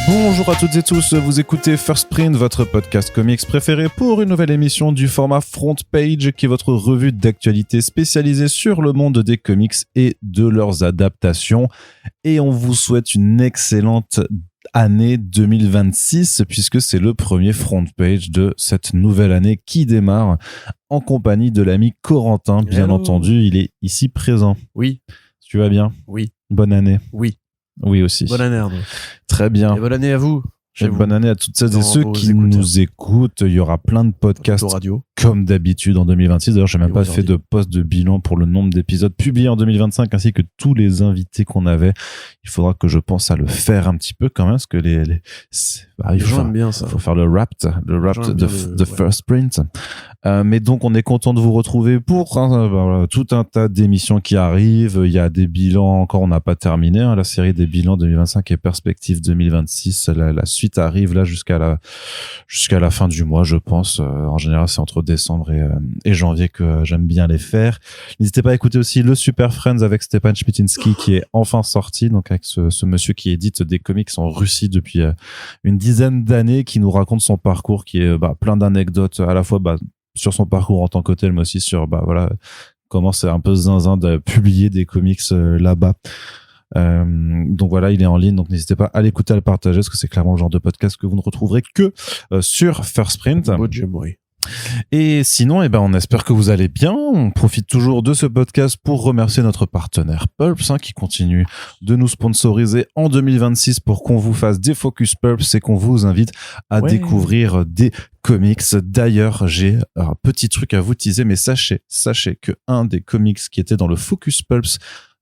Bonjour à toutes et tous, vous écoutez First Print, votre podcast comics préféré pour une nouvelle émission du format Front Page qui est votre revue d'actualité spécialisée sur le monde des comics et de leurs adaptations. Et on vous souhaite une excellente année 2026 puisque c'est le premier Front Page de cette nouvelle année qui démarre en compagnie de l'ami Corentin, bien entendu, il est ici présent. Oui. Tu vas bien? Oui. Bonne année. Oui. Oui aussi. Bonne année Arnaud. Très bien. Et bonne année à vous. Et bonne année à toutes celles et ceux qui nous écoutent. Il y aura plein de podcasts radio. Comme d'habitude en 2026. D'ailleurs, j'ai même pas fait de post de bilan pour le nombre d'épisodes publiés en 2025 ainsi que tous les invités qu'on avait. Il faudra que je pense à le faire un petit peu quand même parce que il faut faire le wrapped de First Print. Mais donc, on est content de vous retrouver pour tout un tas d'émissions qui arrivent. Il y a des bilans encore, on n'a pas terminé. La série des bilans 2025 et perspective 2026. La suite arrive là jusqu'à la fin du mois, je pense. En général, c'est entre décembre et janvier que j'aime bien les faire. N'hésitez pas à écouter aussi le Super Friends avec Stepan Chmitinski qui est enfin sorti, donc avec ce monsieur qui édite des comics en Russie depuis une dizaine d'années, qui nous raconte son parcours, qui est plein d'anecdotes à la fois sur son parcours en tant que tel, mais aussi sur comment c'est un peu zinzin de publier des comics là-bas. Donc voilà, il est en ligne, donc n'hésitez pas à l'écouter, à le partager, parce que c'est clairement le genre de podcast que vous ne retrouverez que sur First Print. Et sinon, on espère que vous allez bien. On profite toujours de ce podcast pour remercier notre partenaire Pulps, qui continue de nous sponsoriser en 2026 pour qu'on vous fasse des focus Pulps et qu'on vous invite à découvrir des comics. D'ailleurs, j'ai un petit truc à vous teaser, mais sachez que un des comics qui était dans le focus Pulps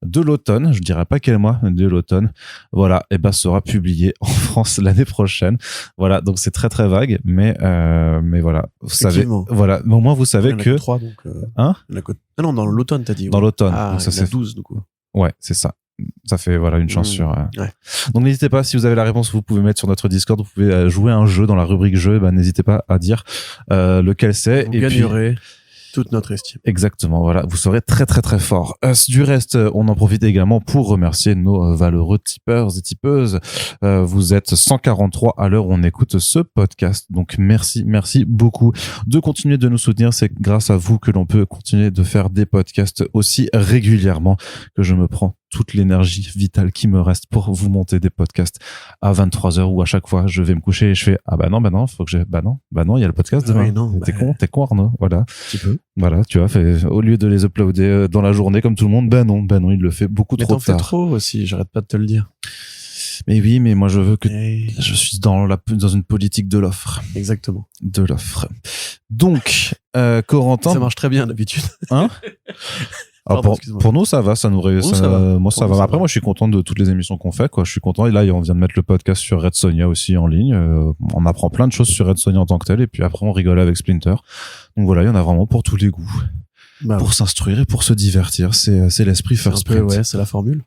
de l'automne, je dirais pas quel mois, de l'automne, voilà, sera publié en France l'année prochaine. Voilà, donc c'est très très vague, mais voilà, vous savez, voilà, mais au moins vous savez que 3 donc non, dans l'automne t'as dit. Dans l'automne. Donc ça c'est 12 du coup. Ouais, c'est ça. Ça fait une chance sur. Donc n'hésitez pas, si vous avez la réponse, vous pouvez mettre sur notre Discord, vous pouvez jouer un jeu dans la rubrique jeu, n'hésitez pas à dire lequel c'est. Vous gagnerez toute notre estime. Exactement, voilà, vous serez très très très fort. Du reste, on en profite également pour remercier nos valeureux tipeurs et tipeuses. Vous êtes 143 à l'heure où on écoute ce podcast, donc merci beaucoup de continuer de nous soutenir. C'est grâce à vous que l'on peut continuer de faire des podcasts aussi régulièrement, que je me prends toute l'énergie vitale qui me reste pour vous monter des podcasts à 23h où à chaque fois je vais me coucher et je fais non, faut que j'ai il y a le podcast demain. T'es con Arnaud, voilà. Tu peux. Voilà, tu vois, au lieu de les uploader dans la journée comme tout le monde, non, il le fait beaucoup trop tard. Mais t'en fais trop aussi, j'arrête pas de te le dire. Mais oui, mais moi je veux que je suis dans une politique de l'offre. Exactement. De l'offre. Donc, Corentin. Ça marche très bien d'habitude. Hein? Alors pour nous ça va, ça nous moi ça va. Après moi je suis content de toutes les émissions qu'on fait, quoi. Je suis content, et là on vient de mettre le podcast sur Red Sonja aussi en ligne. On apprend plein de choses sur Red Sonja en tant que tel, et puis après on rigole avec Splinter. Donc voilà, il y en a vraiment pour tous les goûts. Pour s'instruire et pour se divertir, c'est l'esprit First Print. Ouais, c'est la formule.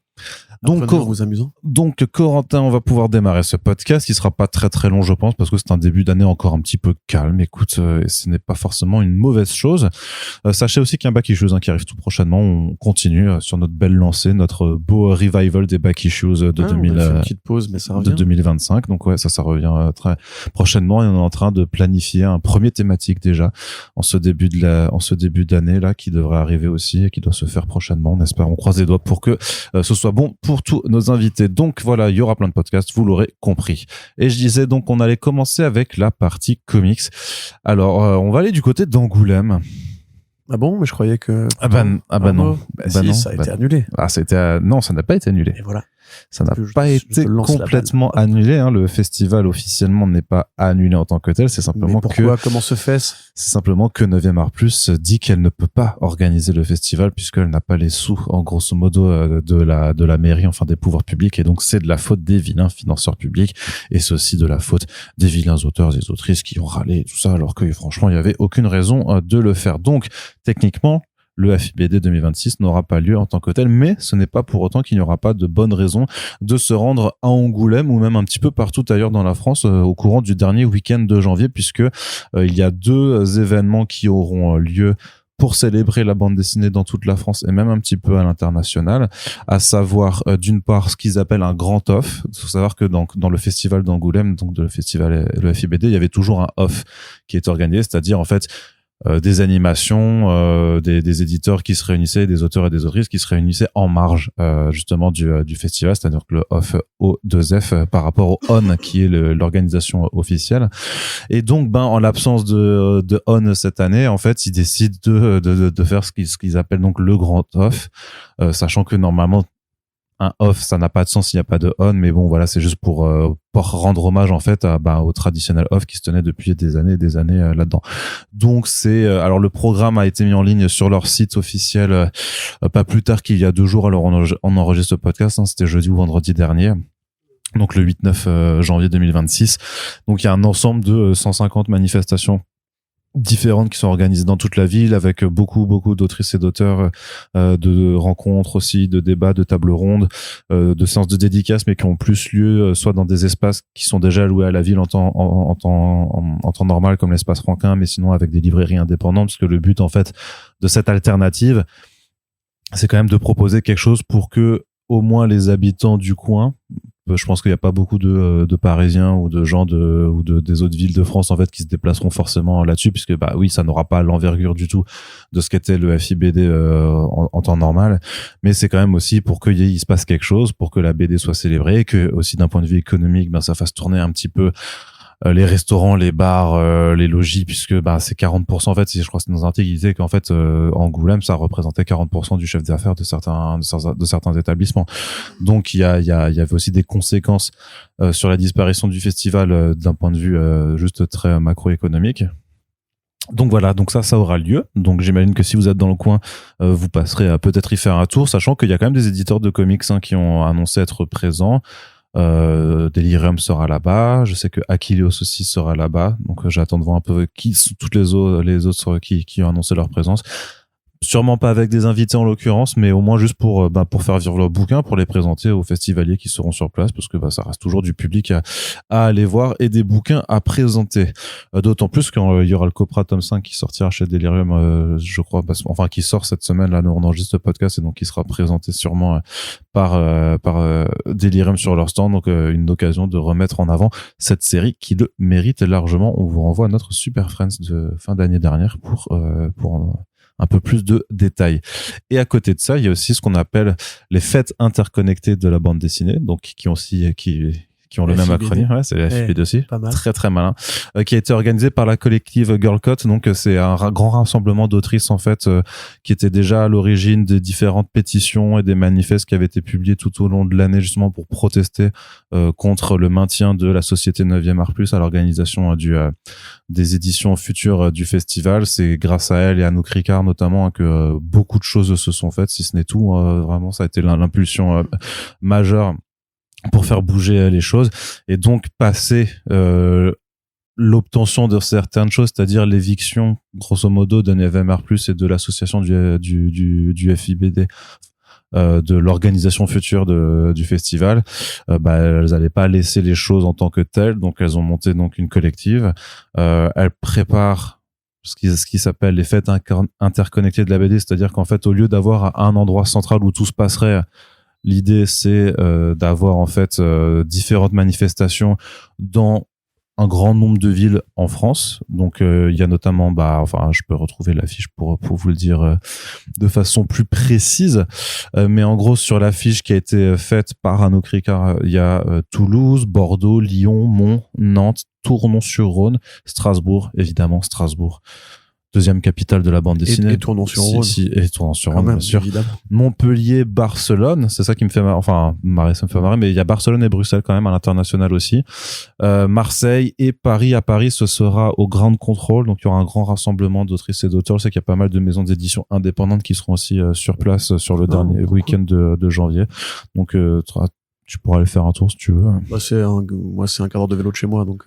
Donc Corentin, on va pouvoir démarrer ce podcast qui sera pas très très long, je pense, parce que c'est un début d'année encore un petit peu calme. Écoute, ce n'est pas forcément une mauvaise chose. Sachez aussi qu'il y a un back issues qui arrive tout prochainement. On continue sur notre belle lancée, notre beau revival des back issues de une petite pause, mais ça revient. De 2025. Donc ouais, ça revient très prochainement, et on est en train de planifier un premier thématique déjà en ce début d'année là, qui devrait arriver aussi et qui doit se faire prochainement. On espère, on croise les doigts pour que ce soit bon pour tous nos invités. Donc voilà, il y aura plein de podcasts, vous l'aurez compris. Et je disais donc qu'on allait commencer avec la partie comics. Alors, on va aller du côté d'Angoulême. Ah bon, mais je croyais que... non. Ça a été annulé. Non, ça n'a pas été annulé. Et voilà. Ça n'a pas été complètement annulé. Le festival officiellement n'est pas annulé en tant que tel. C'est simplement comment se fait-ce? C'est simplement que 9e Art Plus dit qu'elle ne peut pas organiser le festival puisqu'elle n'a pas les sous, en grosso modo, de la mairie, enfin des pouvoirs publics. Et donc, c'est de la faute des vilains financeurs publics. Et c'est aussi de la faute des vilains auteurs et autrices qui ont râlé et tout ça, alors que franchement, il n'y avait aucune raison de le faire. Donc, techniquement, le FIBD 2026 n'aura pas lieu en tant que tel, mais ce n'est pas pour autant qu'il n'y aura pas de bonnes raisons de se rendre à Angoulême ou même un petit peu partout ailleurs dans la France au courant du dernier week-end de janvier, puisque il y a 2 événements qui auront lieu pour célébrer la bande dessinée dans toute la France et même un petit peu à l'international, à savoir d'une part ce qu'ils appellent un grand off. Il faut savoir que dans le festival d'Angoulême, donc le festival le FIBD, il y avait toujours un off qui est organisé, c'est-à-dire en fait des animations, des éditeurs qui se réunissaient, des auteurs et des autrices qui se réunissaient en marge justement du festival, c'est-à-dire que le off O2F par rapport au ON qui est l'organisation officielle. Et donc en l'absence de ON cette année, en fait ils décident de faire ce qu'ils appellent donc le grand off, sachant que normalement un off, ça n'a pas de sens s'il n'y a pas de on, mais bon, voilà, c'est juste pour rendre hommage en fait au traditionnel off qui se tenait depuis des années là-dedans. Donc alors le programme a été mis en ligne sur leur site officiel pas plus tard qu'il y a 2 jours. Alors on enregistre ce podcast, c'était jeudi ou vendredi dernier. Donc le 8-9 janvier 2026. Donc il y a un ensemble de 150 manifestations différentes qui sont organisées dans toute la ville, avec beaucoup d'autrices et d'auteurs, de rencontres aussi, de débats, de tables rondes, de séances de dédicaces, mais qui ont plus lieu soit dans des espaces qui sont déjà alloués à la ville en temps normal, comme l'espace Franquin, mais sinon avec des librairies indépendantes, parce que le but en fait de cette alternative, c'est quand même de proposer quelque chose pour que au moins les habitants du coin, je pense qu'il n'y a pas beaucoup de Parisiens ou de gens des autres villes de France en fait qui se déplaceront forcément là-dessus, puisque oui, ça n'aura pas l'envergure du tout de ce qu'était le FIBD en temps normal, mais c'est quand même aussi pour qu'il se passe quelque chose, pour que la BD soit célébrée, et que aussi d'un point de vue économique, ça fasse tourner un petit peu les restaurants, les bars, les logis, puisque c'est 40% en fait. Je crois que c'est dans un article qui disait qu'en fait Angoulême, ça représentait 40% du chef d'affaires de certains établissements. Donc il y avait aussi des conséquences sur la disparition du festival d'un point de vue juste très macroéconomique. Donc voilà, donc ça aura lieu. Donc j'imagine que si vous êtes dans le coin, vous passerez à peut-être y faire un tour, sachant qu'il y a quand même des éditeurs de comics qui ont annoncé être présents. Delirium sera là-bas, je sais que Achilleos aussi sera là-bas, donc j'attends de voir un peu qui sont toutes les autres qui ont annoncé leur présence. Sûrement pas avec des invités en l'occurrence, mais au moins juste pour faire vivre leur bouquin, pour les présenter aux festivaliers qui seront sur place, parce que ça reste toujours du public à aller voir et des bouquins à présenter. D'autant plus quand il y aura le Copra tome 5 qui sortira chez Delirium, je crois, qui sort cette semaine, là, nous on enregistre ce podcast, et donc qui sera présenté sûrement par Delirium sur leur stand, donc une occasion de remettre en avant cette série qui le mérite largement. On vous renvoie à notre Super Friends de fin d'année dernière pour un peu plus de détails. Et à côté de ça, il y a aussi ce qu'on appelle les fêtes interconnectées de la bande dessinée, donc qui ont le même acronyme, ouais, c'est la FIBD aussi, très très malin, qui a été organisé par la collective Girl Code. Donc c'est un grand rassemblement d'autrices en fait qui était déjà à l'origine des différentes pétitions et des manifestes qui avaient été publiés tout au long de l'année, justement pour protester contre le maintien de la société 9e Art Plus à l'organisation des éditions futures du festival. C'est grâce à elle et à Anouk Ricard notamment que beaucoup de choses se sont faites, si ce n'est tout. Vraiment, ça a été l'impulsion majeure pour faire bouger les choses, et donc passer l'obtention de certaines choses, c'est-à-dire l'éviction grosso modo de 9e Art Plus et de l'association du FIBD, de l'organisation future du festival. Elles n'allaient pas laisser les choses en tant que telles, donc elles ont monté donc une collective. Elles préparent ce qui s'appelle les fêtes interconnectées de la BD, c'est-à-dire qu'en fait, au lieu d'avoir un endroit central où tout se passerait, l'idée, c'est d'avoir en fait différentes manifestations dans un grand nombre de villes en France. Donc il y a notamment, je peux retrouver l'affiche pour vous le dire de façon plus précise. Mais en gros, sur l'affiche qui a été faite par Anouk Ricard, il y a Toulouse, Bordeaux, Lyon, Mons, Nantes, Tournon-sur-Rhône, Strasbourg, évidemment Strasbourg. Deuxième capitale de la bande dessinée. Et Tournon-sur-Rhône. Et Tournon-sur-Rhône, bien sûr. Évidemment. Montpellier, Barcelone, c'est ça qui me fait marrer. Enfin, ça me fait marrer, mais il y a Barcelone et Bruxelles quand même à l'international aussi. Marseille et Paris. À Paris, ce sera au Ground Control. Donc, il y aura un grand rassemblement d'autrices et d'auteurs. Je sais qu'il y a pas mal de maisons d'édition indépendantes qui seront aussi sur place sur le dernier week-end de janvier. Donc, tu pourras aller faire un tour si tu veux. C'est un quart d'heure de vélo de chez moi, donc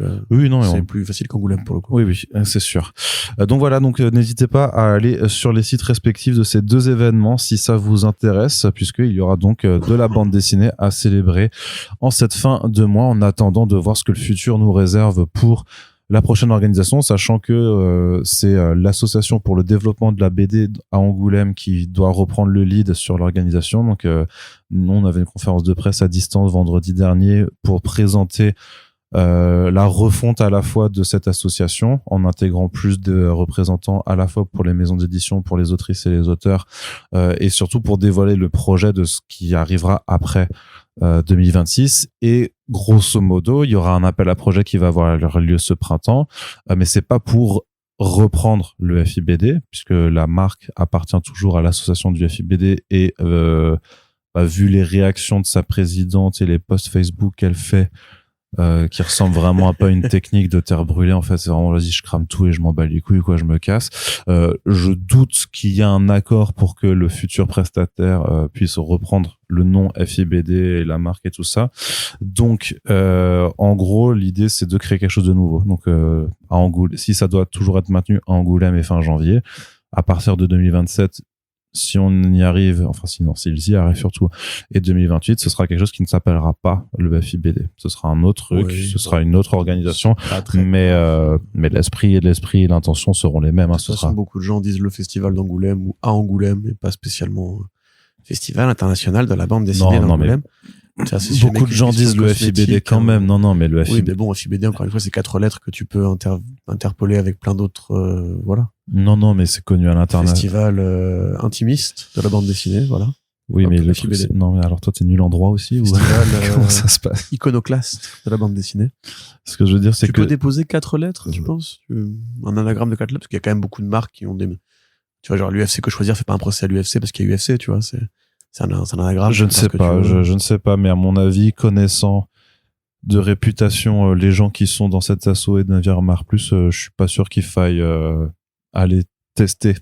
c'est plus facile qu'Angoulême pour le coup. Oui, c'est sûr. Donc voilà, n'hésitez pas à aller sur les sites respectifs de ces deux événements si ça vous intéresse, puisqu'il y aura donc de la bande dessinée à célébrer en cette fin de mois, en attendant de voir ce que le futur nous réserve pour la prochaine organisation, sachant que c'est l'association pour le développement de la BD à Angoulême qui doit reprendre le lead sur l'organisation. Donc, nous, on avait une conférence de presse à distance vendredi dernier pour présenter la refonte à la fois de cette association en intégrant plus de représentants à la fois pour les maisons d'édition, pour les autrices et les auteurs, et surtout pour dévoiler le projet de ce qui arrivera après 2026. Et grosso modo, il y aura un appel à projet qui va avoir lieu ce printemps, mais c'est pas pour reprendre le FIBD, puisque la marque appartient toujours à l'association du FIBD et vu les réactions de sa présidente et les posts Facebook qu'elle fait, qui ressemble vraiment un peu à une technique de terre brûlée. En fait, c'est vraiment, vas-y, je crame tout et je m'en bats les couilles, quoi, je me casse. Je doute qu'il y a un accord pour que le futur prestataire puisse reprendre le nom FIBD et la marque et tout ça. Donc, en gros, l'idée, c'est de créer quelque chose de nouveau. Donc, à Angoulême, si ça doit toujours être maintenu à Angoulême et fin janvier, à partir de 2027, si on y arrive, enfin sinon, s'ils y arrivent surtout, et 2028, ce sera quelque chose qui ne s'appellera pas le FIBD. Ce sera un autre truc, ce sera une autre organisation, mais l'esprit et l'intention seront les mêmes. De toute façon, beaucoup de gens disent le festival d'Angoulême ou à Angoulême, et pas spécialement festival international de la bande dessinée d'Angoulême. Beaucoup de gens disent le FIBD quand même. Non, mais le FIBD. Oui, mais bon, FIBD, encore une fois, c'est 4 lettres que tu peux interpoler avec plein d'autres, voilà. Non, mais c'est connu à l'international. Festival intimiste de la bande dessinée, voilà. Oui, mais le FIBD. Non, mais alors toi, t'es nul en droit aussi, Festival, ou comment ça se passe? Iconoclaste de la bande dessinée. Ce que je veux dire, c'est que tu peux déposer 4 lettres, tu penses? Un anagramme de 4 lettres, parce qu'il y a quand même beaucoup de marques qui ont des, tu vois, genre l'UFC Que Choisir fait pas un procès à l'UFC parce qu'il y a UFC, tu vois, c'est un anagramme. Je ne sais pas, je ne sais pas, mais à mon avis, connaissant de réputation les gens qui sont dans cet assaut et de Navire Mar Plus, je suis pas sûr qu'il faille aller tester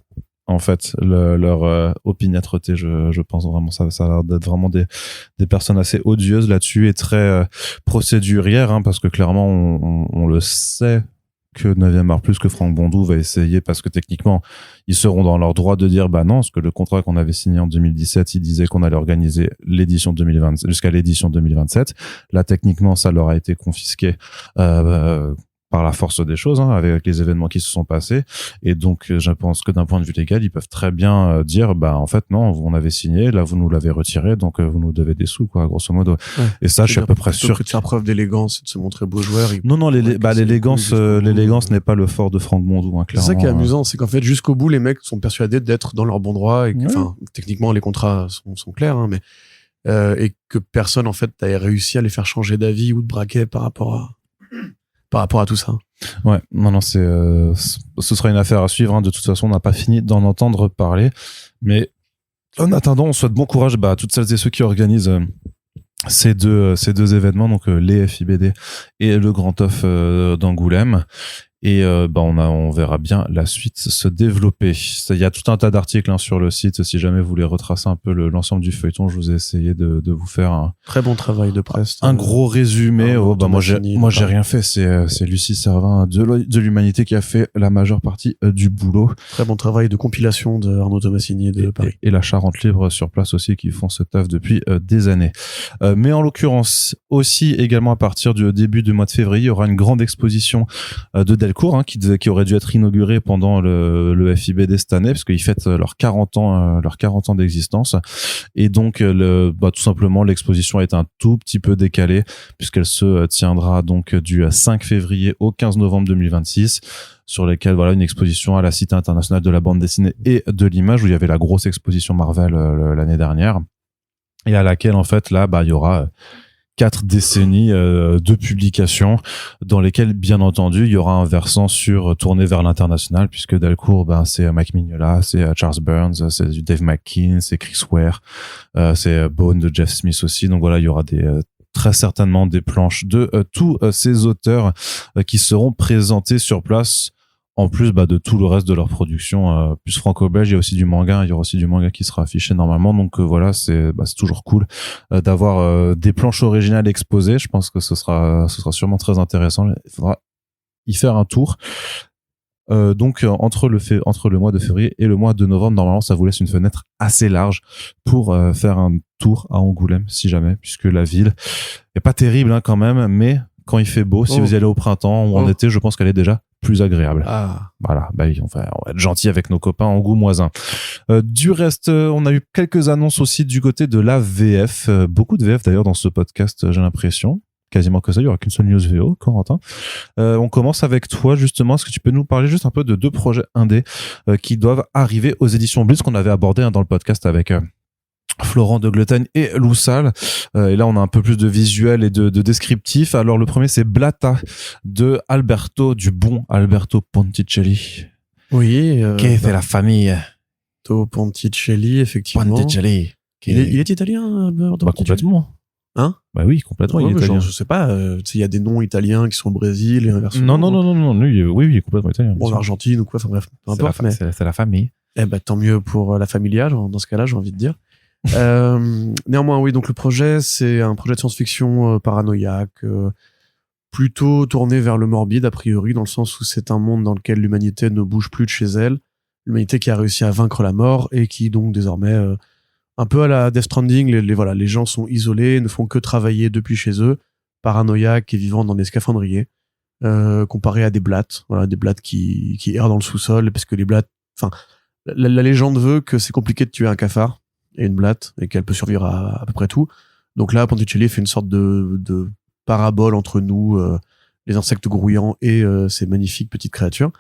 en fait leur opiniâtreté. Je pense vraiment ça a l'air d'être vraiment des personnes assez odieuses là-dessus et très procédurières, hein, parce que clairement on le sait que 9e art plus que Franck Bondou va essayer, parce que techniquement ils seront dans leur droit de dire bah non, parce que le contrat qu'on avait signé en 2017 il disait qu'on allait organiser l'édition 2020 jusqu'à l'édition 2027. Là techniquement ça leur a été confisqué par la force des choses, hein, avec les événements qui se sont passés, et donc je pense que d'un point de vue légal ils peuvent très bien dire bah en fait non, on avait signé, là vous nous l'avez retiré, donc vous nous devez des sous, quoi, grosso modo. Ouais. Et ça je suis à peu près sûr que de faire preuve d'élégance et de se montrer beau joueur. Non, l'élégance n'est pas le fort de Franck Bondou, hein, clairement. C'est ça qui est amusant, c'est qu'en fait jusqu'au bout les mecs sont persuadés d'être dans leur bon droit, et que, enfin techniquement les contrats sont clairs, hein, mais et que personne en fait n'a réussi à les faire changer d'avis ou de braquet par rapport à tout ça. Ouais, non, ce sera une affaire à suivre, hein. De toute façon, on n'a pas fini d'en entendre parler. Mais en attendant, on souhaite bon courage à toutes celles et ceux qui organisent ces deux événements, donc les FIBD et le Grand Off d'Angoulême. Et on verra bien la suite se développer. Il y a tout un tas d'articles, hein, sur le site. Si jamais vous voulez retracer un peu l'ensemble du feuilleton, je vous ai essayé de vous faire un très bon travail de presse. Un gros résumé. Moi j'ai rien fait. C'est Lucie Servin de l'Humanité qui a fait la majeure partie du boulot. Très bon travail de compilation de Arnaud Tomassini de Paris. Et la Charente Libre sur place aussi, qui font ce taf depuis des années. Mais en l'occurrence aussi également à partir du début du mois de février, il y aura une grande exposition de Delcourt, hein, qui aurait dû être inauguré pendant le FIBD cette année, parce qu'ils fêtent leurs 40 ans d'existence. Et donc tout simplement l'exposition a été un tout petit peu décalée, puisqu'elle se tiendra donc du 5 février au 15 novembre 2026, sur lesquels une exposition à la Cité internationale de la bande dessinée et de l'image, où il y avait la grosse exposition Marvel l'année dernière, et à laquelle en fait là il y aura 4 décennies de publications, dans lesquelles, bien entendu, il y aura un versant tourné vers l'international, puisque Delcourt, c'est Mike Mignola, c'est Charles Burns, c'est du Dave McKean, c'est Chris Ware, c'est Bone de Jeff Smith aussi. Donc voilà, il y aura très certainement des planches de tous ces auteurs qui seront présentés sur place, en plus de tout le reste de leur production, plus franco-belge. Il y a aussi du manga, il y aura aussi du manga qui sera affiché normalement, donc voilà, c'est toujours cool d'avoir des planches originales exposées. Je pense que ce sera sûrement très intéressant. Il faudra y faire un tour. Donc entre le mois de février et le mois de novembre, normalement ça vous laisse une fenêtre assez large pour faire un tour à Angoulême, si jamais, puisque la ville est pas terrible, hein, quand même, mais quand il fait beau. Si vous y allez au printemps ou en été, je pense qu'elle est déjà plus agréable. Voilà, bah oui, on va être gentil avec nos copains en Angoumoisins. Du reste, on a eu quelques annonces aussi du côté de la VF. Beaucoup de VF d'ailleurs dans ce podcast, j'ai l'impression. Quasiment que ça, il n'y aura qu'une seule news VO, Corentin. On commence avec toi, justement. Est-ce que tu peux nous parler juste un peu de 2 projets indés qui doivent arriver aux éditions Blitz, qu'on avait abordé dans le podcast avec Florent de Gluten et Loussal. Et là, on a un peu plus de visuel et de descriptif. Alors, le premier, c'est Blata de du bon Alberto Ponticelli. Oui. Qui fait la famille Ponticelli, effectivement. Ponticelli. Il est italien, Alberto Bah, complètement. Hein? Bah oui, complètement, il est italien. Genre, je sais pas, il y a des noms italiens qui sont au Brésil et inversement. Non, lui, oui, il est complètement italien. Bon, l'Argentine ou quoi, enfin bref, peu importe. C'est la famille. Eh ben, tant mieux pour la familiale, dans ce cas-là, j'ai envie de dire. Néanmoins, oui, donc le projet, c'est un projet de science-fiction paranoïaque, plutôt tourné vers le morbide, a priori, dans le sens où c'est un monde dans lequel l'humanité ne bouge plus de chez elle, l'humanité qui a réussi à vaincre la mort et qui, donc, désormais, un peu à la Death Stranding, les gens sont isolés, ne font que travailler depuis chez eux, paranoïaques et vivant dans des scaphandriers, comparé à des blattes, des blattes qui errent dans le sous-sol, parce que les blattes, enfin, la légende veut que c'est compliqué de tuer un cafard et une blatte, et qu'elle peut survivre à peu près tout. Donc là, Ponticelli fait une sorte de parabole entre nous, les insectes grouillants et ces magnifiques petites créatures.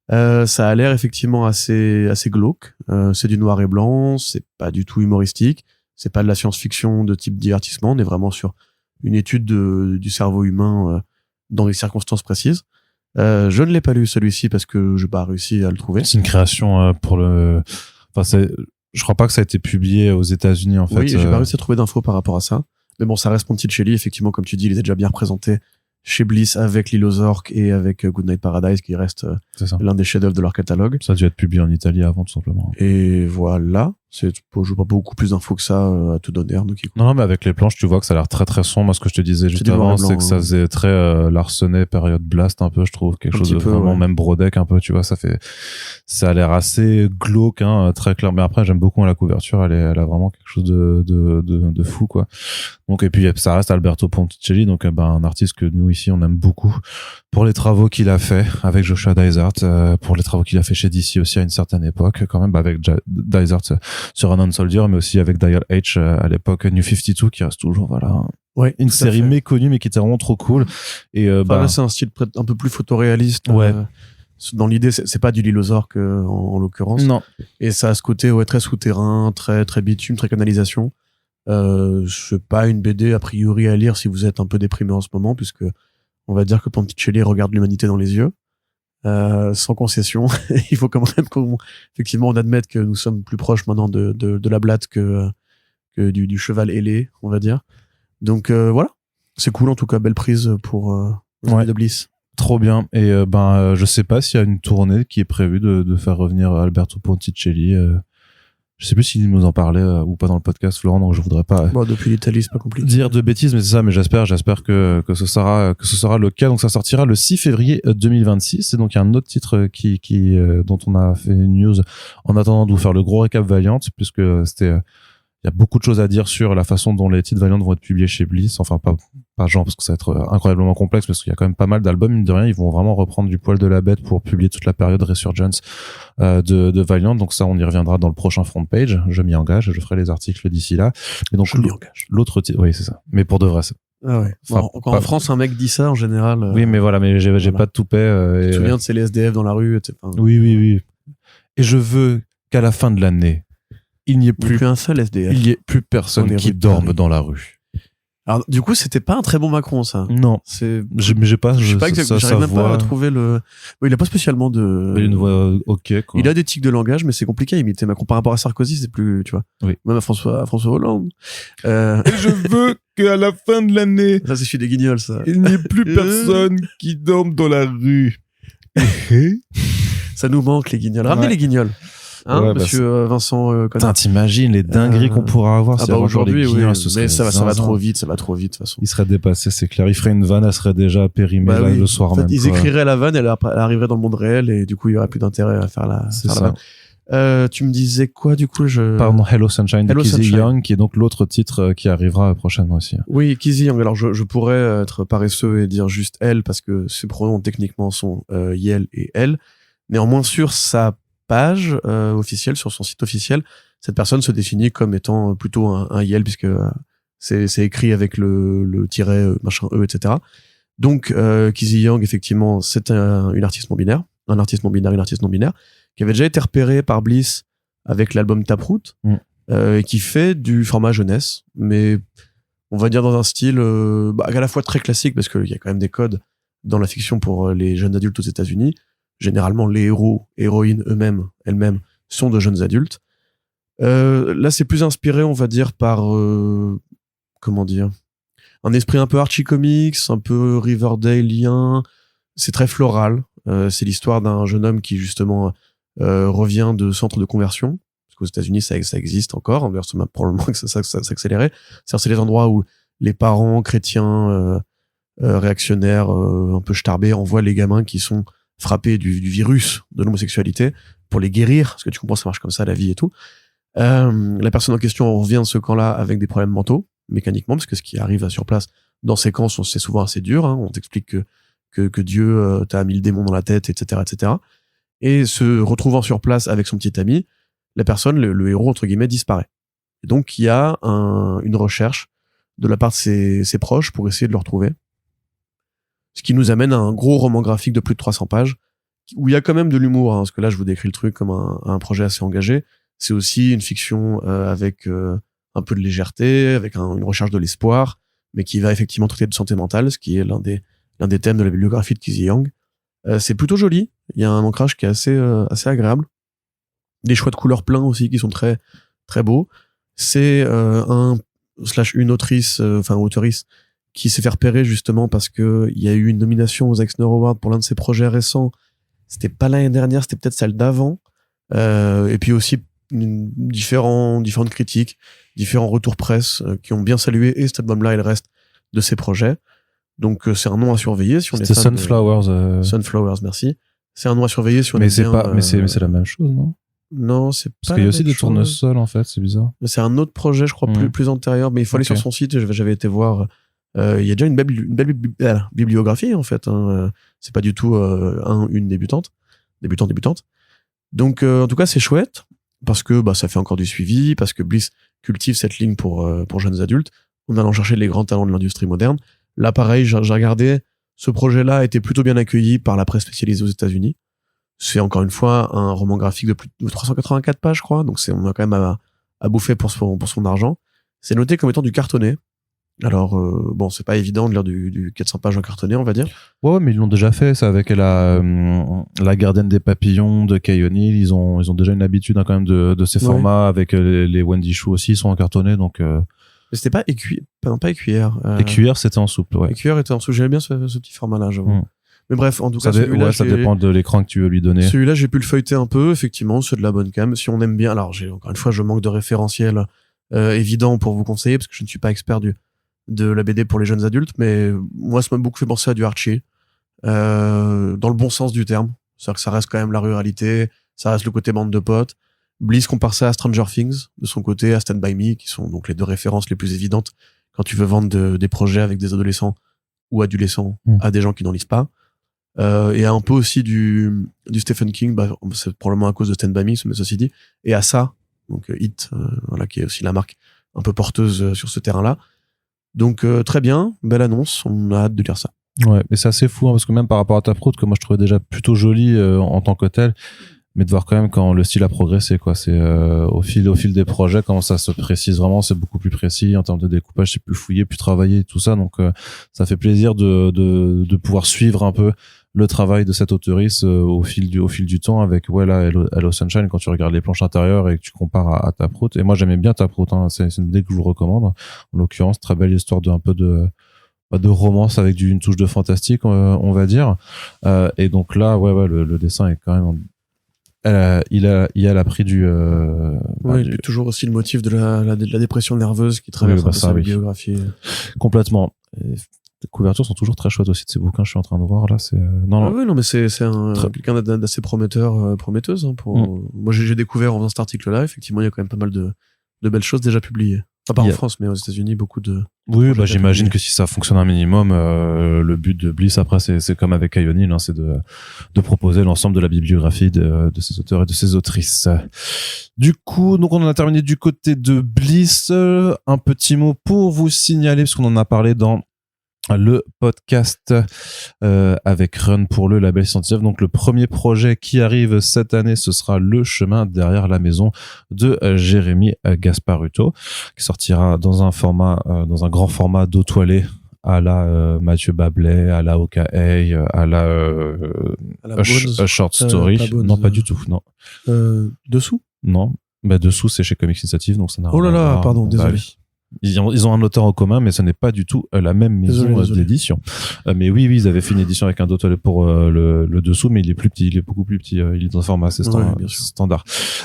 Ça a l'air effectivement assez glauque. C'est du noir et blanc, c'est pas du tout humoristique, c'est pas de la science-fiction de type divertissement, on est vraiment sur une étude du cerveau humain dans des circonstances précises. Je ne l'ai pas lu celui-ci parce que j'ai pas réussi à le trouver. C'est une création pour le... Enfin, je crois pas que ça a été publié aux États-Unis en fait. Oui, j'ai pas réussi à trouver d'infos par rapport à ça. Mais bon, ça reste Ponticelli, effectivement, comme tu dis, il était déjà bien représenté chez Bliss avec L'île aux orques et avec Goodnight Paradise qui reste l'un des chefs-d'œuvre de leur catalogue. Ça a dû être publié en Italie avant, tout simplement. Et voilà, je n'ai pas beaucoup plus d'infos que ça à te donner, Arnaud. Non, mais avec les planches, tu vois que ça a l'air très très sombre. Moi, ce que je te disais juste avant, c'est que ça faisait très Larsenet, période Blast un peu, je trouve, quelque chose de vraiment même Brodeck un peu, tu vois, ça a l'air assez glauque, très clair. Mais après, j'aime beaucoup la couverture, elle a vraiment quelque chose de fou, quoi. Donc, et puis ça reste Alberto Ponticelli, donc un artiste que nous ici on aime beaucoup pour les travaux qu'il a fait avec Joshua Dysart, pour les travaux qu'il a fait chez DC aussi à une certaine époque, quand même, avec Dysart sur Unknown Soldier, mais aussi avec Dial H à l'époque New 52 qui reste toujours une série méconnue mais qui était vraiment trop cool. Et là, c'est un style un peu plus photoréaliste. Ouais. Dans l'idée, c'est pas du L'île aux orques en l'occurrence. Non. Et ça a ce côté très souterrain, très très bitume, très canalisation. C'est pas une BD a priori à lire si vous êtes un peu déprimé en ce moment, puisque on va dire que Ponticelli regarde l'humanité dans les yeux, sans concession. Il faut quand même effectivement on admette que nous sommes plus proches maintenant de la blatte que du cheval ailé, on va dire. Donc voilà, c'est cool en tout cas, belle prise pour de Bliss. Trop bien. Et je sais pas s'il y a une tournée qui est prévue de faire revenir Alberto Ponticelli. Je sais plus s'il nous en parlait ou pas dans le podcast, Florent, donc je voudrais pas depuis l'Italie, c'est pas compliqué. Dire de bêtises, mais c'est ça, mais j'espère que ce sera le cas. Donc ça sortira le 6 février 2026. Et donc il y a un autre titre dont on a fait une news en attendant de vous faire le gros récap Valiant, puisque il y a beaucoup de choses à dire sur la façon dont les titres Valiant vont être publiés chez Bliss. Enfin, pas genre, parce que ça va être incroyablement complexe, parce qu'il y a quand même pas mal d'albums, mine de rien. Ils vont vraiment reprendre du poil de la bête pour publier toute la période Resurgence de Valiant. Donc ça, on y reviendra dans le prochain front page. Je m'y engage, je ferai les articles d'ici là. Et donc, l'autre titre, oui, c'est ça. Mais pour de vrai, ah ouais. Enfin, quand en France, un mec dit ça, en général. Oui, mais voilà, mais j'ai pas de toupet. Tu te souviens de ces SDF dans la rue, Oui. Et je veux qu'à la fin de l'année, il n'y ait plus un seul SDF. Il n'y ait plus personne qui dorme dans la rue. Alors, du coup, c'était pas un très bon Macron, ça. Non. J'arrive même pas à trouver le... Il a pas spécialement de... Il a une voix ok, quoi. Il a des tics de langage, mais c'est compliqué à imiter Macron. Par rapport à Sarkozy, c'est plus, tu vois. Oui. Même à François Hollande. Et je veux qu'à la fin de l'année... Ça, c'est celui des Guignols, ça. Il n'y ait plus personne qui dorme dans la rue. Ça nous manque, les Guignols. Ramenez les Guignols. Monsieur Vincent Putain, t'imagines les dingueries qu'on pourra avoir aujourd'hui, mais ça va trop vite, de toute façon. Il serait dépassé, c'est clair. Il ferait une vanne, elle serait déjà périmée le soir même. Ils écriraient la vanne, elle arriverait dans le monde réel et du coup, il y aurait plus d'intérêt à faire la vanne. Tu me disais quoi du coup Pardon, Hello Sunshine de Kizzy Young, qui est donc l'autre titre qui arrivera prochainement aussi. Oui, Kizzy Young. Alors je pourrais être paresseux et dire juste elle parce que ses pronoms techniquement sont Yel et elle. Néanmoins, sur sa page officielle, sur son site officiel, cette personne se définit comme étant plutôt un Yel puisque c'est écrit avec le tiret machin E, etc. Donc Kizzy Young, effectivement, c'est une artiste non binaire, une artiste non binaire, qui avait déjà été repérée par Bliss avec l'album Taproot, et qui fait du format jeunesse, mais on va dire dans un style à la fois très classique, parce qu'il y a quand même des codes dans la fiction pour les jeunes adultes aux États-Unis. Généralement, les héros, héroïnes elles-mêmes, sont de jeunes adultes. Là, c'est plus inspiré, on va dire, par un esprit un peu Archie Comics, un peu Riverdaleien. C'est très floral. C'est l'histoire d'un jeune homme qui justement revient de centre de conversion, parce qu'aux États-Unis ça existe encore. D'ailleurs, ça m'a probablement que ça s'accélérait. C'est les endroits où les parents chrétiens réactionnaires, un peu starbés, envoient les gamins qui sont frappés du virus de l'homosexualité pour les guérir, parce que tu comprends, ça marche comme ça la vie et tout. La personne en question revient de ce camp-là avec des problèmes mentaux, mécaniquement, parce que ce qui arrive sur place dans ces camps, c'est souvent assez dur. On t'explique que Dieu t'a mis le démon dans la tête, etc., etc. Et se retrouvant sur place avec son petit ami, la personne, le héros entre guillemets, disparaît. Et donc il y a une recherche de la part de ses proches pour essayer de le retrouver. Ce qui nous amène à un gros roman graphique de plus de 300 pages, où il y a quand même de l'humour, parce que là je vous décris le truc comme un projet assez engagé. C'est aussi une fiction avec un peu de légèreté, avec une recherche de l'espoir, mais qui va effectivement traiter de santé mentale, ce qui est l'un des thèmes de la bibliographie de Kizzy Young. C'est plutôt joli. Il y a un ancrage qui est assez agréable. Des choix de couleurs pleins aussi qui sont très très beaux. C'est une autrice, auteurice, qui s'est fait repérer justement parce que il y a eu une nomination aux Eisner Awards pour l'un de ses projets récents. C'était pas l'année dernière, c'était peut-être celle d'avant. Et puis aussi différentes critiques, différents retours presse qui ont bien salué et cet album-là et le reste de ses projets. Donc c'est un nom à surveiller si on est fan. Sunflowers. Sunflowers, merci. C'est un nom à surveiller si on mais c'est la même chose, non? Non, c'est pas. Parce qu'il y a aussi des tournesols en fait, c'est bizarre. Mais c'est un autre projet, je crois, plus antérieur. Mais il faut aller sur son site. J'avais été voir. Il y a déjà une belle bibliographie en fait. C'est pas du tout une débutante. Donc en tout cas c'est chouette parce que ça fait encore du suivi, parce que Bliss cultive cette ligne pour jeunes adultes en allant chercher les grands talents de l'industrie moderne. Là pareil, j'ai regardé, ce projet-là a été plutôt bien accueilli par la presse spécialisée aux États-Unis. C'est encore une fois un roman graphique de plus de 384 pages, je crois. Donc on a quand même à bouffer pour son argent. C'est noté comme étant du cartonné. Alors c'est pas évident de lire du 400 pages en cartonné, on va dire. Ouais, mais ils l'ont déjà fait ça avec la gardienne des papillons de Kay O'Neill. Ils ont déjà une habitude quand même de ces formats, avec les Wendy Chou aussi, ils sont en cartonné, donc mais c'était pas écuyère. Écuyère, c'était en souple, ouais. Écuyère était en souple. J'aimais bien ce petit format-là, j'avoue. Mais bref, en tout cas, ça dépend de l'écran que tu veux lui donner. Celui-là, j'ai pu le feuilleter un peu, effectivement, c'est de la bonne cam. Si on aime bien, alors encore une fois, je manque de référentiel évident pour vous conseiller, parce que je ne suis pas expert de la BD pour les jeunes adultes, mais moi, ça m'a beaucoup fait penser à du Archie, dans le bon sens du terme. C'est-à-dire que ça reste quand même la ruralité, ça reste le côté bande de potes. Bliss compare ça à Stranger Things, de son côté, à Stand By Me, qui sont donc les deux références les plus évidentes quand tu veux vendre des projets avec des adolescents ou adolescents à des gens qui n'en lisent pas. Et un peu aussi du Stephen King, c'est probablement à cause de Stand By Me, mais ceci dit, et à ça, donc It, qui est aussi la marque un peu porteuse sur ce terrain-là. Donc très bien, belle annonce, on a hâte de lire ça. Ouais, mais c'est assez fou, parce que même par rapport à Taproot, que moi je trouvais déjà plutôt joli en tant que tel, mais de voir quand même quand le style a progressé, quoi. C'est au fil des projets, comment ça se précise vraiment, c'est beaucoup plus précis en termes de découpage, c'est plus fouillé, plus travaillé, tout ça. Donc ça fait plaisir de pouvoir suivre un peu le travail de cette auteurice au fil du temps, avec Hello Sunshine, quand tu regardes les planches intérieures et que tu compares à Taproot. Et moi j'aimais bien Taproot, c'est une BD que je vous recommande. En l'occurrence, très belle histoire de romance avec une touche de fantastique, on va dire. Et donc là, le dessin est quand même il a pris du puis toujours aussi le motif de la dépression nerveuse qui traverse sa biographie. Complètement. Les couvertures sont toujours très chouettes aussi de ces bouquins. Je suis en train de voir là. C'est non, mais c'est quelqu'un d'assez prometteuse. Hein, Moi, j'ai découvert en faisant cet article-là. Effectivement, il y a quand même pas mal de belles choses déjà publiées. Pas en France, mais aux États-Unis, beaucoup de. Oui, j'imagine que si ça fonctionne un minimum, le but de Bliss après, c'est comme avec Ionil, hein, c'est de proposer l'ensemble de la bibliographie de ces auteurs et de ces autrices. Du coup, donc on en a terminé du côté de Bliss. Un petit mot pour vous signaler, parce qu'on en a parlé dans le podcast avec Run pour le label scientifique. Donc le premier projet qui arrive cette année, ce sera Le chemin derrière la maison de Jérémy Gasparuto, qui sortira dans un grand format d'eau toilée à la Mathieu Bablet, à la OKA, à la Short Story. Pas du tout, non. Dessous? Non. Dessous, c'est chez Comics Initiative, donc ça n'a rien à voir. Pardon, désolé. Ils ont un auteur en commun, mais ce n'est pas du tout la même maison d'édition. Mais oui, ils avaient fait une édition avec un auteur pour le dessous, mais il est plus petit, il est beaucoup plus petit. Il est dans un format assez standard.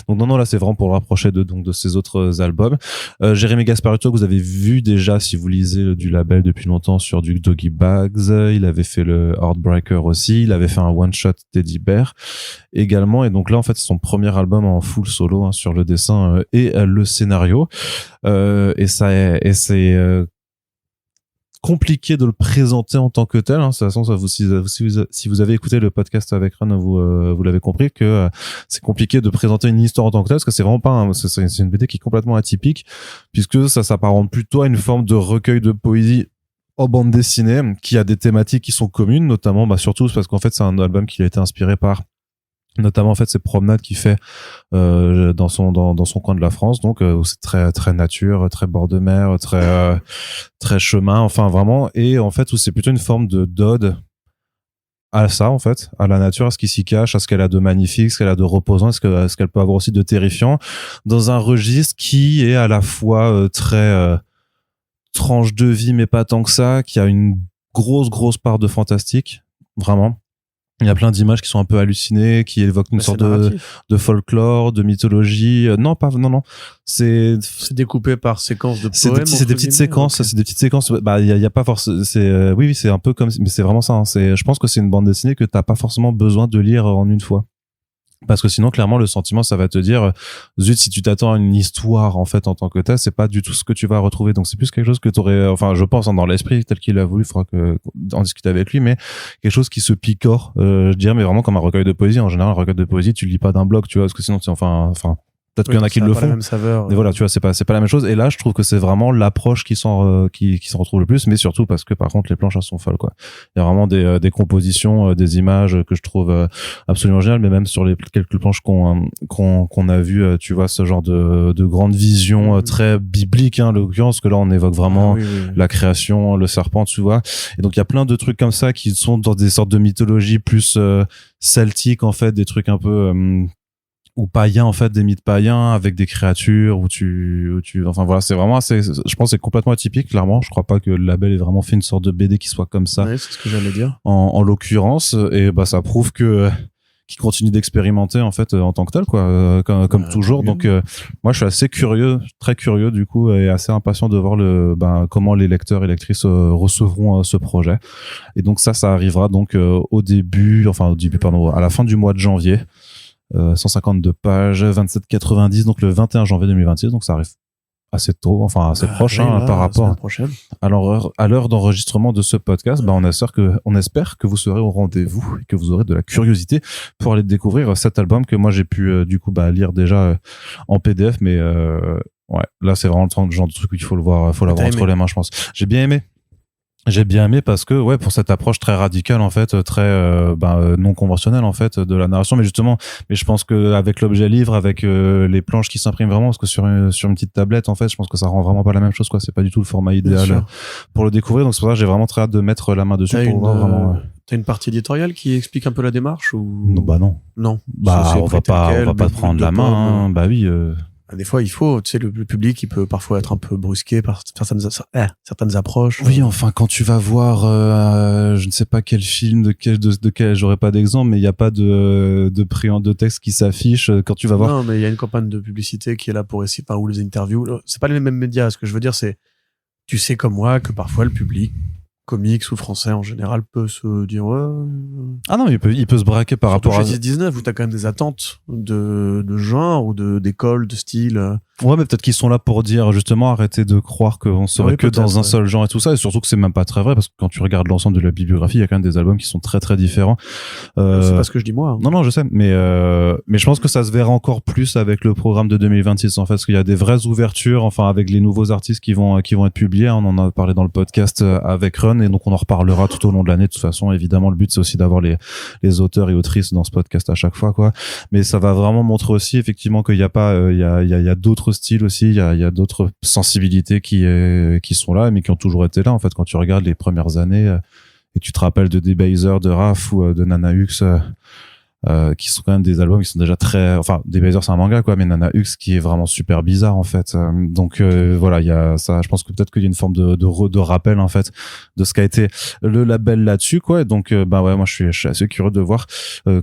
Donc non, là c'est vraiment pour le rapprocher de ces autres albums. Jérémy Gasparuto, que vous avez vu déjà si vous lisez du label depuis longtemps sur du Doggy Bags. Il avait fait le Heartbreaker aussi. Il avait fait un one shot Teddy Bear également. Et donc là en fait c'est son premier album en full solo, hein, sur le dessin et le scénario. Et c'est compliqué de le présenter en tant que tel, hein. De toute façon, si vous avez écouté le podcast avec Run, vous l'avez compris que c'est compliqué de présenter une histoire en tant que tel, parce que c'est vraiment pas c'est une BD qui est complètement atypique, puisque ça s'apparente plutôt à une forme de recueil de poésie en bande dessinée qui a des thématiques qui sont communes, notamment surtout parce qu'en fait c'est un album qui a été inspiré par notamment en fait ces promenades qu'il fait dans son coin de la France, donc où c'est très très nature, très bord de mer, très chemin, enfin vraiment, et en fait où c'est plutôt une forme de d'ode à ça, en fait, à la nature, à ce qui s'y cache, à ce qu'elle a de magnifique, ce qu'elle a de reposant, à ce qu'elle peut avoir aussi de terrifiant, dans un registre qui est à la fois très tranche de vie, mais pas tant que ça, qui a une grosse part de fantastique, vraiment. Il y a plein d'images qui sont un peu hallucinées, qui évoquent une sorte de folklore, de mythologie. Non. C'est découpé par séquences de poèmes. C'est des petites séquences. Okay. C'est des petites séquences. Il y a pas forcément. Oui, c'est un peu comme. Mais c'est vraiment ça. Hein. Je pense que c'est une bande dessinée que t'as pas forcément besoin de lire en une fois. Parce que sinon, clairement, le sentiment, ça va te dire, zut, si tu t'attends à une histoire, en fait, en tant que tel, c'est pas du tout ce que tu vas retrouver. Donc, c'est plus quelque chose que t'aurais, enfin, je pense, hein, dans l'esprit, tel qu'il a voulu, il faudra en discuter avec lui, mais quelque chose qui se picore, je dirais, mais vraiment comme un recueil de poésie. En général, un recueil de poésie, tu le lis pas d'un bloc, tu vois, parce que sinon, peut-être qu'il y en a qui le font. La même saveur, mais voilà, tu vois, c'est pas la même chose. Et là, je trouve que c'est vraiment l'approche qui s'en retrouve le plus, mais surtout parce que par contre, les planches, elles sont folles, quoi. Il y a vraiment des compositions, des images que je trouve absolument géniales, mais même sur les quelques planches qu'on a vues, tu vois, ce genre de grande vision très biblique, hein, l'occurrence, que là, on évoque vraiment la création, le serpent, tu vois. Et donc, il y a plein de trucs comme ça qui sont dans des sortes de mythologie plus celtique, en fait, des trucs un peu ou païens, en fait, des mythes païens avec des créatures enfin voilà, c'est vraiment assez, je pense que c'est complètement atypique, clairement. Je crois pas que le label ait vraiment fait une sorte de BD qui soit comme ça. Ouais, c'est ce que j'allais dire. En l'occurrence, et ça prouve qu'il continue d'expérimenter, en fait, en tant que tel, quoi, comme toujours. Donc moi je suis assez curieux, très curieux du coup, et assez impatient de voir comment les lecteurs et lectrices recevront ce projet. Et donc ça arrivera donc à la fin du mois de janvier. 152 pages, 27,90, donc le 21 janvier 2026, donc ça arrive assez tôt, enfin assez proche, par rapport à l'heure d'enregistrement de ce podcast. On espère que vous serez au rendez-vous et que vous aurez de la curiosité pour aller découvrir cet album que moi j'ai pu lire déjà en PDF, mais là c'est vraiment le genre de truc où il faut l'avoir entre les mains, je pense. J'ai bien aimé parce que pour cette approche très radicale, en fait, très non conventionnelle, en fait, de la narration, mais je pense que avec l'objet livre, avec les planches qui s'impriment vraiment, parce que sur une petite tablette, en fait, je pense que ça rend vraiment pas la même chose, quoi. C'est pas du tout le format idéal pour le découvrir, donc c'est pour ça que j'ai vraiment très hâte de mettre la main dessus pour voir vraiment. T'as une partie éditoriale qui explique un peu la démarche ou non. Non. On va pas te prendre la main, hein. Oui. Des fois, il faut, tu sais, le public, il peut parfois être un peu brusqué par certaines approches. Oui, enfin, quand tu vas voir, je ne sais pas quel film, de quel j'aurais pas d'exemple, mais il n'y a pas de texte qui s'affiche quand tu vas voir. Non, mais il y a une campagne de publicité qui est là pour essayer, ou les interviews. C'est pas les mêmes médias. Ce que je veux dire, c'est, tu sais comme moi que parfois le public comics ou français en général peut se dire Ah non, il peut se braquer par surtout rapport à... chez 10-19 où t'as quand même des attentes de genre ou d'école, de style. Ouais, mais peut-être qu'ils sont là pour dire justement arrêtez de croire qu'on serait que dans un seul genre et tout ça, et surtout que c'est même pas très vrai parce que quand tu regardes l'ensemble de la bibliographie, il y a quand même des albums qui sont très très différents. C'est pas ce que je dis moi. Non, non, je sais, mais je pense que ça se verra encore plus avec le programme de 2026 en fait, parce qu'il y a des vraies ouvertures, enfin avec les nouveaux artistes qui vont être publiés. On en a parlé dans le podcast avec Run, et donc on en reparlera tout au long de l'année. De toute façon, évidemment, le but c'est aussi d'avoir les auteurs et autrices dans ce podcast à chaque fois, quoi. Mais ça va vraiment montrer aussi effectivement qu'il y a pas, il y a d'autres styles aussi, il y a d'autres sensibilités qui sont là, mais qui ont toujours été là en fait. Quand tu regardes les premières années et tu te rappelles de Debaser, de Raph ou de Nana Hux, qui sont quand même des albums qui sont déjà très, enfin Debaser c'est un manga quoi, mais Nana Hux qui est vraiment super bizarre en fait. Donc voilà, il y a ça. Je pense que peut-être qu'il y a une forme de rappel en fait de ce qu'a été le label là-dessus quoi. Et donc bah ouais, moi je suis assez curieux de voir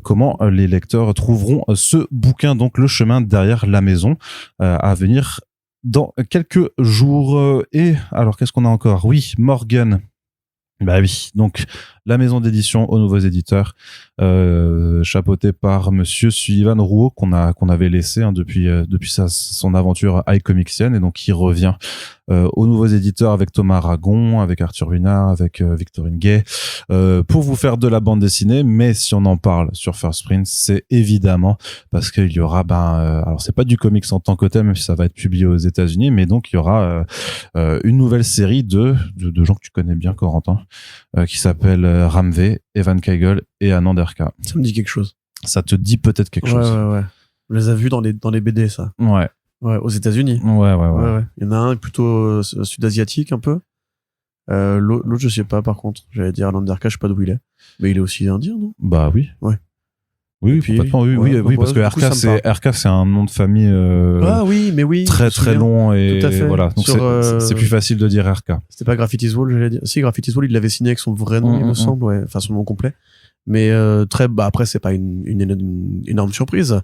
comment les lecteurs trouveront ce bouquin, donc Le chemin derrière la maison, à venir dans quelques jours. Et alors qu'est-ce qu'on a encore? Oui, Morgan. Bah oui, donc la maison d'édition aux nouveaux éditeurs, chapeautée par Monsieur Sullivan Rouault qu'on avait laissé depuis son aventure iComicsienne, et donc qui revient aux nouveaux éditeurs avec Thomas Aragon, avec Arthur Hunard, avec Victorine Gay, pour vous faire de la bande dessinée. Mais si on en parle sur First Print, c'est évidemment parce qu'il y aura alors c'est pas du comics en tant que tel, même si ça va être publié aux États-Unis, mais donc il y aura une nouvelle série de gens que tu connais bien, Corentin, qui s'appelle Ramvé, Evan Kegel et Anand Erka. Ça me dit quelque chose. Ça te dit peut-être quelque chose. Ouais. On les a vus dans les BD, ça. Ouais. Ouais, aux États-Unis. Ouais. Il y en a un plutôt sud-asiatique un peu. L'autre, je sais pas, par contre. J'allais dire Anand Erka, je sais pas d'où il est. Mais il est aussi indien, non? Bah oui. Ouais. Oui, complètement, oui, parce que RK, c'est un nom de famille, ah oui, mais oui. très long, et tout à fait. voilà. Donc c'est plus facile de dire RK. C'était pas Graffiti's Wall, j'allais dire. Si, Graffiti's Wall, il l'avait signé avec son vrai nom, il me semble, ouais. Enfin, son nom complet. Mais, après, c'est pas une énorme surprise.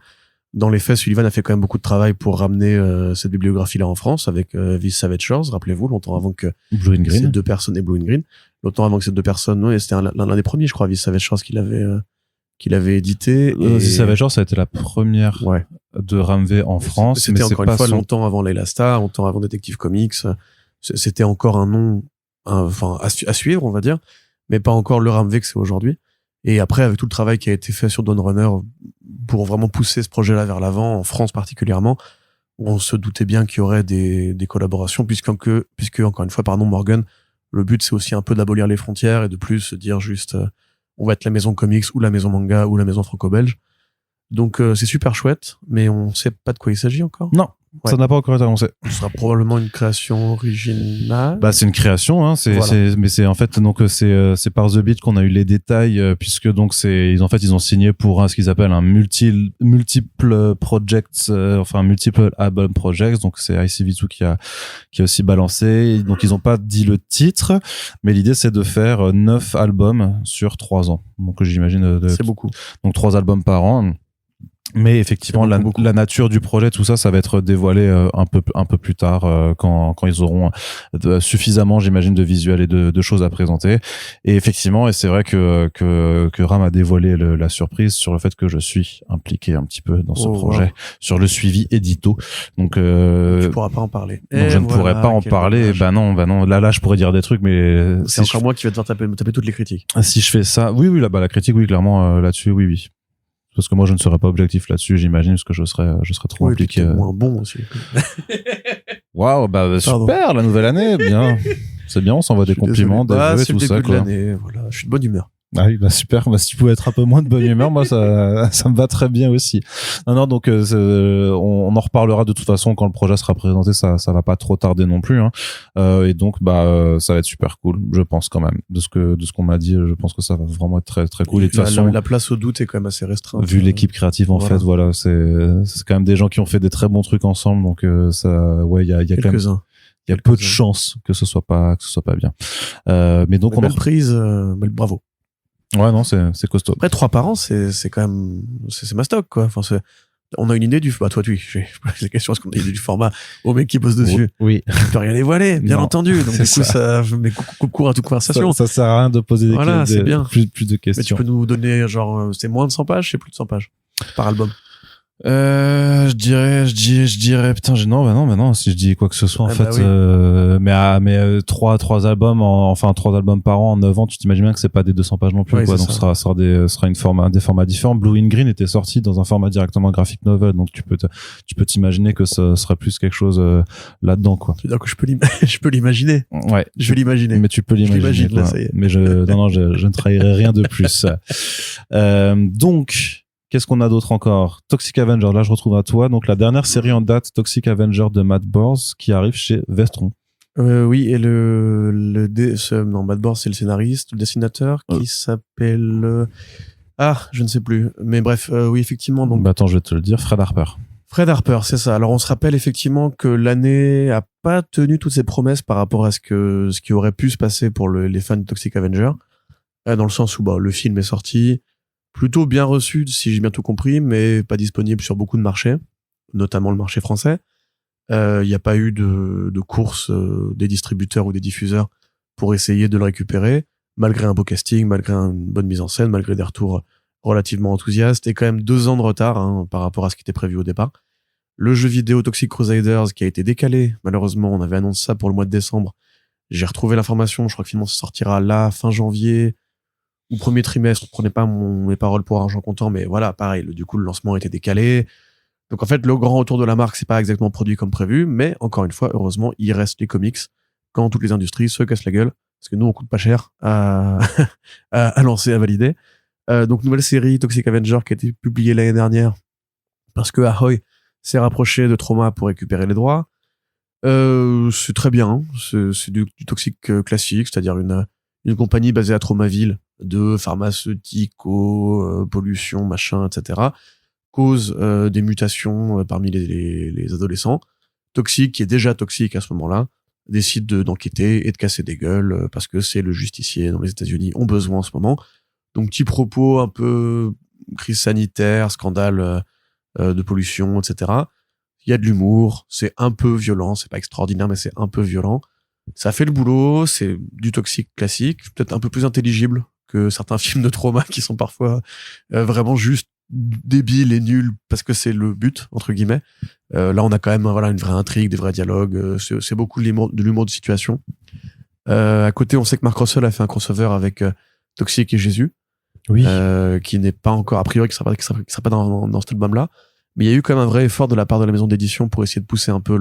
Dans les faits, Sullivan a fait quand même beaucoup de travail pour ramener cette bibliographie-là en France avec This Savage Shores, rappelez-vous, longtemps avant que Blue and Green. Ces deux personnes, et Blue and Green, longtemps avant que ces deux personnes, ouais, c'était l'un des premiers, je crois, This Savage Shores qu'il avait édité. This Savage Shores, ça a été la première de Ramvé en France. C'était encore une fois longtemps avant Layla Starr, longtemps avant Detective Comics. C'était encore un nom, enfin, à suivre, on va dire, mais pas encore le Ramvé que c'est aujourd'hui. Et après, avec tout le travail qui a été fait sur Dawn Runner pour vraiment pousser ce projet-là vers l'avant, en France particulièrement, on se doutait bien qu'il y aurait des collaborations, puisque encore une fois, pardon, Morgan, le but c'est aussi un peu d'abolir les frontières et de plus se dire juste, on va être la maison comics ou la maison manga ou la maison franco-belge. Donc c'est super chouette, mais on sait pas de quoi il s'agit encore. Non. Ouais. Ça n'a pas encore été annoncé. Ce sera probablement une création originale. Bah, c'est une création, hein. Mais c'est en fait, donc, c'est par The Beat qu'on a eu les détails, puisque donc ils ont signé pour ce qu'ils appellent un multiple projects, multiple album projects. Donc, c'est ICV2 qui a aussi balancé. Donc, ils ont pas dit le titre, mais l'idée, c'est de faire 9 albums sur 3 ans. Donc, j'imagine, c'est beaucoup. Donc, 3 albums par an. Mais effectivement, la nature du projet, tout ça va être dévoilé un peu plus tard, quand ils auront suffisamment, j'imagine, de visuels et de choses à présenter. Et effectivement, et c'est vrai que Ram a dévoilé la surprise sur le fait que je suis impliqué un petit peu dans ce projet, sur le suivi édito. Donc tu pourras pas en parler. Donc je ne pourrais pas en parler. Bah non. Là, je pourrais dire des trucs, mais c'est encore moi qui vais devoir taper toutes les critiques. Si je fais ça, oui, la critique, oui, clairement, là-dessus, oui. Parce que moi, je ne serais pas objectif là-dessus, j'imagine, parce que je serais trop impliqué. Moins bon aussi. Waouh, super, la nouvelle année, bien. C'est bien, on s'envoie des compliments, des vœux et tout ça. C'est le début de l'année, voilà. Je suis de bonne humeur. Ah oui, super. Si tu pouvais être un peu moins de bonne humeur, moi, ça me va très bien aussi. Non, donc, on en reparlera de toute façon quand le projet sera présenté. Ça va pas trop tarder non plus, hein. Et donc, ça va être super cool, je pense quand même. De ce qu'on m'a dit, je pense que ça va vraiment être très, très cool. Et de toute façon, la place au doute est quand même assez restreinte. Vu l'équipe créative, en fait, voilà, c'est quand même des gens qui ont fait des très bons trucs ensemble. Donc, il y a quand même, il y a peu de chances que ce soit pas bien. Mais donc, belle prise, bravo. Ouais, non, c'est costaud. Après, 3 par an, c'est quand même, c'est ma stock, quoi. Enfin, On a une idée du... Bah, toi, oui, j'ai posé la question, est-ce qu'on a une idée du format au mec qui bosse dessus? Oui. Je peux rien dévoiler, bien entendu. Donc, du coup, ça met court à toute conversation. Ça sert à rien de poser plus de questions. Mais tu peux nous donner, genre, c'est moins de 100 pages, c'est plus de 100 pages par album. Je dirais, putain, non, si je dis quoi que ce soit, en fait, oui. Mais trois albums, trois albums par an en 9 ans, tu t'imagines bien que c'est pas des 200 pages non plus, quoi. Donc, ce sera des formats différents. Blue in Green était sorti dans un format directement graphic novel, donc tu peux t'imaginer que ce serait plus quelque chose, là-dedans, quoi. Tu veux dire que je peux l'imaginer. Ouais. Je vais l'imaginer. Mais tu peux l'imaginer. Là, ça y est. Mais je ne trahirai rien de plus. Donc, qu'est-ce qu'on a d'autre encore? Toxic Avenger, là je retrouve à toi. Donc la dernière série en date, Toxic Avenger de Matt Bors, qui arrive chez Vestron. Oui, et Matt Bors c'est le scénariste, le dessinateur, qui s'appelle... je ne sais plus. Mais bref, oui, effectivement. Donc... attends, je vais te le dire, Fred Harper. Fred Harper, c'est ça. Alors on se rappelle effectivement que l'année a pas tenu toutes ses promesses par rapport à ce qui aurait pu se passer pour les fans de Toxic Avenger. Dans le sens où le film est sorti... plutôt bien reçu, si j'ai bien tout compris, mais pas disponible sur beaucoup de marchés, notamment le marché français. Il n'y a pas eu de course des distributeurs ou des diffuseurs pour essayer de le récupérer, malgré un beau casting, malgré une bonne mise en scène, malgré des retours relativement enthousiastes, et quand même 2 ans de retard par rapport à ce qui était prévu au départ. Le jeu vidéo Toxic Crusaders, qui a été décalé, malheureusement, on avait annoncé ça pour le mois de décembre. J'ai retrouvé l'information, je crois que finalement ça sortira là, fin janvier, ou premier trimestre, prenez pas mes paroles pour argent comptant, mais voilà, pareil, du coup, le lancement a été décalé. Donc, en fait, le grand retour de la marque, c'est pas exactement produit comme prévu, mais encore une fois, heureusement, il reste les comics quand toutes les industries se cassent la gueule, parce que nous, on coûte pas cher à lancer, à valider. Donc, nouvelle série Toxic Avenger qui a été publiée l'année dernière, parce que Ahoy s'est rapproché de Trauma pour récupérer les droits. C'est très bien, c'est du toxique classique, c'est-à-dire une compagnie basée à Traumaville, de pharmaceutico, pollution, machin, etc., cause des mutations parmi les adolescents. Toxic, qui est déjà toxique à ce moment-là, décide d'enquêter et de casser des gueules parce que c'est le justicier dans les États-Unis ont besoin en ce moment. Donc, petit propos un peu crise sanitaire, scandale de pollution, etc. Il y a de l'humour, c'est un peu violent, c'est pas extraordinaire, mais c'est un peu violent. Ça fait le boulot, c'est du toxique classique, peut-être un peu plus intelligible que certains films de trauma qui sont parfois vraiment juste débiles et nuls parce que c'est le but, entre guillemets. Là, on a quand même une vraie intrigue, des vrais dialogues, c'est beaucoup de l'humour de situation. À côté, on sait que Mark Russell a fait un crossover avec Toxic et Jésus, oui. Qui n'est pas encore, a priori, qui sera pas dans cet album-là. Mais il y a eu quand même un vrai effort de la part de la maison d'édition pour essayer de pousser un peu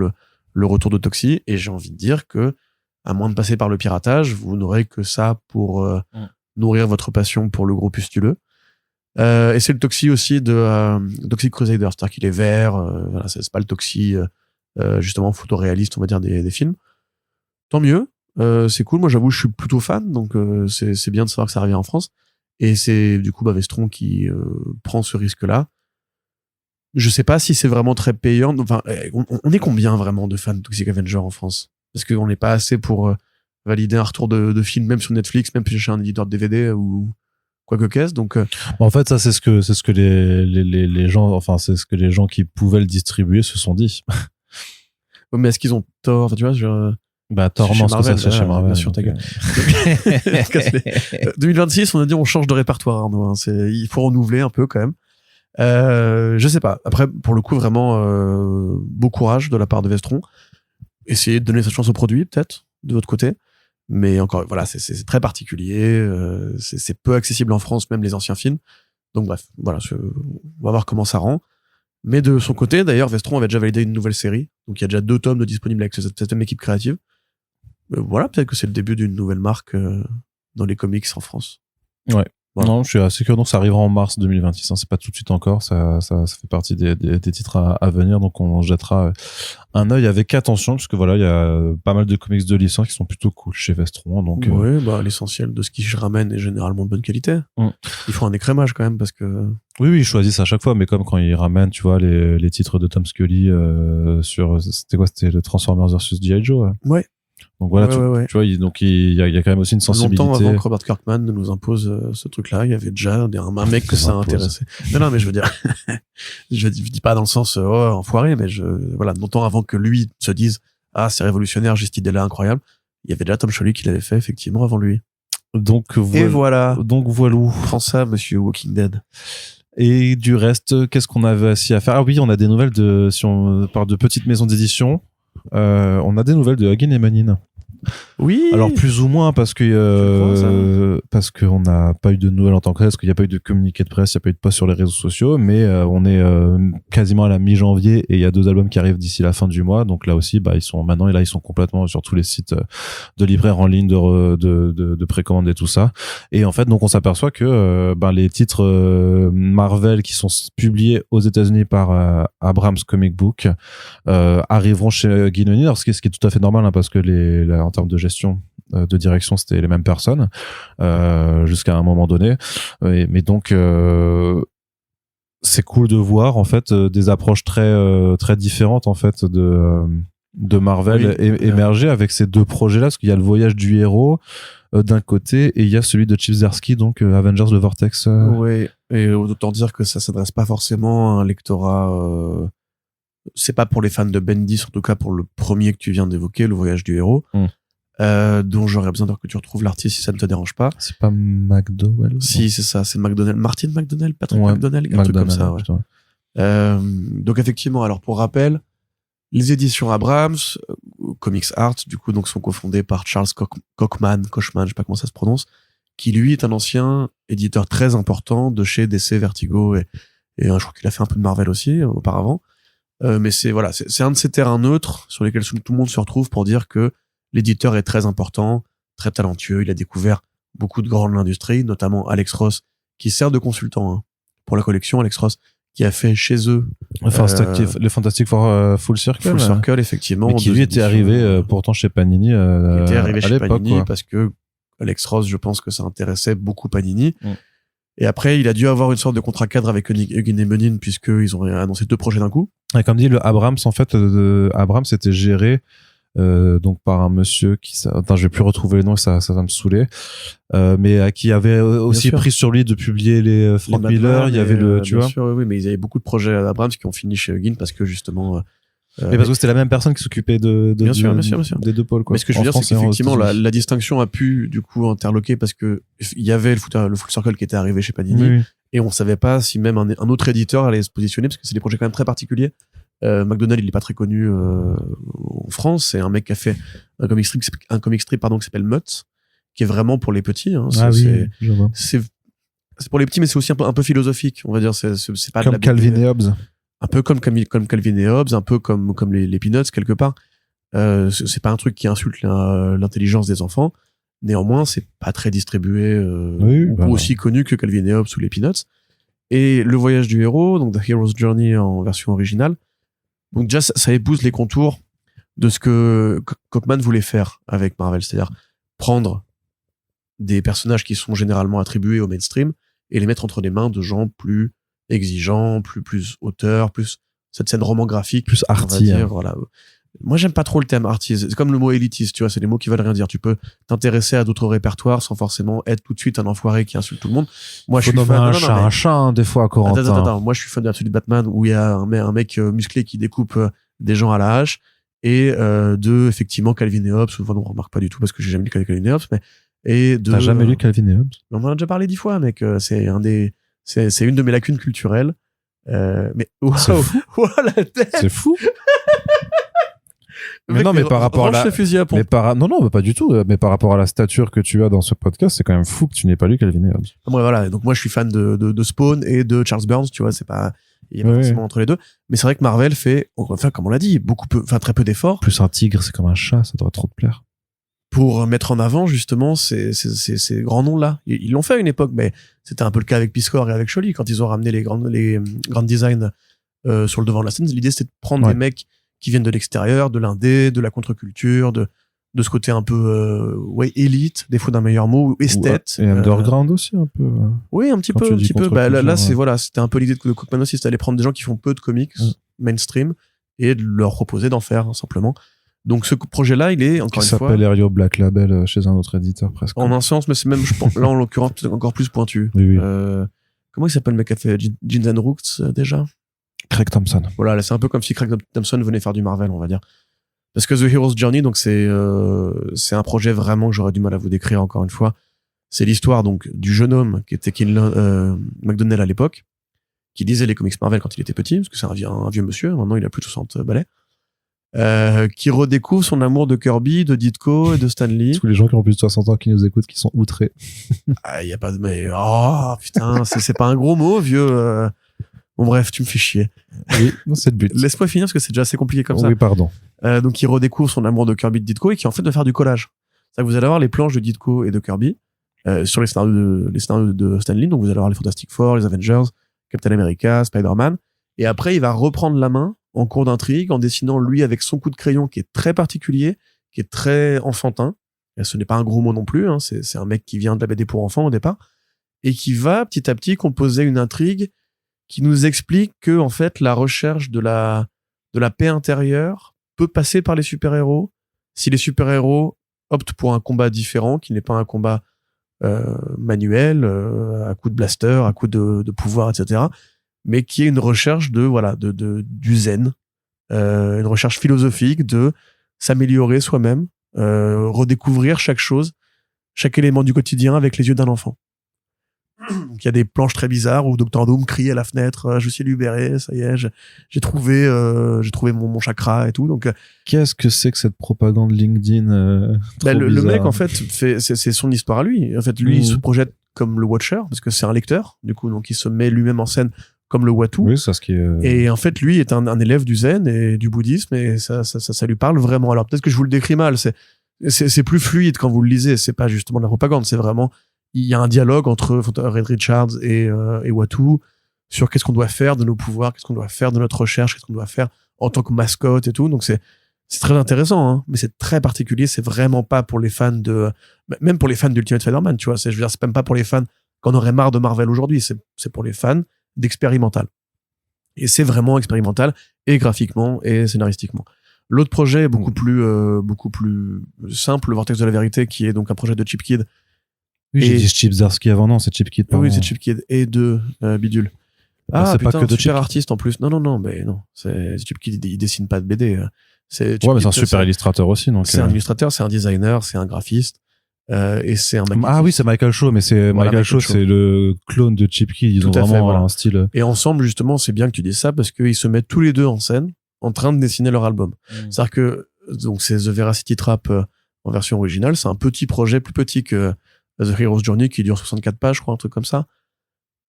le retour de Toxie, et j'ai envie de dire que, à moins de passer par le piratage, vous n'aurez que ça pour nourrir votre passion pour le gros pustuleux. Et c'est le Toxie aussi de Toxic Crusader, c'est-à-dire qu'il est vert, voilà, c'est pas le Toxie justement photoréaliste, on va dire, des films. Tant mieux, c'est cool, moi j'avoue je suis plutôt fan, donc c'est bien de savoir que ça revient en France, et c'est du coup Vestron qui prend ce risque-là. Je sais pas si c'est vraiment très payant. Enfin, on est combien vraiment de fans de Toxic Avenger en France? Parce qu'on n'est pas assez pour valider un retour de film, même sur Netflix, même chez un éditeur de DVD ou quoi que qu'est-ce. Donc, en fait, ça c'est ce que les gens, enfin c'est ce que les gens qui pouvaient le distribuer se sont dit. Mais est-ce qu'ils ont tort? Enfin, tu vois, tort, non, c'est ça, chez Marvel. Bien sûr, ta gueule. 2026, on a dit on change de répertoire, Arnaud. Hein. Il faut renouveler un peu quand même. Je sais pas. Après, pour le coup, vraiment, beau courage de la part de Vestron. Essayez de donner sa chance au produit, peut-être, de votre côté. Mais encore, voilà, c'est très particulier. C'est peu accessible en France, même les anciens films. Donc bref, voilà, on va voir comment ça rend. Mais de son côté, d'ailleurs, Vestron avait déjà validé une nouvelle série. Donc il y a déjà 2 tomes de disponibles avec cette même équipe créative. Voilà, peut-être que c'est le début d'une nouvelle marque dans les comics en France. Ouais. Voilà. Non, je suis assez curieux. Donc, ça arrivera en mars 2026. Hein. C'est pas tout de suite encore. Ça fait partie des titres à venir. Donc, on jettera un œil avec attention, parce que voilà, il y a pas mal de comics de licence qui sont plutôt cool chez Vestron. Donc, oui, l'essentiel de ce qu'ils ramènent est généralement de bonne qualité. Il faut un écrémage quand même, parce que. Oui, ils choisissent à chaque fois, mais comme quand ils ramènent, tu vois, les titres de Tom Scully sur, c'était quoi? C'était le Transformers vs G.I. Joe. Ouais. Donc voilà, tu vois, donc il y a quand même aussi une sensibilité. Longtemps avant que Robert Kirkman nous impose ce truc-là, il y avait déjà un mec que ça intéressait. Non, mais je veux dire, je dis pas dans le sens enfoiré, mais voilà, longtemps avant que lui se dise c'est révolutionnaire, j'ai cette idée-là incroyable, il y avait déjà Tom Scioli qui l'avait fait effectivement avant lui. Donc voilà. Donc voilou. Prends ça, monsieur Walking Dead. Et du reste, qu'est-ce qu'on avait aussi à faire? Ah oui, on a des nouvelles si on parle de petites maisons d'édition. On a des nouvelles de Hugin et Munin. Oui. Alors plus ou moins parce que parce qu'on n'a pas eu de nouvelles en tant que tel, parce qu'il n'y a pas eu de communiqué de presse, il n'y a pas eu de post sur les réseaux sociaux, mais on est quasiment à la mi-janvier et il y a 2 albums qui arrivent d'ici la fin du mois. Donc là aussi, ils sont complètement sur tous les sites de libraires en ligne, de précommande et tout ça. Et en fait, donc on s'aperçoit que les titres Marvel qui sont publiés aux États-Unis par Abrams Comic Book arriveront chez Hugin et Munin, alors ce qui est tout à fait normal, parce que en termes de gestion, de direction, c'était les mêmes personnes jusqu'à un moment donné. Mais donc c'est cool de voir en fait des approches très différentes en fait de Marvel émerger avec ces 2 projets-là, parce qu'il y a le voyage du héros d'un côté et il y a celui de Chip Zdarsky, donc Avengers le Vortex. Oui, et autant dire que ça s'adresse pas forcément à un lectorat. C'est pas pour les fans de Bendis, en tout cas pour le premier que tu viens d'évoquer, le voyage du héros, dont j'aurais besoin que tu retrouves l'artiste si ça ne te dérange pas. C'est pas McDowell? Si, c'est ça, c'est McDonnell. Martin McDonnell, Patrick McDonnell, un truc comme ça. Ouais. Donc effectivement, alors pour rappel, les éditions Abrams, Comics Art, du coup, donc sont cofondées par Charles Kochman, je sais pas comment ça se prononce, qui lui est un ancien éditeur très important de chez DC, Vertigo et je crois qu'il a fait un peu de Marvel aussi auparavant. Mais c'est un de ces terrains neutres sur lesquels tout le monde se retrouve pour dire que l'éditeur est très important, très talentueux. Il a découvert beaucoup de grands de l'industrie, notamment Alex Ross, qui sert de consultant pour la collection. Alex Ross, qui a fait chez eux le Fantastic Four Full Circle. Full Circle, effectivement. Mais qui lui était arrivé pourtant chez Panini. Il était arrivé chez l'époque, Panini parce que Alex Ross, je pense que ça intéressait beaucoup Panini. Et après, il a dû avoir une sorte de contrat cadre avec Hugin et Munin, puisqu'ils ont annoncé 2 projets d'un coup. Et comme dit, le Abrams, en fait, Abrams était géré donc par un monsieur je vais plus retrouver le nom, ça va me saouler, mais qui avait aussi pris sur lui de publier les Frank Miller. Il y avait tu vois. Sûr, oui, mais ils avaient beaucoup de projets à Abrams qui ont fini chez Hugin parce que justement. Mais parce que c'était la même personne qui s'occupait bien sûr. Des 2 pôles, quoi. Mais ce que je veux dire, c'est qu'effectivement, la distinction a pu, du coup, interloquer parce que il y avait le Full Circle qui était arrivé chez Panini, et on savait pas si même un autre éditeur allait se positionner, parce que c'est des projets quand même très particuliers. McDonnell, il est pas très connu en France. C'est un mec qui a fait un comic strip qui s'appelle Mutt, qui est vraiment pour les petits. C'est pour les petits, mais c'est aussi un peu philosophique, on va dire. C'est pas comme de la Calvin et Hobbes. Un peu comme Calvin et Hobbes, un peu comme les Peanuts quelque part. C'est pas un truc qui insulte l'intelligence des enfants. Néanmoins, c'est pas très distribué, aussi connu que Calvin et Hobbes ou les Peanuts. Et le voyage du héros, donc The Hero's Journey en version originale. Donc déjà, ça épouse les contours de ce que Kochman voulait faire avec Marvel, c'est-à-dire prendre des personnages qui sont généralement attribués au mainstream et les mettre entre les mains de gens plus exigeants, plus auteurs, plus cette scène roman graphique, plus arty. Voilà. Moi, j'aime pas trop le thème arty. C'est comme le mot élitiste, tu vois, c'est des mots qui veulent rien dire. Tu peux t'intéresser à d'autres répertoires sans forcément être tout de suite un enfoiré qui insulte tout le monde. Moi, je suis fan un chat, des fois, Corentin. Attends. Moi, je suis fan d'Absolute Batman où il y a un mec musclé qui découpe des gens à la hache, et effectivement, Calvin et Hobbes. Souvent, on remarque pas du tout parce que j'ai jamais lu Calvin et Hobbes, mais t'as jamais lu Calvin et Hobbes? On en a déjà parlé 10 fois, mec. C'est une de mes lacunes culturelles. Mais wow, c'est fou. La tête. C'est fou. Mais non, mais par rapport à non, pas du tout. Mais par rapport à la stature que tu as dans ce podcast, c'est quand même fou que tu n'aies pas lu Calvin et Hobbes. Voilà. Donc moi, je suis fan de Spawn et de Charles Burns. Tu vois, il y a pas forcément entre les deux. Mais c'est vrai que Marvel fait, comme on l'a dit, très peu d'efforts. Plus un tigre, c'est comme un chat, ça devrait trop te plaire. Pour mettre en avant justement ces grands noms-là. Ils l'ont fait à une époque, mais c'était un peu le cas avec Piscor et avec Scioli quand ils ont ramené les grands designs sur le devant de la scène. L'idée, c'était de prendre des mecs qui viennent de l'extérieur, de l'indé, de la contre-culture, de ce côté un peu élite, des fois d'un meilleur mot, ou esthète. Et underground aussi un peu. Oui, un petit peu. Là, c'était un peu l'idée de Kochman aussi, c'était d'aller prendre des gens qui font peu de comics mainstream et de leur proposer d'en faire simplement. Donc ce projet-là, il est encore une fois. Qui s'appelle Aerio Black Label chez un autre éditeur presque. En un sens, mais c'est même, je pense, là en l'occurrence, peut-être encore plus pointu. Oui. Comment il s'appelle le mec qui a fait Jeans and Roots déjà? Craig Thompson. Voilà, c'est un peu comme si Craig Thompson venait faire du Marvel, on va dire. Parce que The Hero's Journey, donc c'est un projet vraiment que j'aurais du mal à vous décrire encore une fois. C'est l'histoire donc du jeune homme qui était McDonnell à l'époque, qui lisait les comics Marvel quand il était petit, parce que c'est un vieux monsieur, maintenant il a plus de 60 balais. Qui redécouvre son amour de Kirby, de Ditko et de Stan Lee. Tous les gens qui ont plus de 60 ans qui nous écoutent, qui sont outrés. Ah, y a pas de, mais, oh, putain, c'est pas un gros mot, vieux, Bon, bref, tu me fais chier. Oui, c'est le but. Laisse-moi finir parce que c'est déjà assez compliqué comme ça. Oui, pardon. Donc, il redécouvre son amour de Kirby et de Ditko et qui, en fait, va faire du collage. C'est-à-dire que vous allez avoir les planches de Ditko et de Kirby, sur les scénarios de Stan Lee. Donc, vous allez avoir les Fantastic Four, les Avengers, Captain America, Spider-Man. Et après, il va reprendre la main en cours d'intrigue, en dessinant lui avec son coup de crayon qui est très particulier, qui est très enfantin. Et ce n'est pas un gros mot non plus, hein. C'est un mec qui vient de la BD pour enfants au départ, et qui va petit à petit composer une intrigue qui nous explique que, en fait, la recherche de la paix intérieure peut passer par les super-héros si les super-héros optent pour un combat différent, qui n'est pas un combat manuel, à coup de blaster, à coup de pouvoir, etc., mais qui est une recherche du zen, une recherche philosophique de s'améliorer soi-même, redécouvrir chaque chose, chaque élément du quotidien avec les yeux d'un enfant. Donc il y a des planches très bizarres où Dr Doom crie à la fenêtre, je suis libéré, ça y est, j'ai trouvé mon chakra et tout. Donc qu'est-ce que c'est que cette propagande LinkedIn le mec, en fait, c'est son histoire à lui. En fait, lui, il se projette comme le Watcher parce que c'est un lecteur, du coup, donc il se met lui-même en scène comme le Watu. Oui, c'est ce qui est... Et en fait, lui est un élève du zen et du bouddhisme, et ça lui parle vraiment. Alors peut-être que je vous le décris mal, c'est plus fluide quand vous le lisez, c'est pas justement de la propagande, c'est vraiment, il y a un dialogue entre Reed Richards et Watu sur qu'est-ce qu'on doit faire de nos pouvoirs, qu'est-ce qu'on doit faire de notre recherche, qu'est-ce qu'on doit faire en tant que mascotte et tout. Donc c'est très intéressant, hein, mais c'est très particulier, c'est vraiment pas pour les fans même pour les fans d'Ultimate Spider-Man, tu vois, je veux dire, c'est même pas pour les fans qu'on aurait marre de Marvel aujourd'hui, c'est pour les fans d'expérimental. Et c'est vraiment expérimental, et graphiquement, et scénaristiquement. L'autre projet est beaucoup plus simple, le Vortex de la Vérité, qui est donc un projet de Chip Kid. Oui, j'ai dit Chip Zdarsky avant, non, c'est Chip Kid. Oui, c'est Chip Kid et de Bidule. C'est putain, pas que de super artiste en plus. Non, mais non. C'est Chip Kid, il dessine pas de BD. Ouais, mais c'est un super illustrateur aussi, donc. C'est un illustrateur, c'est un designer, c'est un graphiste. Et c'est un magnifique... Ah oui, c'est Michael Shaw, mais Michael Shaw, c'est le clone de Chip Kid. Ils ont vraiment un style. Et ensemble, justement, c'est bien que tu dises ça parce qu'ils se mettent tous les deux en scène en train de dessiner leur album. C'est-à-dire que, donc, c'est The Veracity Trap en version originale. C'est un petit projet, plus petit que The Hero's Journey, qui dure 64 pages, je crois, un truc comme ça.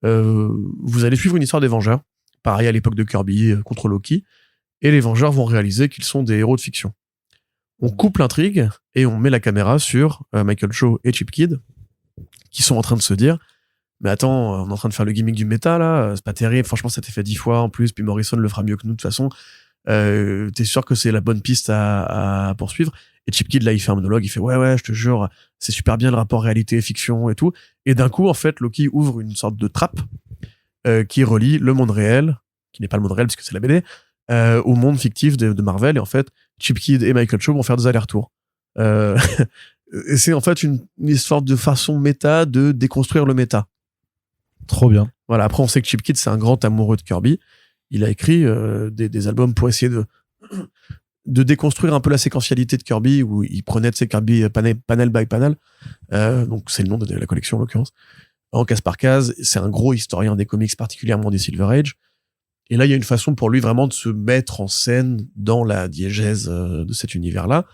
Vous allez suivre une histoire des Vengeurs. Pareil à l'époque de Kirby contre Loki. Et les Vengeurs vont réaliser qu'ils sont des héros de fiction. On coupe l'intrigue et on met la caméra sur Michael Shaw et Chip Kid, qui sont en train de se dire, mais attends, on est en train de faire le gimmick du méta, là, c'est pas terrible, franchement, ça t'est fait 10 fois en plus, puis Morrison le fera mieux que nous, de toute façon. T'es sûr que c'est la bonne piste à poursuivre? Et Chip Kid, là, il fait un monologue, il fait, ouais, je te jure, c'est super bien le rapport réalité-fiction et tout. Et d'un coup, en fait, Loki ouvre une sorte de trappe qui relie le monde réel, qui n'est pas le monde réel, puisque c'est la BD, au monde fictif de Marvel. Et en fait, Chip Kid et Michael Shaw vont faire des allers-retours. Et c'est en fait une histoire de façon méta de déconstruire le méta. Trop bien. Voilà, après on sait que Chip Kid c'est un grand amoureux de Kirby. Il a écrit des albums pour essayer de déconstruire un peu la séquentialité de Kirby, où il prenait de ses Kirby panel by panel. Donc c'est le nom de la collection en l'occurrence. En case par case, c'est un gros historien des comics, particulièrement des Silver Age. Et là, il y a une façon pour lui vraiment de se mettre en scène dans la diégèse de cet univers-là.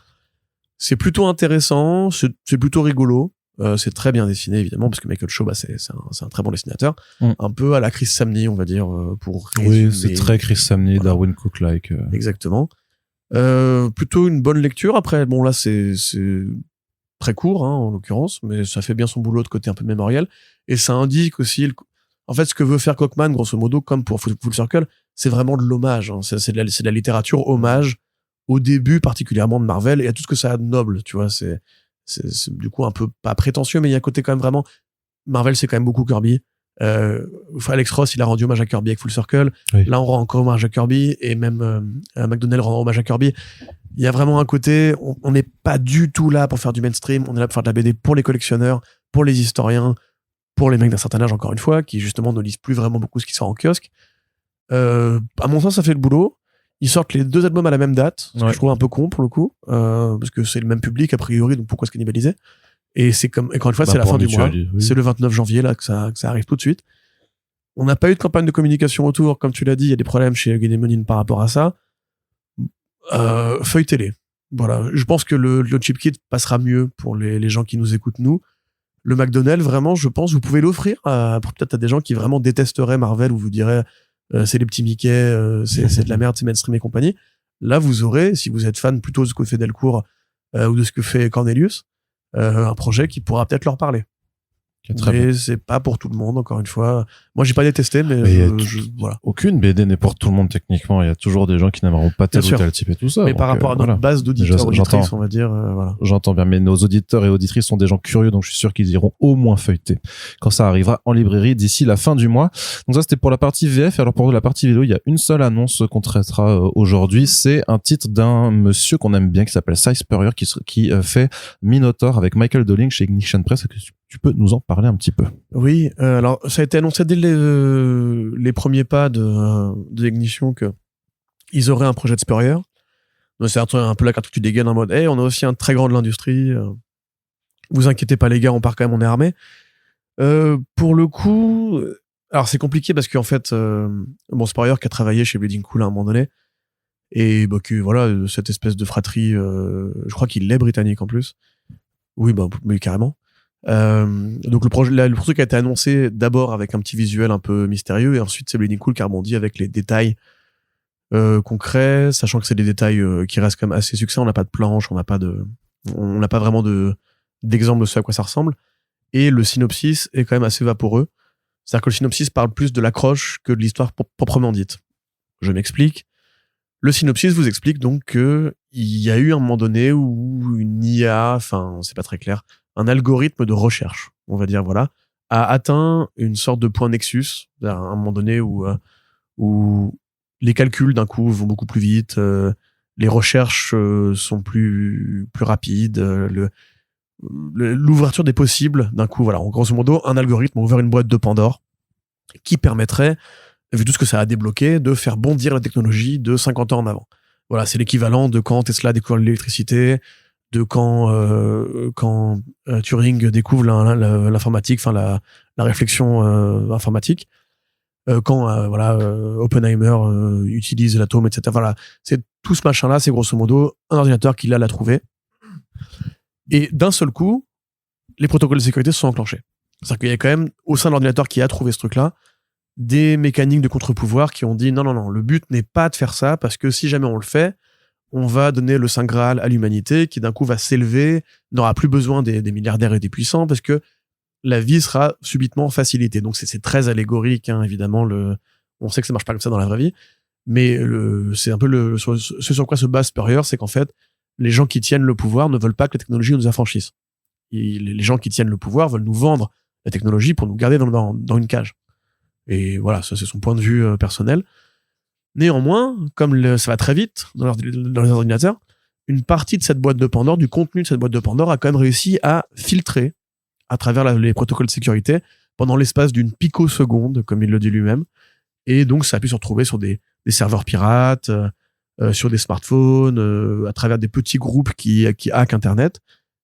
C'est plutôt intéressant, c'est plutôt rigolo. C'est très bien dessiné, évidemment, parce que Michael Shaw, c'est un très bon dessinateur. Un peu à la Chris Samney, on va dire, pour résumer. Oui, c'est très Chris Samney, voilà. Darwin Cook-like. Exactement. Plutôt une bonne lecture. Après, bon, là, c'est très court, hein, en l'occurrence, mais ça fait bien son boulot de côté un peu mémoriel. Et ça indique aussi... En fait, ce que veut faire Cockman, grosso modo, comme pour Full Circle, c'est vraiment de l'hommage. Hein. C'est de la littérature hommage au début, particulièrement de Marvel, et à tout ce que ça a de noble, tu vois. C'est du coup un peu pas prétentieux, mais il y a un côté quand même vraiment... Marvel, c'est quand même beaucoup Kirby. Alex Ross, il a rendu hommage à Kirby avec Full Circle. Oui. Là, on rend encore hommage à Kirby, et même McDonnell rend hommage à Kirby. Il y a vraiment un côté, on n'est pas du tout là pour faire du mainstream, on est là pour faire de la BD pour les collectionneurs, pour les historiens, pour les mecs d'un certain âge, encore une fois, qui justement ne lisent plus vraiment beaucoup ce qui sort en kiosque. À mon sens, ça fait le boulot. Ils sortent les 2 albums à la même date, ce que je trouve un peu con pour le coup, parce que c'est le même public a priori, donc pourquoi se cannibaliser? Et c'est comme, encore une fois, c'est la fin du mois. Oui. C'est le 29 janvier là que ça arrive tout de suite. On n'a pas eu de campagne de communication autour, comme tu l'as dit, il y a des problèmes chez Guénémonine par rapport à ça. Feuilletez-les. Voilà. Je pense que le Cheap Kit passera mieux pour les gens qui nous écoutent, nous. Le McDonnell, vraiment, je pense, vous pouvez l'offrir peut-être à des gens qui vraiment détesteraient Marvel ou vous diraient, c'est les petits Mickey, c'est de la merde, c'est mainstream et compagnie. Là, vous aurez, si vous êtes fan plutôt de ce que fait Delcourt, ou de ce que fait Cornelius, un projet qui pourra peut-être leur parler. Mais c'est pas pour tout le monde, encore une fois. Moi, j'ai pas détesté, mais voilà. Aucune BD n'est pour tout le monde techniquement. Il y a toujours des gens qui n'aimeront pas tel ou tel type et tout ça. Mais par rapport à notre base d'auditeurs, auditrices, on va dire, voilà. J'entends bien, mais nos auditeurs et auditrices sont des gens curieux, donc je suis sûr qu'ils iront au moins feuilleter quand ça arrivera en librairie d'ici la fin du mois. Donc ça, c'était pour la partie VF. Alors pour la partie vidéo, il y a une seule annonce qu'on traitera aujourd'hui. C'est un titre d'un monsieur qu'on aime bien qui s'appelle Cy Spurrier qui fait Minotaur avec Michael Dowling chez Ignition Press. Tu peux nous en parler un petit peu? Oui, alors ça a été annoncé dès les premiers pas de Ignition que ils auraient un projet de Spurrier. Donc c'est un peu la carte que tu dégaines en mode on a aussi un très grand de l'industrie. Vous inquiétez pas les gars, on part quand même, on est armé. Pour le coup, alors c'est compliqué parce qu'en fait, Spurrier qui a travaillé chez Bleeding Cool à un moment donné et voilà cette espèce de fratrie, je crois qu'il est britannique en plus. Oui, mais carrément. Donc le truc a été annoncé d'abord avec un petit visuel un peu mystérieux et ensuite c'est Bleeding Cool qui a rebondi avec les détails concrets, sachant que c'est des détails qui restent quand même assez succincts. On n'a pas de planche, on n'a pas vraiment d'exemple de ce à quoi ça ressemble, et le synopsis est quand même assez vaporeux. C'est-à-dire que le synopsis parle plus de l'accroche que de l'histoire proprement dite. Je m'explique. Le synopsis vous explique donc que il y a eu un moment donné où une IA, c'est pas très clair, un algorithme de recherche, on va dire, voilà, a atteint une sorte de point nexus, à un moment donné où les calculs d'un coup vont beaucoup plus vite, les recherches sont plus rapides, l'ouverture des possibles d'un coup, voilà, en grosso modo, un algorithme a ouvert une boîte de Pandore qui permettrait, vu tout ce que ça a débloqué, de faire bondir la technologie de 50 ans en avant. Voilà, c'est l'équivalent de quand Tesla découvre l'électricité, de quand Turing découvre l'informatique, la réflexion informatique, quand Oppenheimer utilise l'atome, etc. Voilà, c'est tout ce machin-là, c'est grosso modo un ordinateur qui l'a trouvé. Et d'un seul coup, les protocoles de sécurité se sont enclenchés. C'est-à-dire qu'il y a quand même, au sein de l'ordinateur qui a trouvé ce truc-là, des mécaniques de contre-pouvoir qui ont dit non, le but n'est pas de faire ça, parce que si jamais on le fait, on va donner le Saint Graal à l'humanité qui d'un coup va s'élever, n'aura plus besoin des milliardaires et des puissants parce que la vie sera subitement facilitée. Donc c'est très allégorique, hein, évidemment. On sait que ça marche pas comme ça dans la vraie vie, mais c'est un peu ce sur quoi se base Spurrier, c'est qu'en fait, les gens qui tiennent le pouvoir ne veulent pas que la technologie nous affranchisse. Les gens qui tiennent le pouvoir veulent nous vendre la technologie pour nous garder dans une cage. Et voilà, ça c'est son point de vue personnel. Néanmoins, comme ça va très vite dans les ordinateurs, une partie de cette boîte de Pandore, du contenu de cette boîte de Pandore, a quand même réussi à filtrer à travers les protocoles de sécurité pendant l'espace d'une picoseconde, comme il le dit lui-même. Et donc, ça a pu se retrouver sur des serveurs pirates, sur des smartphones, à travers des petits groupes qui hackent Internet.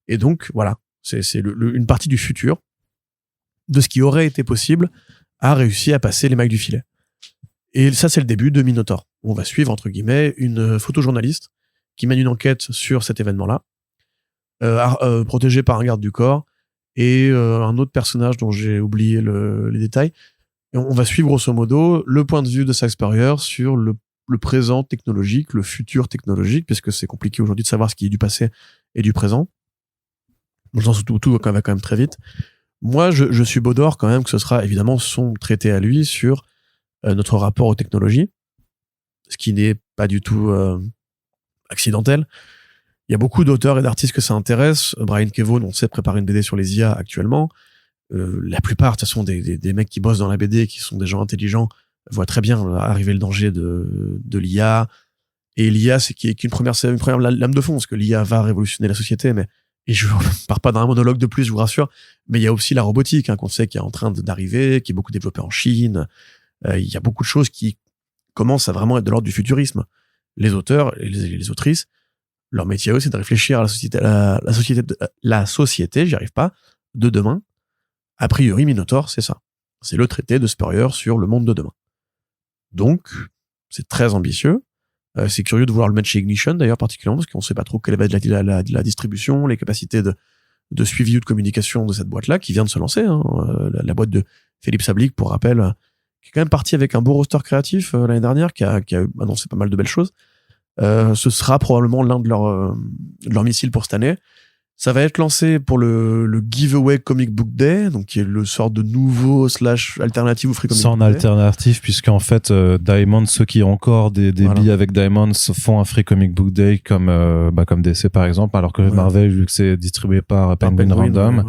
Et donc, voilà, c'est une partie du futur de ce qui aurait été possible a réussi à passer les mailles du filet. Et ça, c'est le début de Minotaur. On va suivre, entre guillemets, une photojournaliste qui mène une enquête sur cet événement-là, protégée par un garde du corps, et un autre personnage dont j'ai oublié les détails. Et on va suivre, grosso modo, le point de vue de Cy Spurrier sur le présent technologique, le futur technologique, puisque c'est compliqué aujourd'hui de savoir ce qui est du passé et du présent. Dans le sens où tout va quand même très vite. Moi, je suis Baudor quand même que ce sera évidemment son traité à lui sur notre rapport aux technologies, ce qui n'est pas du tout accidentel. Il y a beaucoup d'auteurs et d'artistes que ça intéresse. Brian Kevough, on sait, prépare une BD sur les IA actuellement. La plupart, de toute façon, des mecs qui bossent dans la BD, qui sont des gens intelligents, voient très bien arriver le danger de l'IA Et l'IA, c'est qui est une première lame de fond, parce que l'IA va révolutionner la société, mais, et je pars pas d'un monologue de plus, je vous rassure, mais il y a aussi la robotique, qu'on sait qui est en train d'arriver, qui est beaucoup développée en Chine. Il y a beaucoup de choses qui commencent à vraiment être de l'ordre du futurisme. Les auteurs et les autrices, leur métier aussi, c'est de réfléchir à la société, j'y arrive pas, de demain. A priori, Minotaur, c'est ça. C'est le traité de Spurrier sur le monde de demain. Donc, c'est très ambitieux. C'est curieux de vouloir le mettre chez Ignition, d'ailleurs, particulièrement, parce qu'on sait pas trop quelle va être la distribution, les capacités de suivi ou de communication de cette boîte-là, qui vient de se lancer, la boîte de Philippe Sablic, pour rappel, qui est quand même parti avec un beau roster créatif l'année dernière, qui a annoncé pas mal de belles choses. Ce sera probablement l'un de leurs missiles pour cette année. Ça va être lancé pour le Giveaway Comic Book Day, donc qui est le sort de nouveau / alternative au Free Comic Book Day. Sans alternative, puisqu'en fait, Diamond, ceux qui ont encore des billes avec Diamond font un Free Comic Book Day comme DC par exemple, alors que Marvel, vu que c'est distribué par Penguin Random,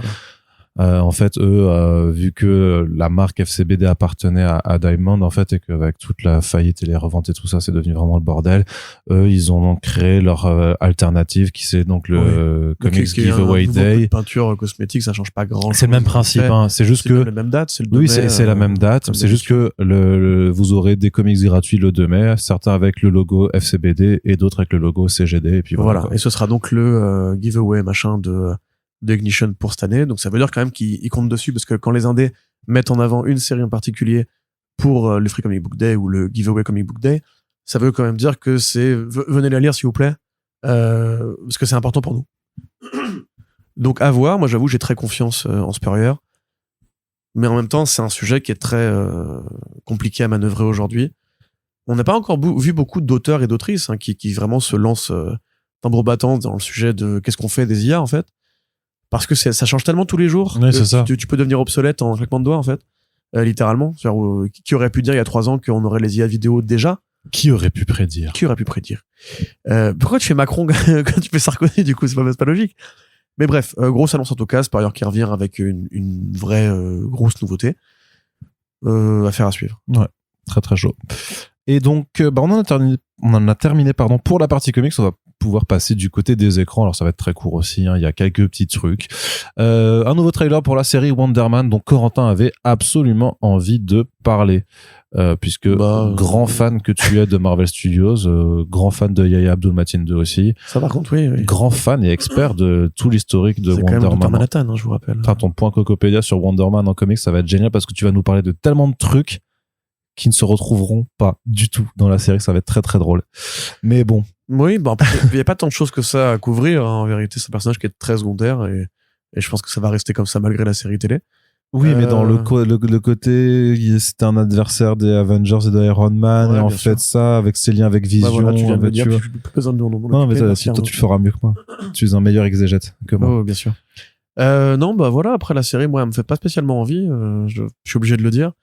en fait, eux, vu que la marque FCBD appartenait à Diamond, en fait, et qu'avec toute la faillite et les reventes et tout ça, c'est devenu vraiment le bordel. Eux, ils ont donc créé leur alternative, qui c'est donc le Comics Giveaway Day. Peinture cosmétique, ça change pas grand chose. C'est le même principe, c'est juste que la même date, c'est le 2 mai. Oui, c'est la même date. C'est juste que vous aurez des comics gratuits le 2 mai, certains avec le logo FCBD et d'autres avec le logo CGD, et puis voilà. Et ce sera donc le giveaway machin de Ignition pour cette année. Donc ça veut dire quand même qu'ils comptent dessus, parce que quand les indés mettent en avant une série en particulier pour le Free Comic Book Day ou le Giveaway Comic Book Day, ça veut quand même dire que c'est venez la lire s'il vous plaît, parce que c'est important pour nous. Donc à voir. Moi j'avoue, j'ai très confiance en Spurrier, mais en même temps c'est un sujet qui est très compliqué à manœuvrer aujourd'hui. On n'a pas encore vu beaucoup d'auteurs et d'autrices qui vraiment se lancent tambour battant dans le sujet de qu'est-ce qu'on fait des IA en fait. Parce que ça change tellement tous les jours. Oui, c'est ça. Tu peux devenir obsolète en claquement de doigts, en fait. Littéralement. Qui aurait pu dire il y a 3 ans qu'on aurait les IA vidéo déjà? Qui aurait pu prédire? Pourquoi tu fais Macron quand tu fais Sarkozy, du coup? C'est pas logique. Mais bref, grosse annonce en tout cas, Spurrier qui revient avec une vraie grosse nouveauté. Affaire à suivre. Ouais. Très très chaud. Et donc, on en a terminé, pour la partie comics. On va pouvoir passer du côté des écrans. Alors ça va être très court aussi, il y a quelques petits trucs. Un nouveau trailer pour la série Wonder Man, dont Corentin avait absolument envie de parler, puisque grand fan que tu es de Marvel Studios, grand fan de Yahya Abdul-Mateen 2 aussi. Ça par contre, oui. Grand fan et expert de tout l'historique de Wonder Man. Manhattan, je vous rappelle. Enfin, ton point Cocopédia sur Wonder Man en comics, ça va être génial, parce que tu vas nous parler de tellement de trucs qui ne se retrouveront pas du tout dans la série. Ça va être très très drôle. Mais bon. Oui, il n'y a pas tant de choses que ça à couvrir. En vérité, c'est un personnage qui est très secondaire et je pense que ça va rester comme ça malgré la série télé. Oui, mais dans le côté, c'était un adversaire des Avengers et d'Iron Man, et en fait, ça, avec ses liens avec Vision. Voilà, tu viens de me dire, plus besoin de non, mais toi, tu le feras mieux que moi. Tu es un meilleur exégète que moi. Oh, bien sûr. Non, voilà, après la série, moi, elle me fait pas spécialement envie. Je suis obligé de le dire.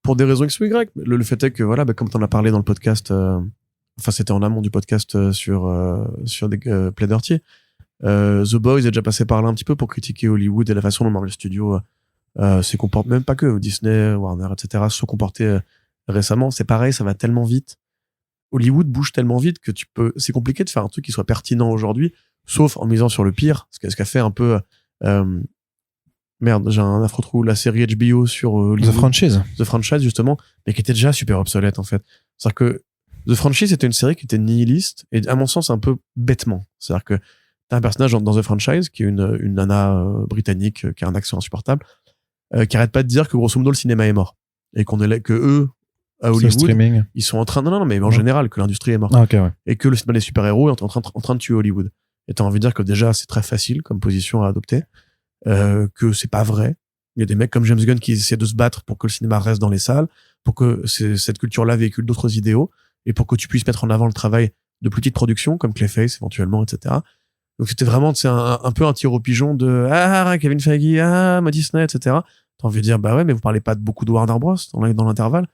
Pour des raisons X ou Y. Le fait est que, voilà, comme t'en as parlé dans le podcast, c'était en amont du podcast sur des Play Dirty. The Boys est déjà passé par là un petit peu pour critiquer Hollywood et la façon dont Marvel Studios se comporte, même pas que Disney, Warner, etc. se sont comportés récemment. C'est pareil, ça va tellement vite. Hollywood bouge tellement vite que c'est compliqué de faire un truc qui soit pertinent aujourd'hui, sauf en misant sur le pire, ce qu'a fait un peu, j'ai un affreux trou, la série HBO sur The Franchise, justement, mais qui était déjà super obsolète, en fait. C'est-à-dire que The Franchise était une série qui était nihiliste, et à mon sens, un peu bêtement. C'est-à-dire que t'as un personnage dans The Franchise, qui est une nana britannique, qui a un accent insupportable, qui arrête pas de dire que grosso modo le cinéma est mort. Et que eux, à Hollywood, ils sont en train, non, mais en général, que l'industrie est morte. Ah, okay, ouais. Et que le cinéma des super-héros est en train de tuer Hollywood. Et t'as envie de dire que déjà, c'est très facile comme position à adopter, que c'est pas vrai. Il y a des mecs comme James Gunn qui essaient de se battre pour que le cinéma reste dans les salles, pour que cette culture-là véhicule d'autres idéaux, et pour que tu puisses mettre en avant le travail de petites productions, comme Clayface, éventuellement, etc. Donc c'était vraiment, un peu un tir au pigeon de, Kevin Feige, Disney, etc. T'as envie de dire, bah ouais, mais vous parlez pas de beaucoup de Warner Bros. dans l'intervalle.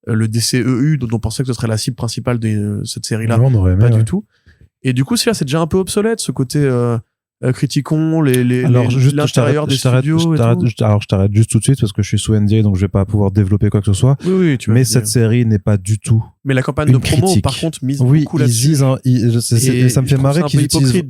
Le DCEU, dont on pensait que ce serait la cible principale de cette série-là, pas du tout. Et du coup, c'est déjà un peu obsolète, ce côté, critiquons alors, juste, l'intérieur des studios. Je t'arrête juste tout de suite parce que je suis sous NDA, donc je vais pas pouvoir développer quoi que ce soit. Oui, mais cette série n'est pas du tout. Mais la campagne de promo, critique. par contre, mise beaucoup là-dessus. Ça me fait marrer qu'ils utilisent.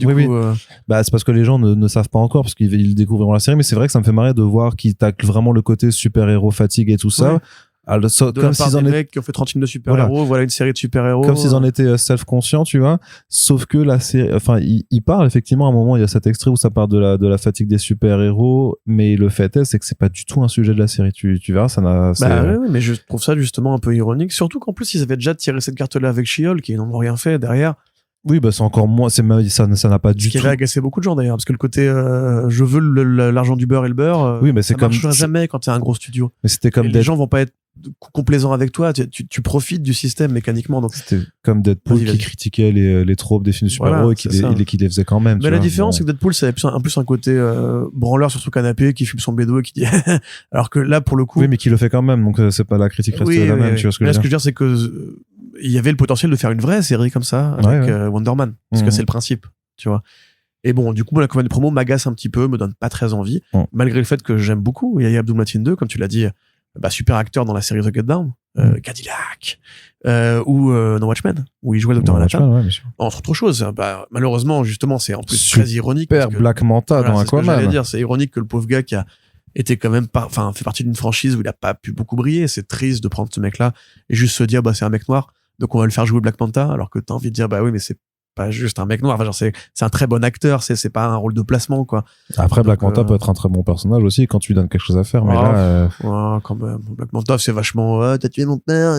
Bah, c'est parce que les gens ne savent pas encore parce qu'ils découvriront la série, mais c'est vrai que ça me fait marrer de voir qu'ils taclent vraiment le côté super-héros fatigue et tout ça. Alors, comme s'ils en mecs qui ont fait 30 films de super-héros, voilà une série de super-héros. Comme s'ils en étaient self-conscients, tu vois. Sauf que la série, enfin, il parle effectivement à un moment, il y a cet extrait où ça parle de la fatigue des super-héros, mais le fait est, c'est que c'est pas du tout un sujet de la série. Tu verras, ça n'a. Ouais, mais je trouve ça justement un peu ironique, surtout qu'en plus ils avaient déjà tiré cette carte-là avec She-Hulk et ils n'ont rien fait derrière. Oui, bah c'est encore moins, ça n'a pas du tout. Ce qui avait agacé beaucoup de gens d'ailleurs, parce que le côté je veux l'argent du beurre et le beurre, oui, mais c'est ça marchera jamais quand t'es un gros studio. Mais c'était comme les gens vont pas être complaisants avec toi, tu profites du système mécaniquement. Donc c'était comme Deadpool qui critiquait les tropes des films de super-héros et qui les faisait quand même. Mais la différence, c'est que Deadpool, ça avait plus un côté branleur sur son canapé qui fume son bédo et qui dit alors que là, pour le coup. Oui, mais qui le fait quand même, donc c'est pas la critique reste la même. Tu vois ce que je veux dire. Ce que je veux dire, c'est que il y avait le potentiel de faire une vraie série comme ça avec Wonder Man, parce que c'est le principe, tu vois. Et bon, du coup, la campagne de promo m'agace un petit peu, me donne pas très envie, malgré le fait que j'aime beaucoup Yahya Abdul-Mateen 2, comme tu l'as dit, super acteur dans la série The Get Down, Cadillac, ou dans Watchmen, où il jouait Dr. Manhattan, entre autres choses. Malheureusement, justement, c'est en plus très ironique. Super Black Manta dans Aquaman. C'est ironique que le pauvre gars qui a été quand même fait partie d'une franchise où il a pas pu beaucoup briller. C'est triste de prendre ce mec-là et juste se dire, c'est un mec noir, donc on va le faire jouer Black Manta, alors que t'as envie de dire, oui, mais c'est pas juste un mec noir. Enfin, genre, c'est un très bon acteur, c'est pas un rôle de placement, quoi. Après, Black Manta peut être un très bon personnage aussi quand tu lui donnes quelque chose à faire, mais quand même. Black Manta, c'est vachement, t'as tué mon père,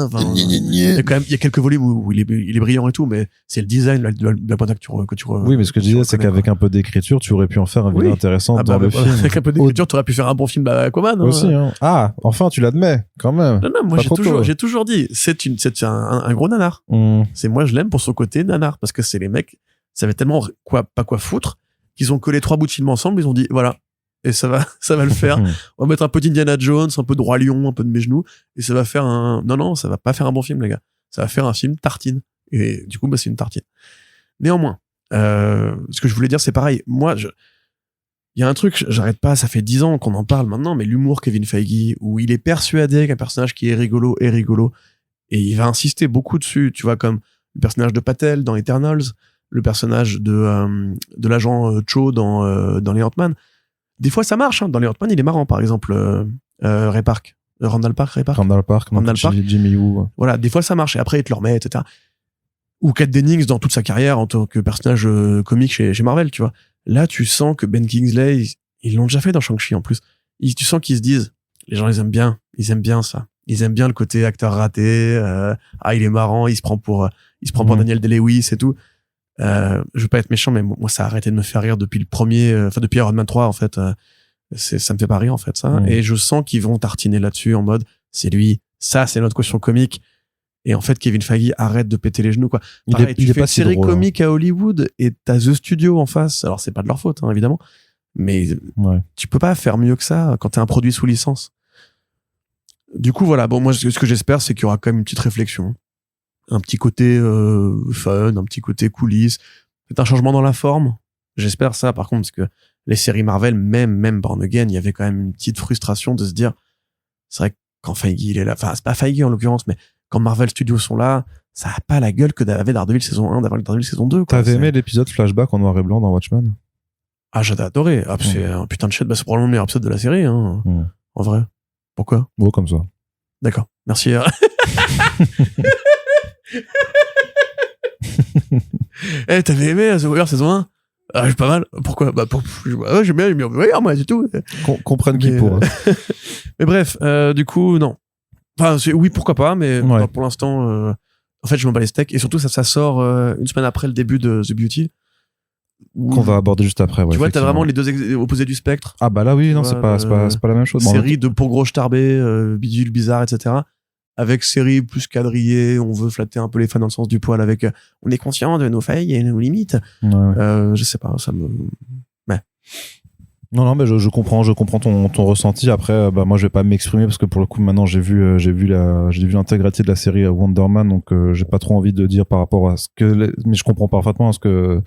enfin, il y a quelques volumes où il est brillant et tout, mais c'est le design de Black Manta que tu oui, mais ce que je disais, c'est qu'avec un peu d'écriture, tu aurais pu en faire un vilain intéressant dans le film. Avec un peu d'écriture, tu aurais pu faire un bon film d'Aquaman. Aussi, hein. Ah, enfin, tu l'admets, quand même. Non, moi, j'ai toujours dit, c'est un gros nanar. C'est moi, je l'aime pour son côté nanar, parce que c'est les mecs, ça avait tellement pas quoi foutre, qu'ils ont collé 3 bouts de film ensemble, ils ont dit, voilà. Et ça va le faire. On va mettre un peu d'Indiana Jones, un peu de Roi Lion, un peu de Mes Genoux, et ça va faire non, ça va pas faire un bon film, les gars. Ça va faire un film tartine. Et du coup, c'est une tartine. Néanmoins, ce que je voulais dire, c'est pareil. Moi, il y a un truc, j'arrête pas, ça fait 10 ans qu'on en parle maintenant, mais l'humour Kevin Feige, où il est persuadé qu'un personnage qui est rigolo, et il va insister beaucoup dessus, tu vois, comme le personnage de Patel dans Eternals, le personnage de l'agent Cho dans les Ant-Man. Des fois, ça marche, hein. Dans les Ant-Man, il est marrant, par exemple, Ray Park. Randall Park, Jimmy Woo. Voilà, des fois, ça marche, et après, il te le remet, etc. Ou Kat Dennings dans toute sa carrière en tant que personnage comique chez Marvel, tu vois. Là, tu sens que Ben Kingsley, ils l'ont déjà fait dans Shang-Chi, en plus. Tu sens qu'ils se disent, les gens, ils aiment bien ça. Ils aiment bien le côté acteur raté, il est marrant, il se prend pour Daniel Day-Lewis et tout. Je veux pas être méchant, mais moi, ça a arrêté de me faire rire depuis depuis Iron Man 3, en fait. Ça me fait pas rire, en fait, ça. Et je sens qu'ils vont tartiner là-dessus en mode, c'est lui, ça, c'est notre caution comique. Et en fait, Kevin Feige arrête de péter les genoux, quoi. Pareil, tu fais une série comique à Hollywood et t'as The Studio en face. Alors, c'est pas de leur faute, hein, évidemment. Mais tu peux pas faire mieux que ça quand t'es un produit sous licence. Du coup, voilà. Bon, moi, ce que j'espère, c'est qu'il y aura quand même une petite réflexion. Un petit côté fun, un petit côté coulisses. C'est un changement dans la forme. J'espère ça, par contre, parce que les séries Marvel, même Born Again, il y avait quand même une petite frustration de se dire, c'est vrai que quand Feige, il est là, enfin, c'est pas Feige en l'occurrence, mais quand Marvel Studios sont là, ça a pas la gueule que d'avait Daredevil saison 1, d'avoir Daredevil saison 2, quoi. T'avais aimé l'épisode flashback en noir et blanc dans Watchmen? Ah, j'avais adoré. Ah, c'est un putain de shit. C'est probablement le meilleur épisode de la série, hein. En vrai. Pourquoi? Bon, comme ça. D'accord. Merci. T'avais aimé The Warrior saison 1? Ah, j'ai pas mal. Pourquoi? J'aime bien The Warrior, moi, c'est tout. Comprenne qui pour. Mais bref, du coup, non. Enfin, oui, pourquoi pas, mais pour l'instant, en fait, je m'en bats les steaks. Et surtout, ça sort une semaine après le début de The Beauty. Qu'on va aborder juste après. Ouais, tu vois, t'as vraiment les deux opposés du spectre. Ah bah là, oui, non, c'est pas la même chose. Série de pour gros starbé, bidule bizarre, etc. Avec série plus quadrillée, on veut flatter un peu les fans dans le sens du poil avec on est conscient de nos failles et nos limites. Je sais pas, ça me... Ouais. Non, mais je comprends ton ressenti. Après, moi, je vais pas m'exprimer parce que pour le coup, maintenant, j'ai vu l'intégralité de la série Wonder Man, donc j'ai pas trop envie de dire par rapport à mais je comprends parfaitement ce que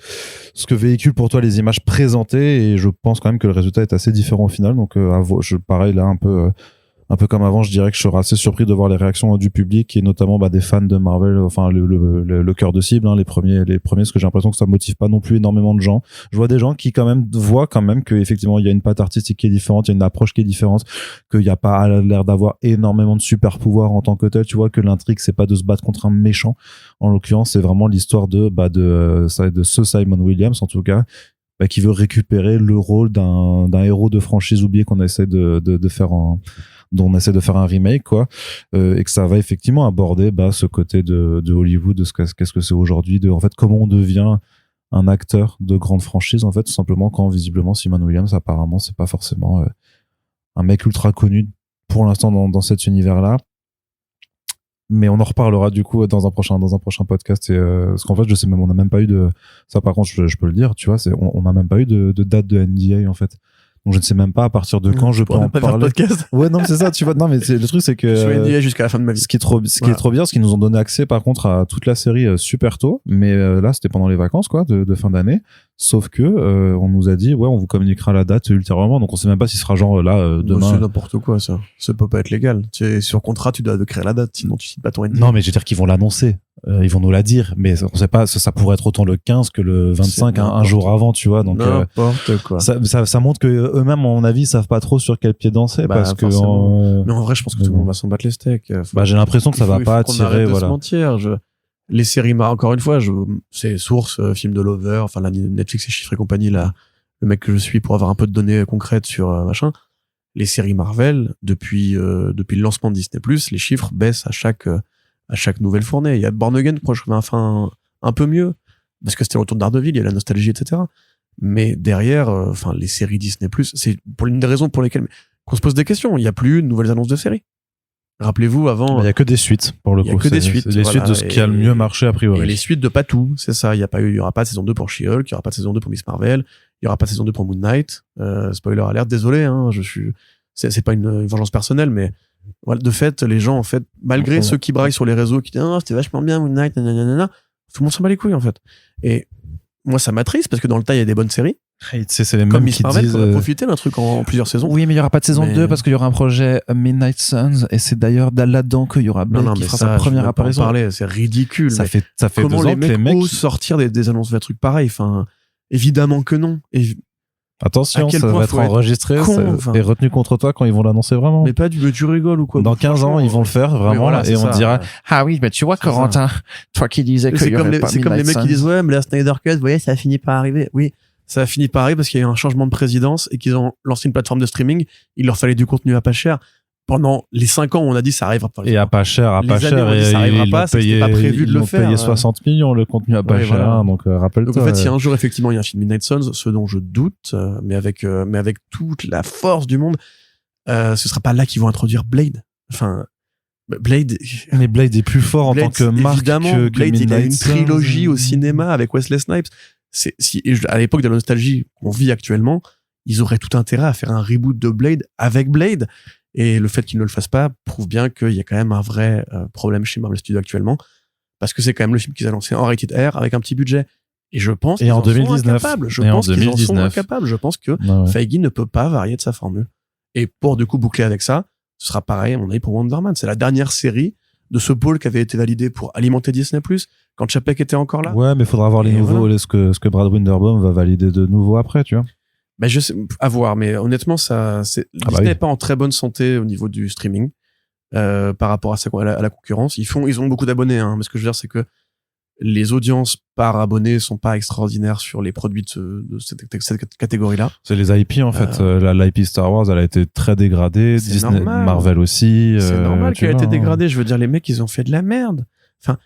véhiculent pour toi les images présentées, et je pense quand même que le résultat est assez différent au final. Donc, pareil là, un peu comme avant, je dirais que je serais assez surpris de voir les réactions du public et notamment des fans de Marvel, enfin le cœur de cible, hein, les premiers, parce que j'ai l'impression que ça motive pas non plus énormément de gens. Je vois des gens qui quand même voient que effectivement il y a une patte artistique qui est différente, il y a une approche qui est différente, qu'il y a pas l'air d'avoir énormément de super pouvoirs en tant que tel. Tu vois que l'intrigue c'est pas de se battre contre un méchant. En l'occurrence, c'est vraiment l'histoire de ce Simon Williams en tout cas. Qui veut récupérer le rôle d'un héros de franchise oublié qu'on essaie de faire dont on essaie de faire un remake, quoi, et que ça va effectivement aborder ce côté de Hollywood, de qu'est-ce que c'est aujourd'hui, de en fait comment on devient un acteur de grande franchise, en fait, tout simplement, quand visiblement Simon Williams apparemment c'est pas forcément un mec ultra connu pour l'instant dans cet univers-là. Mais on en reparlera du coup dans un prochain podcast, parce qu'en fait je sais même, on n'a même pas eu de ça, par contre je peux le dire, tu vois, on n'a même pas eu de date de NDA en fait. Donc je ne sais même pas à partir de quand je peux en parler. Ouais, non, c'est ça, tu vois. Non, mais le truc c'est que je suis NDA jusqu'à la fin de ma vie. Ce qui est trop bien, c'est qu'ils nous ont donné accès par contre à toute la série super tôt, mais là c'était pendant les vacances quoi de fin d'année. Sauf que on nous a dit on vous communiquera la date ultérieurement, donc on sait même pas si ce sera genre là demain. C'est n'importe quoi ça. Ça peut pas être légal. Tu es sur contrat, tu dois créer la date, sinon tu cites pas ton NDA. Non, mais je veux dire qu'ils vont l'annoncer. Ils vont nous la dire, mais on sait pas, ça pourrait être autant le 15 que le 25 un jour avant, tu vois. Donc n'importe quoi. Ça montre que eux-mêmes, à mon avis, ils savent pas trop sur quel pied danser, parce que mais en vrai, je pense que tout le monde va s'en battre les steaks. J'ai l'impression que ça va pas attirer, voilà. Se mentir. Les séries, encore une fois, c'est source, film de Lover, enfin la Netflix et chiffres et compagnie, là, le mec que je suis pour avoir un peu de données concrètes sur machin. Les séries Marvel, depuis le lancement de Disney+, les chiffres baissent à chaque nouvelle fournée. Il y a Born Again, moi je trouvais un peu mieux, parce que c'était le retour de Daredevil, il y a la nostalgie, etc. Mais derrière, les séries Disney+, c'est pour une des raisons pour lesquelles qu'on se pose des questions. Il n'y a plus de nouvelles annonces de séries. Rappelez-vous, avant... Il y a que des suites, pour le coup. Il y a que des suites. Les suites de ce qui a le mieux marché, a priori. Et les suites de pas tout, c'est ça. Il y aura pas de saison 2 pour She-Hulk, il y aura pas de saison 2 pour Miss Marvel, il y aura pas de saison 2 pour Moon Knight. Spoiler alert, désolé, hein, c'est pas une vengeance personnelle, mais voilà, de fait, les gens, en fait, malgré ceux qui braillent sur les réseaux, qui disent, c'était vachement bien Moon Knight, nanana, tout le monde s'en bat les couilles, en fait. Et moi, ça m'attriste, parce que dans le tas, il y a des bonnes séries. C'est les mêmes comme Miss Marvel, disent, on a profité d'un truc en plusieurs saisons. Oui, mais il y aura pas de saison 2 parce qu'il y aura un projet Midnight Suns, et c'est d'ailleurs là-dedans qu'il y aura Blake qui fera sa première apparition. C'est ridicule. Ça fait comment 2 ans que les mecs osent sortir des annonces de trucs pareils. Enfin, évidemment que non. Attention, ça va être enregistré et retenu contre toi quand ils vont l'annoncer vraiment. Mais pas tu rigoles ou quoi. Dans 15 ans, ils vont le faire vraiment, voilà, et on dira ah oui, mais tu vois Corentin, toi qui disais qu'il y aurait pas c'est comme les mecs qui disent mais la Snyder Cut, vous voyez, ça a fini par arriver. Oui. Ça a fini par arriver parce qu'il y a eu un changement de présidence et qu'ils ont lancé une plateforme de streaming. Il leur fallait du contenu à pas cher. Pendant les 5 ans, on a dit ça arrivera pas. Et à pas cher, et ça arrivera pas, c'était pas prévu de le faire. Ils ont payé 60 millions le contenu à pas cher, voilà. Donc rappelle-toi. Donc en fait, si un jour effectivement il y a un film Midnight Suns, ce dont je doute, mais avec toute la force du monde, ce sera pas là qu'ils vont introduire Blade. Enfin, Blade. Mais Blade est plus fort en tant que marque évidemment, que Blade, Midnight il a une Suns. trilogie au cinéma avec Wesley Snipes. À l'époque de la nostalgie qu'on vit actuellement, ils auraient tout intérêt à faire un reboot de Blade avec Blade. Et le fait qu'ils ne le fassent pas prouve bien qu'il y a quand même un vrai problème chez Marvel Studios actuellement. Parce que c'est quand même le film qu'ils ont lancé en rated R avec un petit budget. Et je pense qu'ils en sont incapables. Je pense que Feige ne peut pas varier de sa formule. Et pour du coup boucler avec ça, ce sera pareil à mon avis pour Wonder Man. C'est la dernière série de ce pôle qui avait été validé pour alimenter Disney+, quand Chapek était encore là. Ouais, mais il faudra voir les nouveaux, voilà. ce que Brad Winderbaum va valider de nouveau après, tu vois. Je sais, à voir, mais honnêtement, Disney n'est pas en très bonne santé au niveau du streaming, par rapport à la concurrence. Ils ont beaucoup d'abonnés, hein, mais ce que je veux dire, c'est que les audiences par abonné sont pas extraordinaires sur les produits de cette catégorie-là. C'est les IP, en fait. L'IP Star Wars, elle a été très dégradée. Disney, normal. Marvel aussi. C'est normal qu'elle ait été dégradée. Je veux dire, les mecs, ils ont fait de la merde. Enfin,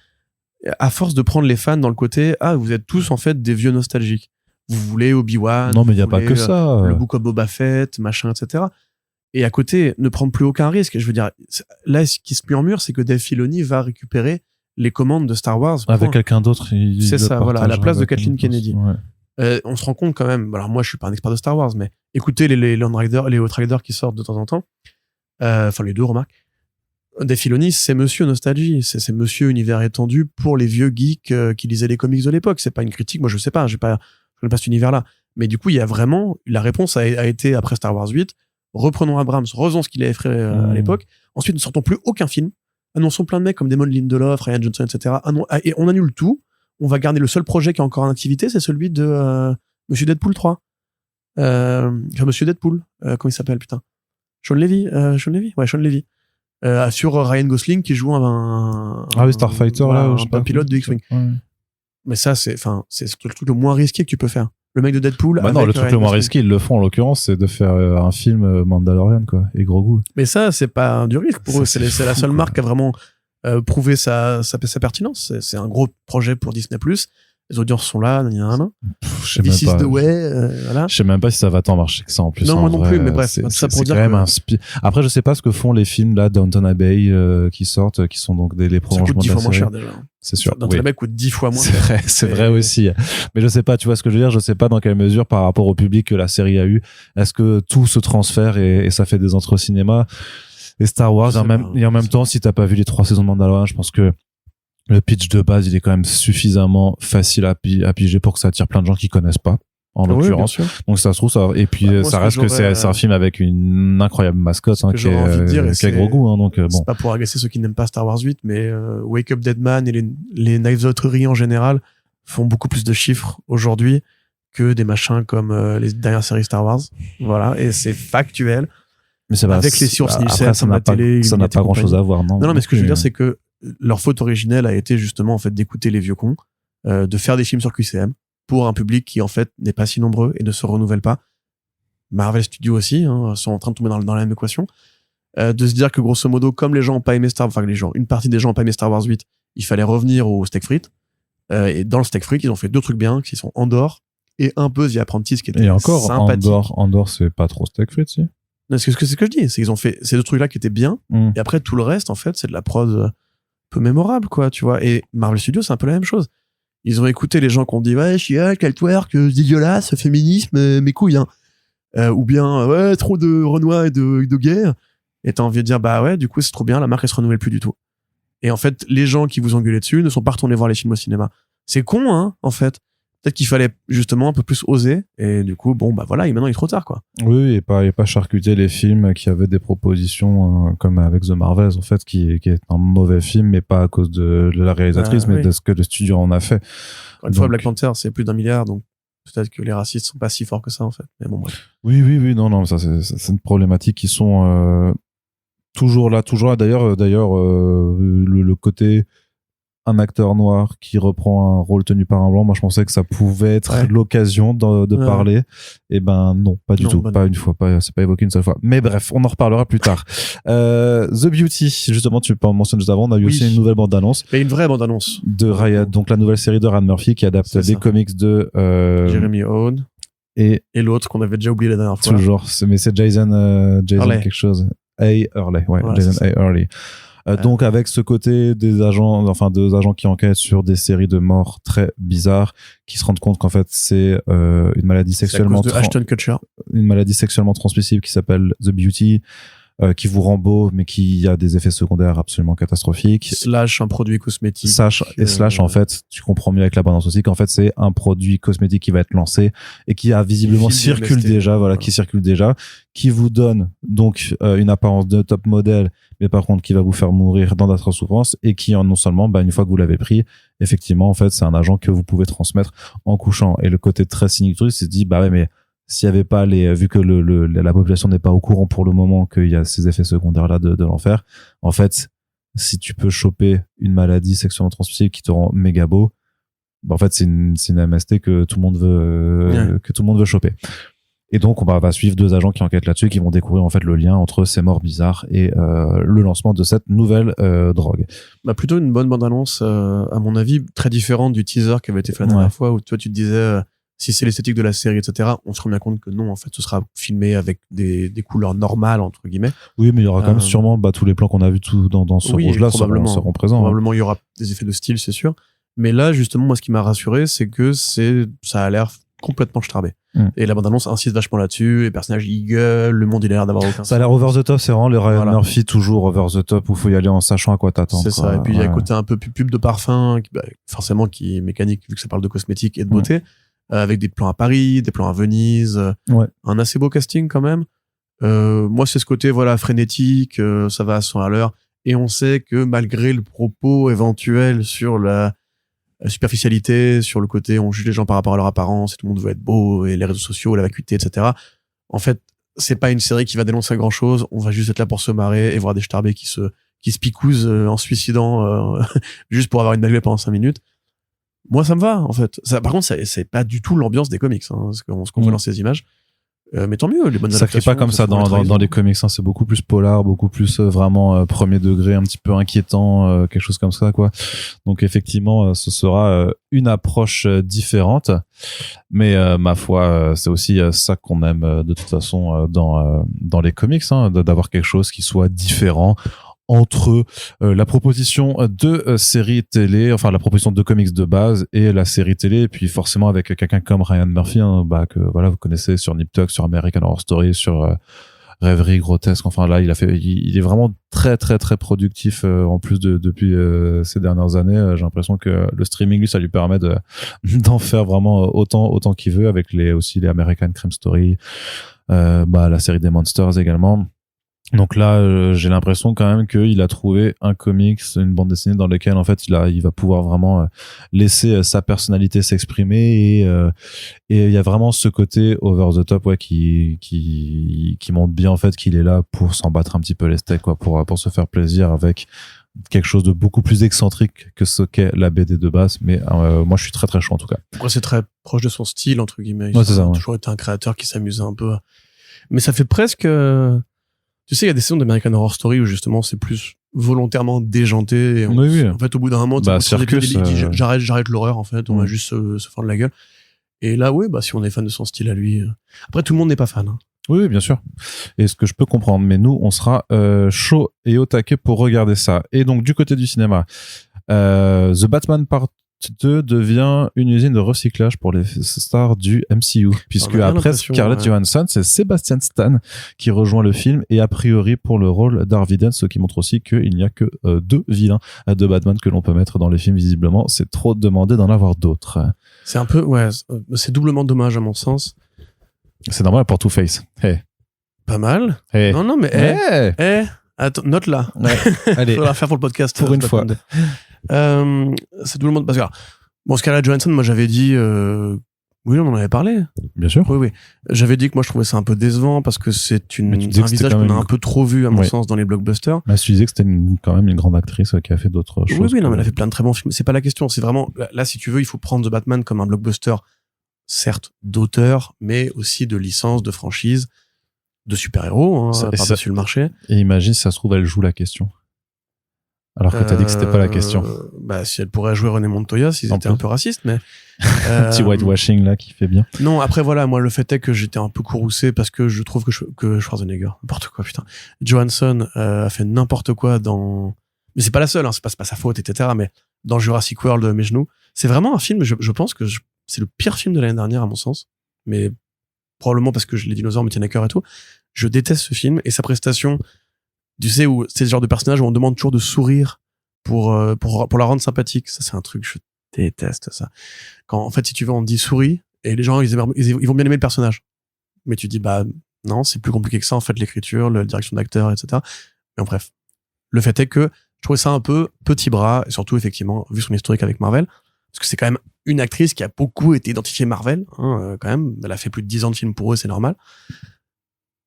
à force de prendre les fans dans le côté, vous êtes tous, en fait, des vieux nostalgiques. Vous voulez Obi-Wan. Non, mais il n'y a pas que ça. Le Book of Boba Fett, machin, etc. Et à côté, ne prendre plus aucun risque. Je veux dire, là, ce qui se murmure, c'est que Dave Filoni va récupérer les commandes de Star Wars. Avec quelqu'un d'autre. C'est ça, voilà, à la place de Kathleen Kennedy. Ouais. On se rend compte quand même, alors moi je suis pas un expert de Star Wars, mais écoutez les Land Riders, les Hot Riders qui sortent de temps en temps, enfin les deux, remarque, Dave Filoni, c'est monsieur nostalgie, c'est monsieur univers étendu pour les vieux geeks qui lisaient les comics de l'époque. C'est pas une critique, moi je sais pas, je connais pas cet univers-là. Mais du coup, il y a vraiment, la réponse a été après Star Wars 8, reprenons Abrams, faisons ce qu'il avait fait à l'époque. Ensuite, ne sortons plus aucun film, annonçons plein de mecs comme Damon Lindelof, Ryan Johnson, etc. Et on annule tout. On va garder le seul projet qui est encore en activité, c'est celui de Monsieur Deadpool 3. Monsieur Deadpool, comment il s'appelle, putain? Sean Levy. Sur Ryan Gosling qui joue Starfighter, un pilote de X-Wing. Ouais. Mais ça, c'est le truc le moins risqué que tu peux faire. Le mec de Deadpool. Non, le truc le moins risqué, ils le font en l'occurrence, c'est de faire un film Mandalorian, quoi, et Grogu. Mais ça, c'est pas du risque pour eux. C'est la seule marque qui a vraiment prouvé sa pertinence. C'est un gros projet pour Disney+. Les audiences sont là, This is the way, voilà. Je sais même pas si ça va tant marcher que ça en plus. Non, moi non plus, mais bref, c'est ça pour dire quand même Après, je sais pas ce que font les films là, Downton Abbey, qui sortent, qui sont donc les prolongements de la série. Ça coûte 10 fois moins cher déjà. C'est sûr. Downton Abbey coûte 10 fois moins cher. C'est vrai aussi. Mais je sais pas, tu vois ce que je veux dire, je sais pas dans quelle mesure par rapport au public que la série a eu, est-ce que tout se transfère et ça fait des entrées au cinéma et Star Wars, et en même temps, si t'as pas vu les 3 saisons de Mandalorian, je pense que le pitch de base, il est quand même suffisamment facile à piger pour que ça attire plein de gens qui connaissent pas, en l'occurrence. Donc ça se trouve, ça, et puis ça reste que c'est un film avec une incroyable mascotte, qui a gros goût, donc bon. C'est pas pour agacer ceux qui n'aiment pas Star Wars 8, mais Wake Up Dead Man et les Knives Out en général font beaucoup plus de chiffres aujourd'hui que des machins comme les dernières séries Star Wars. Voilà, et c'est factuel. Mais ça va, avec les sources Nielsen sur la télé, ça n'a pas grand chose à voir, non. Non, mais ce que je veux dire, c'est que leur faute originelle a été justement en fait d'écouter les vieux cons, de faire des films sur QCM pour un public qui en fait n'est pas si nombreux et ne se renouvelle pas. Marvel Studios aussi sont en train de tomber dans la même équation, de se dire que grosso modo, comme les gens ont pas aimé une partie des gens ont pas aimé Star Wars 8, il fallait revenir au steak frites, et dans le steak frites ils ont fait 2 trucs bien qui sont Andor et un peu The Apprentice qui était sympathique. Andor c'est pas trop steak frites, si. Non, c'est ce que je dis, c'est qu'ils ont fait ces 2 trucs là qui étaient bien, et après tout le reste en fait c'est de la prod peu mémorable, quoi, tu vois. Et Marvel Studios, c'est un peu la même chose. Ils ont écouté les gens qui ont dit ouais, Chia, quel twerk, dégueulasse, féminisme, mes couilles, ou bien ouais, trop de Renoir et de guerre. Et t'as envie de dire bah ouais, du coup c'est trop bien, la marque elle se renouvelle plus du tout. Et en fait, les gens qui vous engueulaient dessus ne sont pas retournés voir les films au cinéma. C'est con, en fait. Peut-être qu'il fallait justement un peu plus oser, et du coup bon bah voilà, et maintenant il est trop tard, quoi. Oui, et pas charcuter les films qui avaient des propositions comme avec The Marvels en fait, qui est un mauvais film, mais pas à cause de la réalisatrice, mais de ce que le studio en a fait. Encore une fois, Black Panther c'est plus d'1 milliard, donc peut-être que les racistes sont pas si forts que ça en fait, mais bon bref. Oui, non, ça c'est une problématique qui sont toujours là. D'ailleurs le côté un acteur noir qui reprend un rôle tenu par un blanc, moi je pensais que ça pouvait être l'occasion de parler, et ben non, pas du tout, pas une fois, c'est pas évoqué une seule fois, mais bref, on en reparlera plus tard. The Beauty, justement, tu mentionnes juste avant, on a eu aussi une nouvelle bande-annonce, et une vraie bande-annonce de Ryan, donc la nouvelle série de Ryan Murphy qui adapte des comics de Jeremy Owen et l'autre qu'on avait déjà oublié la dernière fois, toujours, mais c'est Jason quelque chose, Early, Jason Early. Donc avec ce côté deux agents qui enquêtent sur des séries de morts très bizarres, qui se rendent compte qu'en fait c'est une maladie sexuellement transmissible qui s'appelle The Beauty, qui vous rend beau mais qui a des effets secondaires absolument catastrophiques. / un produit cosmétique. / en fait, tu comprends mieux avec la bande-annonce aussi qu'en fait c'est un produit cosmétique qui va être lancé et qui a visiblement qui circule déjà, qui vous donne donc une apparence de top modèle, mais par contre qui va vous faire mourir dans d'atroces souffrances, et qui non seulement une fois que vous l'avez pris, effectivement en fait c'est un agent que vous pouvez transmettre en couchant. Et le côté très cynique du truc, c'est dit mais s'il y avait pas vu que la population n'est pas au courant pour le moment qu'il y a ces effets secondaires là de l'enfer, en fait si tu peux choper une maladie sexuellement transmissible qui te rend méga beau, en fait c'est une MST que tout le monde veut choper. Et donc on va suivre 2 agents qui enquêtent là-dessus, qui vont découvrir en fait le lien entre ces morts bizarres et le lancement de cette nouvelle drogue. Plutôt une bonne bande-annonce, à mon avis, très différente du teaser qui avait été fait la dernière fois, où toi tu te disais si c'est l'esthétique de la série, etc., on se rend bien compte que non, en fait, ce sera filmé avec des couleurs normales, entre guillemets. Oui, mais il y aura quand même sûrement tous les plans qu'on a vus dans ce rouge-là seront présents. Probablement, il y aura des effets de style, c'est sûr. Mais là, justement, moi, ce qui m'a rassuré, c'est que ça a l'air complètement starbé. Et la bande-annonce insiste vachement là-dessus, les personnages ils gueulent, le monde il a l'air d'avoir aucun sens. Ça a l'air over the top, c'est vraiment le Ryan Murphy toujours over the top où faut y aller en sachant à quoi t'attendre. C'est ça, et puis il y a un côté un peu pub de parfum, forcément qui est mécanique vu que ça parle de cosmétiques et de beauté, avec des plans à Paris, des plans à Venise, un assez beau casting quand même. Moi c'est ce côté frénétique, ça va à 100 à l'heure, et on sait que malgré le propos éventuel sur la superficialité, sur le côté on juge les gens par rapport à leur apparence et tout le monde veut être beau et les réseaux sociaux, la vacuité, etc. En fait, c'est pas une série qui va dénoncer grand chose, on va juste être là pour se marrer et voir des starbés qui se picousent en se suicidant juste pour avoir une baguette pendant 5 minutes. Moi ça me va en fait. Ça, par contre c'est pas du tout l'ambiance des comics, ce qu'on voit dans ces images. Mais tant mieux, les bonnes adaptations. Ça crée pas comme ça dans les comics, c'est beaucoup plus polar, beaucoup plus vraiment premier degré, un petit peu inquiétant, quelque chose comme ça, quoi. Donc effectivement, ce sera une approche différente, mais ma foi, c'est aussi ça qu'on aime de toute façon dans les comics, d'avoir quelque chose qui soit différent entre la proposition de série télé, enfin la proposition de comics de base et la série télé, et puis forcément avec quelqu'un comme Ryan Murphy, que vous connaissez sur Nip Tuck, sur American Horror Story, sur Rêverie Grotesque, enfin là il est vraiment très très très productif en plus depuis ces dernières années. J'ai l'impression que le streaming lui ça lui permet d'en faire vraiment autant qu'il veut, avec aussi les American Crime Story, la série des Monsters également. Donc là, j'ai l'impression quand même qu'il a trouvé un comics, une bande dessinée dans laquelle en fait il va pouvoir vraiment laisser sa personnalité s'exprimer, et il y a vraiment ce côté over the top qui montre bien en fait qu'il est là pour s'en battre un petit peu les steaks, quoi, pour se faire plaisir avec quelque chose de beaucoup plus excentrique que ce qu'est la BD de base. Mais moi je suis très très chaud en tout cas. Après c'est très proche de son style entre guillemets. Il a toujours été un créateur qui s'amusait un peu, mais ça fait presque tu sais, il y a des saisons d'American Horror Story où justement c'est plus volontairement déjanté. Et en fait, au bout d'un moment, j'arrête l'horreur, en fait. On va juste se fendre la gueule. Et là, si on est fan de son style à lui. Après, tout le monde n'est pas fan. Oui, bien sûr. Et ce que je peux comprendre. Mais nous, on sera chaud et au taquet pour regarder ça. Et donc, du côté du cinéma, The Batman Part 2 devient une usine de recyclage pour les stars du MCU, puisque après Scarlett Johansson, c'est Sebastian Stan qui rejoint le film, et a priori pour le rôle d'Harvey Dent, ce qui montre aussi qu'il n'y a que 2 vilains de Batman que l'on peut mettre dans les films. Visiblement, c'est trop demandé d'en avoir d'autres. C'est un peu, c'est doublement dommage à mon sens. C'est normal pour Two-Face. Pas mal. Non, mais attends, note là. Allez. Faudra faire pour le podcast. Pour une fois. C'est tout le monde parce que Scarlett Johansson, moi j'avais dit oui, on en avait parlé. Bien sûr. Oui. J'avais dit que moi je trouvais ça un peu décevant parce que c'est un visage qu'on a un peu trop vu à mon sens dans les blockbusters. Mais tu disais que c'était quand même une grande actrice qui a fait d'autres choses. Oui, non, mais elle a fait plein de très bons films. C'est pas la question, c'est vraiment là si tu veux, il faut prendre The Batman comme un blockbuster, certes d'auteur, mais aussi de licence, de franchise, de super-héros, par-dessus le marché. Et imagine si ça se trouve elle joue la question. Alors que t'as dit que c'était pas la question. Si elle pourrait jouer René Montoya, s'ils étaient un peu racistes, mais petit whitewashing là qui fait bien. Non, après voilà, moi le fait est que j'étais un peu courroucé parce que je trouve que Schwarzenegger, n'importe quoi, putain, Johansson a fait n'importe quoi dans, mais c'est pas la seule, c'est pas sa faute, etc. Mais dans Jurassic World, mes genoux, c'est vraiment un film. Je pense que c'est le pire film de l'année dernière à mon sens, mais probablement parce que les dinosaures me tiennent à cœur et tout. Je déteste ce film et sa prestation. Tu sais, où c'est ce genre de personnage où on demande toujours de sourire pour la rendre sympathique. Ça, c'est un truc, je déteste ça. Quand, en fait, si tu veux, on te dit souris, et les gens, ils vont bien aimer le personnage. Mais tu dis, non, c'est plus compliqué que ça, en fait, l'écriture, la direction d'acteur, etc. Mais en bref. Le fait est que je trouvais ça un peu petit bras, et surtout, effectivement, vu son historique avec Marvel, parce que c'est quand même une actrice qui a beaucoup été identifiée Marvel, quand même. Elle a fait plus de 10 ans de films pour eux, c'est normal.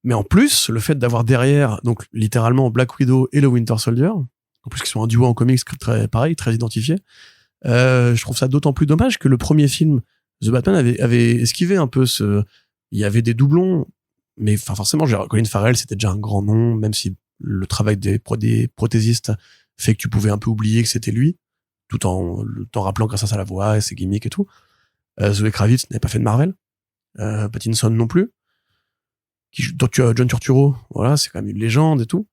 Mais en plus, le fait d'avoir derrière, donc littéralement Black Widow et le Winter Soldier, en plus qui sont un duo en comics très pareil, très identifié, je trouve ça d'autant plus dommage que le premier film, The Batman, avait esquivé un peu il y avait des doublons, mais forcément, Colin Farrell, c'était déjà un grand nom, même si le travail des prothésistes fait que tu pouvais un peu oublier que c'était lui, tout en t'en rappelant grâce à sa voix et ses gimmicks et tout. Zoé Kravitz n'avait pas fait de Marvel, Pattinson non plus. Donc tu as John Turturro, voilà, c'est quand même une légende et tout.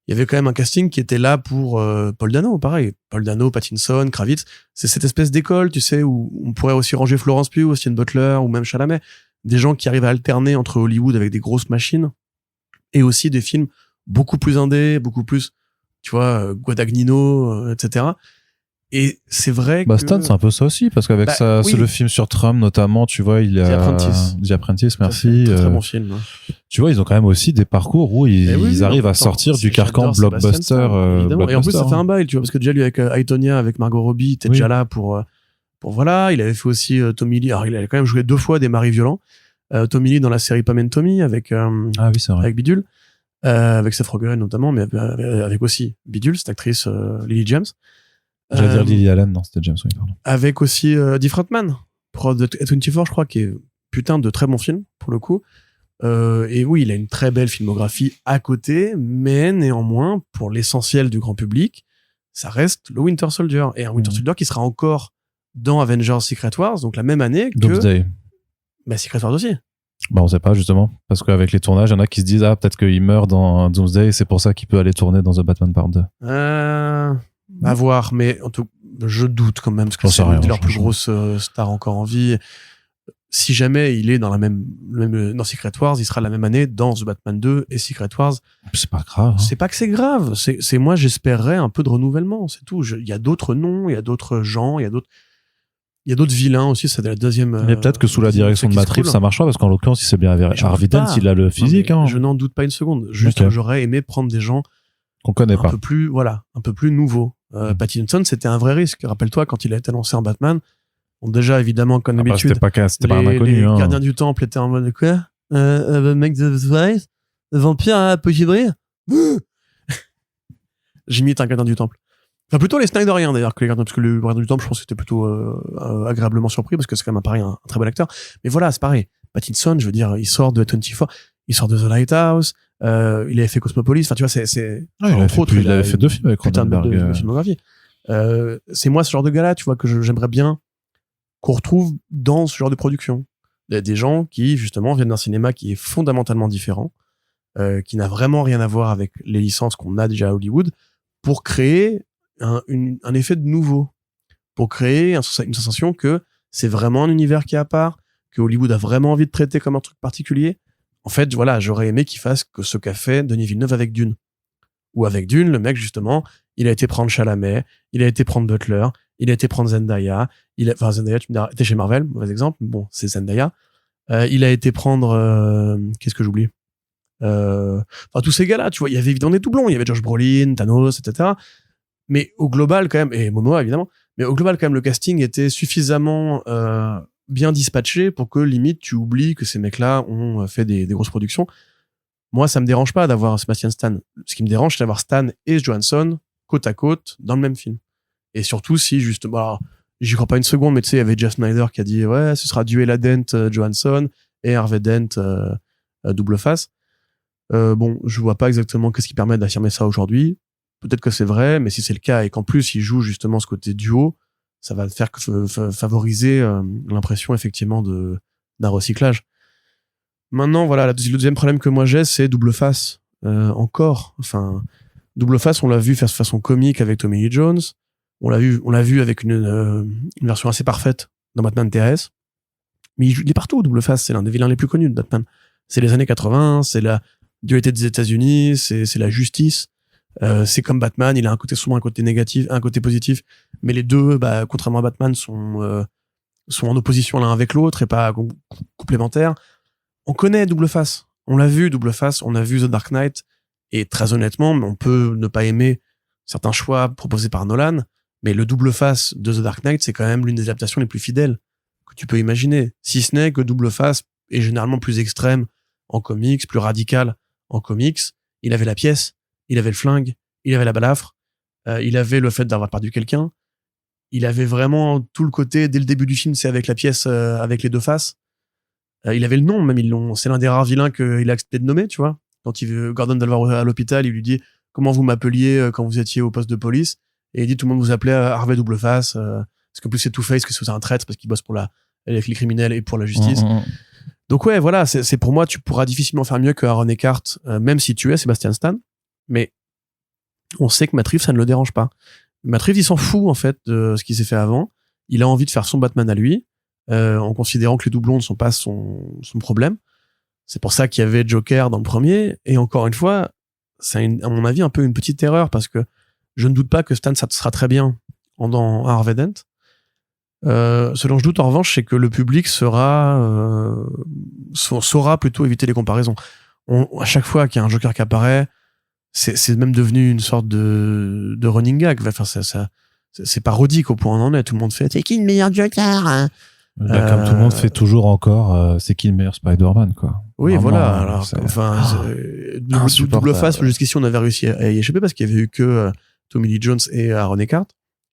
il y avait quand même un casting qui était là pour Paul Dano, pareil. Paul Dano, Pattinson, Kravitz. C'est cette espèce d'école, tu sais, où on pourrait aussi ranger Florence Pugh, Austin Butler ou même Chalamet. Des gens qui arrivent à alterner entre Hollywood avec des grosses machines et aussi des films beaucoup plus indés, beaucoup plus, tu vois, Guadagnino, etc. Et c'est vrai que... Stan, c'est un peu ça aussi, parce qu'avec ça, oui. c'est le film sur Trump, notamment, tu vois, il y a... The Apprentice, merci. Très bon film. Tu vois, ils ont quand même aussi des parcours où ils arrivent à sortir du carcan blockbuster. Et en plus, ça fait un bail, tu vois, parce que déjà, lui, avec Aitonia, avec Margot Robbie, il était déjà là pour voilà. Il avait fait aussi Tommy Lee. Alors, il avait quand même joué 2 fois des maris violents. Tommy Lee dans la série Pam and Tommy, avec Bidule. Avec Seth Rogen notamment, mais avec aussi Bidule, cette actrice Lily James. J'allais dire Lily Allen, non, c'était James, oui, pardon. Avec aussi Different Man, prod de A24, je crois, qui est putain de très bon film, pour le coup. Et oui, il a une très belle filmographie à côté, mais néanmoins, pour l'essentiel du grand public, ça reste le Winter Soldier. Et un Winter Soldier qui sera encore dans Avengers Secret Wars, donc la même année que... Doomsday. Secret Wars aussi. On sait pas, justement. Parce qu'avec les tournages, il y en a qui se disent, peut-être qu'il meurt dans Doomsday, et c'est pour ça qu'il peut aller tourner dans The Batman Part 2. À voir, mais en tout, je doute quand même, parce que c'est une de leurs plus grosses stars encore en vie. Si jamais il est dans dans Secret Wars, il sera la même année dans The Batman 2 et Secret Wars. C'est pas grave. C'est pas que c'est grave. C'est moi, j'espérerais un peu de renouvellement, c'est tout. Il y a d'autres noms, il y a d'autres gens, il y a d'autres vilains aussi, c'est la deuxième. Mais peut-être que sous la direction de Matt Reeves, ça marche pas, parce qu'en l'occurrence, il s'est bien avéré. Harvey Dent, il a le physique, Je n'en doute pas une seconde. Juste, j'aurais aimé prendre des gens qu'on connaît pas. Un peu plus nouveaux. Pattinson, c'était un vrai risque. Rappelle-toi, quand il a été lancé en Batman, déjà, évidemment, comme d'habitude, c'était pas un inconnu. Les gardiens du temple étaient en mode quoi? Mec de Vice, vampire à Pochibri. J'imite un gardien du temple. Enfin, plutôt les Snyderiens, d'ailleurs, que les gardiens, parce que le gardien du temple, je pense que c'était plutôt agréablement surpris, parce que c'est quand même pareil, un très bon acteur. Mais voilà, c'est pareil. Pattinson, je veux dire, il sort de 24, il sort de The Lighthouse, il avait fait Cosmopolis, enfin, tu vois, il avait fait 2 films avec Cronenberg. De filmographie. C'est moi, ce genre de gars-là, tu vois, que j'aimerais bien qu'on retrouve dans ce genre de production. Il y a des gens qui, justement, viennent d'un cinéma qui est fondamentalement différent, qui n'a vraiment rien à voir avec les licences qu'on a déjà à Hollywood, pour créer un effet de nouveau, pour créer une sensation que c'est vraiment un univers qui est à part, que Hollywood a vraiment envie de traiter comme un truc particulier. En fait, voilà, j'aurais aimé qu'il fasse que ce qu'a fait Denis Villeneuve avec Dune. Ou avec Dune, le mec, justement, il a été prendre Chalamet, il a été prendre Butler, il a été prendre Zendaya, Zendaya, tu me diras, t'es chez Marvel, mauvais exemple, mais bon, c'est Zendaya. Il a été prendre, qu'est-ce que j'oublie? Tous ces gars-là, tu vois, il y avait évidemment des doublons, il y avait Josh Brolin, Thanos, etc. Mais au global, quand même, et Momoa, évidemment, mais au global, quand même, le casting était suffisamment bien dispatché pour que, limite, tu oublies que ces mecs-là ont fait des grosses productions. Moi, ça me dérange pas d'avoir Sebastian Stan. Ce qui me dérange, c'est d'avoir Stan et Johansson côte à côte dans le même film. Et surtout, si, justement, alors, j'y crois pas une seconde, mais tu sais, il y avait Jeff Snyder qui a dit, ouais, ce sera Duela Dent, Johansson, et Harvey Dent, double face. Bon, je vois pas exactement qu'est-ce qui permet d'affirmer ça aujourd'hui. Peut-être que c'est vrai, mais si c'est le cas et qu'en plus il joue justement ce côté duo, ça va faire favoriser l'impression effectivement d'un recyclage. Maintenant, voilà, le deuxième problème que moi j'ai, c'est double face. Encore, enfin, double face, on l'a vu faire de façon comique avec Tommy Lee Jones. On l'a vu avec une version assez parfaite dans Batman TRS. Mais il est partout, double face. C'est l'un des vilains les plus connus de Batman. C'est les années 80, c'est la dualité des États-Unis, c'est la justice. C'est comme Batman, il a souvent un côté négatif, un côté positif, mais les deux, contrairement à Batman, sont en opposition l'un avec l'autre et pas complémentaires. On connaît Double Face, on l'a vu Double Face, on a vu The Dark Knight, et très honnêtement, on peut ne pas aimer certains choix proposés par Nolan, mais le Double Face de The Dark Knight, c'est quand même l'une des adaptations les plus fidèles que tu peux imaginer, si ce n'est que Double Face est généralement plus extrême en comics, plus radical en comics. Il avait la pièce, il avait le flingue, il avait la balafre, il avait le fait d'avoir perdu quelqu'un, il avait vraiment tout le côté, dès le début du film, c'est avec la pièce, avec les deux faces. Il avait le nom, même, c'est l'un des rares vilains qu'il a accepté de nommer, tu vois. Quand Gordon doit le voir à l'hôpital, il lui dit comment vous m'appeliez quand vous étiez au poste de police, et il dit tout le monde vous appelait Harvey Double Face, parce qu'en plus c'est Two-Face, que c'est un traître, parce qu'il bosse avec les criminels et pour la justice. Donc ouais, voilà, c'est pour moi, tu pourras difficilement faire mieux que Aaron Eckhart, même si tu es Sébastien Stan, mais on sait que Matt Reeves, ça ne le dérange pas. Matt Reeves, il s'en fout, en fait, de ce qui s'est fait avant. Il a envie de faire son Batman à lui, en considérant que les doublons ne sont pas son problème. C'est pour ça qu'il y avait Joker dans le premier. Et encore une fois, c'est à mon avis un peu une petite erreur, parce que je ne doute pas que Stan, ça sera très bien dans Harvey Dent. Ce dont je doute en revanche, c'est que le public saura plutôt éviter les comparaisons. À chaque fois qu'il y a un Joker qui apparaît, c'est même devenu une sorte de running gag. Enfin, c'est parodique au point où on en est. Tout le monde fait, c'est qui le meilleur Joker, hein? Comme tout le monde fait toujours encore, c'est qui le meilleur Spider-Man, quoi. Oui, vraiment, voilà. Alors, double face, jusqu'ici, on avait réussi à y échapper parce qu'il y avait eu que Tommy Lee Jones et Aaron Eckhart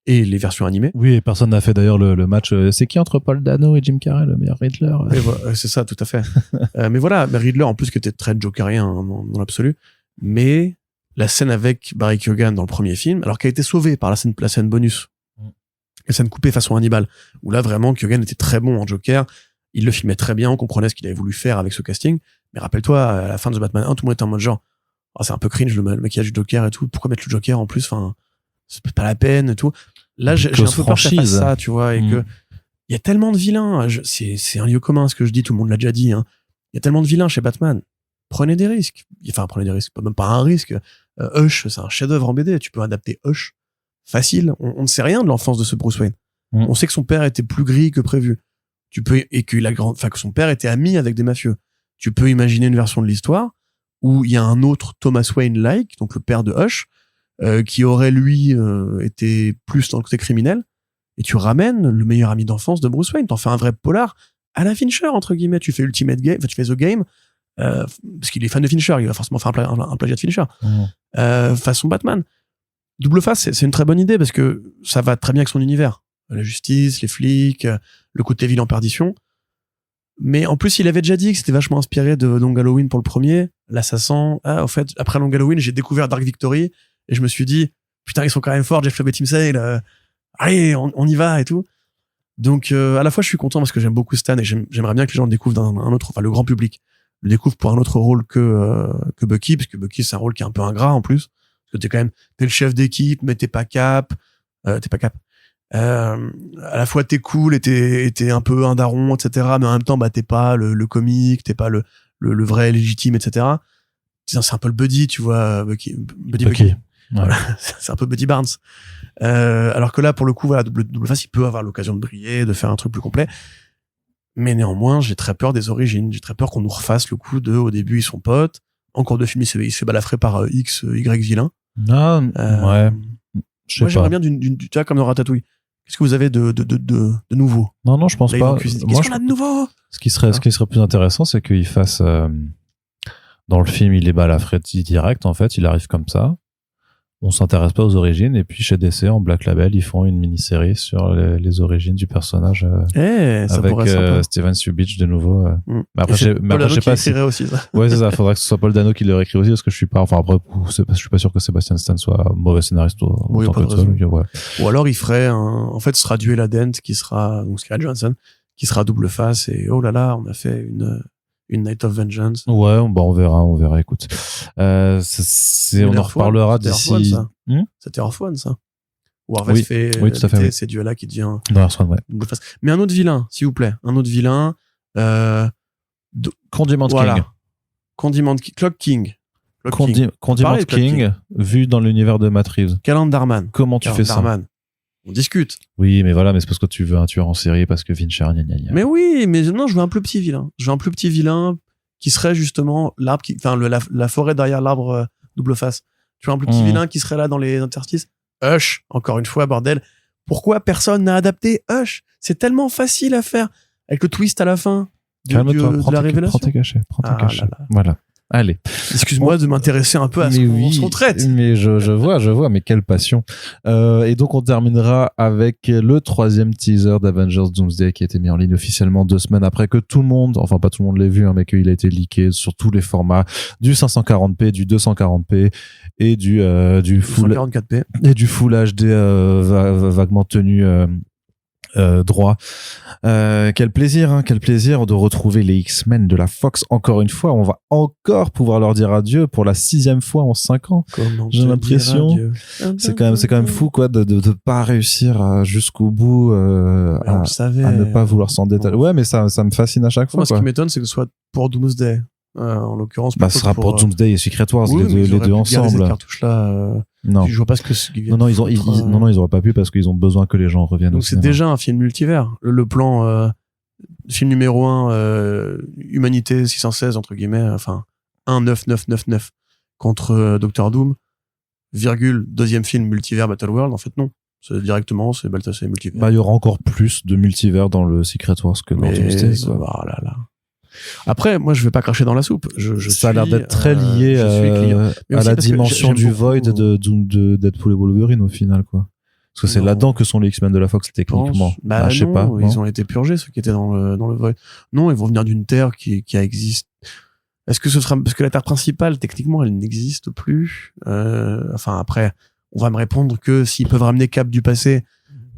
et les versions animées. Oui, et personne n'a fait d'ailleurs le match. C'est qui entre Paul Dano et Jim Carrey, le meilleur Riddler? C'est ça, tout à fait. Mais voilà, Riddler, en plus, qui était très jokerien dans l'absolu. Mais la scène avec Barry Keoghan dans le premier film, alors qu'elle a été sauvée par la scène bonus. La scène coupée façon Hannibal, où là vraiment Keoghan était très bon en Joker, il le filmait très bien, on comprenait ce qu'il avait voulu faire avec ce casting, mais rappelle-toi, à la fin de The Batman 1, tout le monde était en mode genre, oh, c'est un peu cringe le maquillage du Joker et tout, pourquoi mettre le Joker en plus, enfin, c'est pas la peine et tout. Là, j'ai un peu peur que ça fasse ça, tu vois, et que il y a tellement de vilains, c'est un lieu commun ce que je dis, tout le monde l'a déjà dit, hein. Il y a tellement de vilains chez Batman, prenez des risques, même pas un risque. Hush, c'est un chef-d'œuvre en BD, tu peux adapter Hush facile. On ne sait rien de l'enfance de ce Bruce Wayne. On sait que son père était plus gris que prévu. Que son père était ami avec des mafieux. Tu peux imaginer une version de l'histoire où il y a un autre Thomas Wayne-like, donc le père de Hush, qui aurait lui été plus dans le côté criminel, et tu ramènes le meilleur ami d'enfance de Bruce Wayne. T'en fais un vrai polar à la Fincher, entre guillemets. Tu fais Ultimate Game, tu fais The Game, parce qu'il est fan de Fincher, il va forcément faire un plagiat de Fincher. Façon Batman. Double face, c'est une très bonne idée parce que ça va très bien avec son univers. La justice, les flics, le côté ville en perdition. Mais en plus, il avait déjà dit que c'était vachement inspiré de Long Halloween pour le premier. L'assassin. En fait, après Long Halloween, j'ai découvert Dark Victory et je me suis dit, putain, ils sont quand même forts, Jeff Loeb et Tim Sale. Allez, on y va et tout. Donc, à la fois, je suis content parce que j'aime beaucoup Stan et j'aimerais bien que les gens le découvrent dans un autre, enfin, le grand public le découvre pour un autre rôle que Bucky, parce que Bucky, c'est un rôle qui est un peu ingrat en plus. Parce que t'es le chef d'équipe, mais t'es pas cap. À la fois t'es cool et t'es un peu un daron, etc. Mais en même temps, bah t'es pas le comique, t'es pas le vrai légitime, etc. C'est un peu le buddy, tu vois, Bucky. Ouais. Voilà. C'est un peu Buddy Barnes. Alors que là, pour le coup, voilà, double face, il peut avoir l'occasion de briller, de faire un truc plus complet. Mais néanmoins, j'ai très peur des origines. J'ai très peur qu'on nous refasse le coup au début, ils sont potes. En cours de film, il se fait balafrer par X, Y vilain. Ah, ouais. Moi, j'aimerais bien tu vois, comme dans Ratatouille. Qu'est-ce que vous avez de nouveau? Non, je pense pas. Qu'est-ce qu'on a de nouveau? Ce qui serait plus intéressant, c'est qu'il fasse, dans le film, il est balafré direct, en fait, il arrive comme ça. On s'intéresse pas aux origines, et puis chez DC, en Black Label, ils font une mini-série sur les origines du personnage, ça avec Steven Subich de nouveau. Mais après, je sais pas si... aussi, ça. Ouais, c'est ça. Faudrait que ce soit Paul Dano qui le réécrit aussi, parce que je suis pas, enfin après, je suis pas sûr que Sebastian Stan soit mauvais scénariste oui, en tant que seul. Ouais. Ou alors, il ferait en fait, ce sera Duel à Dent qui sera, donc Scarlett Johansson, qui sera double face, et oh là là, on a fait une Night of Vengeance. Ouais, bah on verra, écoute. On en reparlera d'ici. C'était Earth One, ça. Ou Harvest fait tout à fait, ces duels-là qui devient dans Earth One, ouais. double face. Mais un autre vilain, s'il vous plaît. Un autre vilain. Condiment King. Clock King. Condiment King, vu dans l'univers de Matt Reeves. Calendar Darman. Comment tu fais ça? On discute. Oui, mais voilà, mais c'est parce que tu veux un tueur en série, parce que Fincher, gna. Mais oui, mais non, je veux un plus petit vilain. Je veux un plus petit vilain qui serait justement l'arbre la forêt derrière l'arbre double face. Tu vois, un plus petit vilain qui serait là dans les interstices. Hush, encore une fois, bordel. Pourquoi personne n'a adapté Hush? C'est tellement facile à faire. Avec le twist à la fin de la révélation. Prends tes cachets. Voilà. Allez. Excuse-moi de m'intéresser un peu à ce qu'on traite. Mais je vois, mais quelle passion. Et donc, on terminera avec le 3e teaser d'Avengers Doomsday qui a été mis en ligne officiellement 2 semaines après que tout le monde, enfin pas tout le monde l'ait vu, hein, mais qu'il a été leaké sur tous les formats, du 540p, du 240p et du full 144p et du full HD vaguement tenu droit. Quel plaisir de retrouver les X-Men de la Fox encore une fois. On va encore pouvoir leur dire adieu pour la 6e fois en 5 ans. J'ai l'impression. C'est quand même fou, quoi, de pas réussir jusqu'au bout, à ne pas vouloir s'en détacher. Ouais, mais ça me fascine à chaque fois. Moi, ce qui m'étonne, c'est que ce soit pour Doomsday. En l'occurrence, ce sera pour Doomsday et Secret Wars, les deux ensemble. Ces cartouches-là, non. Je vois pas ce que non, ils auraient pas pu parce qu'ils ont besoin que les gens reviennent. Donc c'est déjà un film multivers. Le plan, film numéro 1, Humanité 616, entre guillemets, enfin, 19999 contre Doctor Doom, virgule, deuxième film multivers Battle World, en fait, non. C'est directement, c'est multivers. Bah, il y aura encore plus de multivers dans le Secret Wars que dans Doomsday, quoi. Oh là là. Après, moi, je vais pas cracher dans la soupe. Ça a l'air d'être très lié à la dimension du Void de Deadpool et Wolverine au final, quoi. Parce que c'est là-dedans que sont les X-Men de la Fox techniquement. Bah, je sais pas. Ils ont été purgés, ceux qui étaient dans le Void. Non, ils vont venir d'une Terre qui existe. Est-ce que ce sera parce que la Terre principale, techniquement, elle n'existe plus. Enfin, après, on va me répondre que s'ils peuvent ramener Cap du passé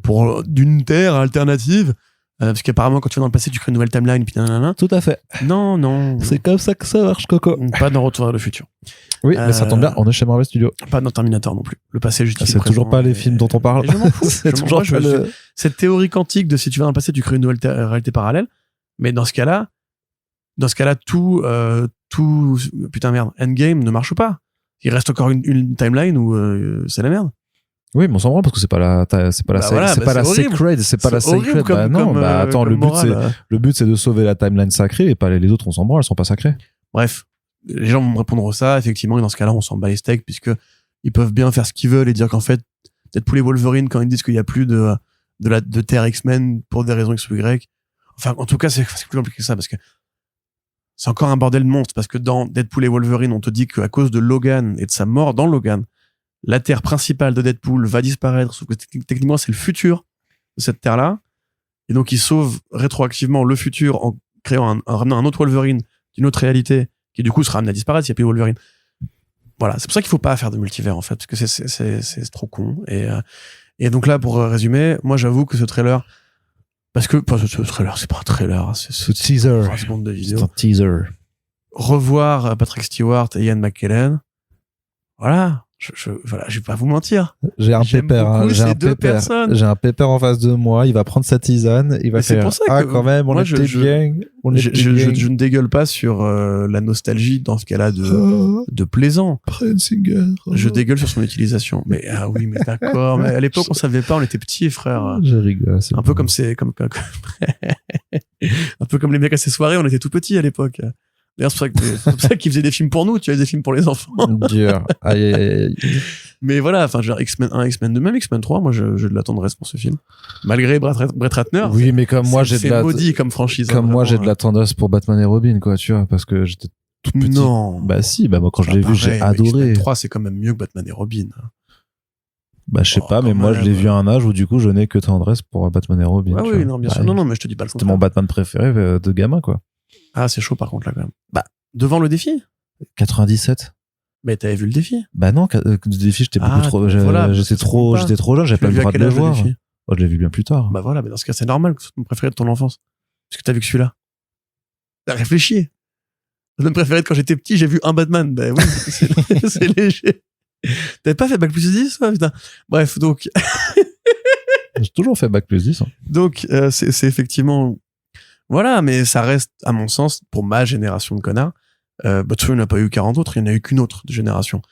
pour d'une Terre alternative. Parce qu'apparemment, quand tu vas dans le passé, tu crées une nouvelle timeline, puis nanana. Tout à fait. Non. C'est comme ça que ça marche, Coco. Pas dans Retour vers le futur. Oui, mais ça tombe bien, on est chez Marvel Studios. Pas dans Terminator non plus. Le passé justifie c'est toujours pas les films dont on parle. Je m'en fous. C'est toujours pas cette théorie quantique de si tu vas dans le passé, tu crées une nouvelle réalité parallèle. Mais dans ce cas-là, tout, Endgame ne marche pas. Il reste encore une timeline où c'est la merde. Oui, mais on s'en rend parce que c'est pas la sacred, c'est pas la sacred. Attends, le but c'est de sauver la timeline sacrée et pas les autres, on s'en branle, elles sont pas sacrées. Bref, les gens vont me répondre ça, effectivement, et dans ce cas-là, on s'en bat les steaks puisque ils peuvent bien faire ce qu'ils veulent et dire qu'en fait, Deadpool et Wolverine, quand ils disent qu'il y a plus de Terre X-Men pour des raisons X ou Y, enfin, en tout cas, c'est plus compliqué que ça parce que c'est encore un bordel de monstre parce que dans Deadpool et Wolverine, on te dit qu'à cause de Logan et de sa mort dans Logan, la Terre principale de Deadpool va disparaître, sauf que techniquement c'est le futur de cette Terre-là, et donc ils sauvent rétroactivement le futur en créant un autre Wolverine d'une autre réalité, qui du coup sera amené à disparaître s'il n'y a plus Wolverine. Voilà, c'est pour ça qu'il faut pas faire de multivers en fait, parce que c'est trop con. Et donc là, pour résumer, moi j'avoue que ce trailer, parce que ce trailer, c'est pas un trailer, c'est teaser, 3 secondes de vidéo. C'est un teaser. Revoir Patrick Stewart et Ian McKellen, voilà. Je vais pas vous mentir. J'ai un pépère en face de moi. Il va prendre sa tisane. Il va faire. Pour ça que quand même, on était bien. Je ne dégueule pas sur la nostalgie dans ce cas-là de plaisant. Singer. Je dégueule sur son utilisation. Mais oui, mais d'accord. Mais à l'époque, on savait pas. On était petits, frère. Je rigole. Un peu comme un peu comme les mecs à ces soirées. On était tout petits à l'époque. D'ailleurs, c'est pour ça qu'ils faisaient des films pour nous, tu vois, des films pour les enfants. Dur. Aïe. Mais voilà, enfin, genre X-Men 1, X-Men 2, même X-Men 3, moi, j'ai de la tendresse pour ce film. Malgré Brett Ratner. Oui, mais comme moi, j'ai de la... maudit comme franchise. Comme moi, j'ai de la tendresse pour Batman et Robin, quoi, tu vois, parce que j'étais tout petit. Non. Bah si, moi, quand je l'ai vu, j'ai adoré. X-Men 3, c'est quand même mieux que Batman et Robin. Bah, je sais pas, mais moi, je l'ai vu à un âge où, du coup, je n'ai que tendresse pour Batman et Robin. Ah oui, non, bien sûr. Non, mais je te dis pas le contraire. C'était mon Batman préféré de gamin, quoi. Ah, c'est chaud, par contre, là, quand même. Bah, devant le défi 97. Mais t'avais vu le défi? Bah non, le défi, j'étais beaucoup trop, j'étais trop jeune, j'avais pas le droit de le voir. Oh, je l'ai vu bien plus tard. Bah voilà, mais dans ce cas, c'est normal que ce soit ton préféré de ton enfance. Parce que t'as vu que celui-là. T'as réfléchi. Mon préféré de quand j'étais petit, j'ai vu un Batman. Bah oui, c'est léger. T'avais pas fait Bac plus 10, putain. Bref, donc. J'ai toujours fait Bac plus 10. Hein. Donc, c'est effectivement, voilà, mais ça reste, à mon sens, pour ma génération de connards, tu vois, il n'y en a pas eu 40 autres, il n'y en a eu qu'une autre de génération.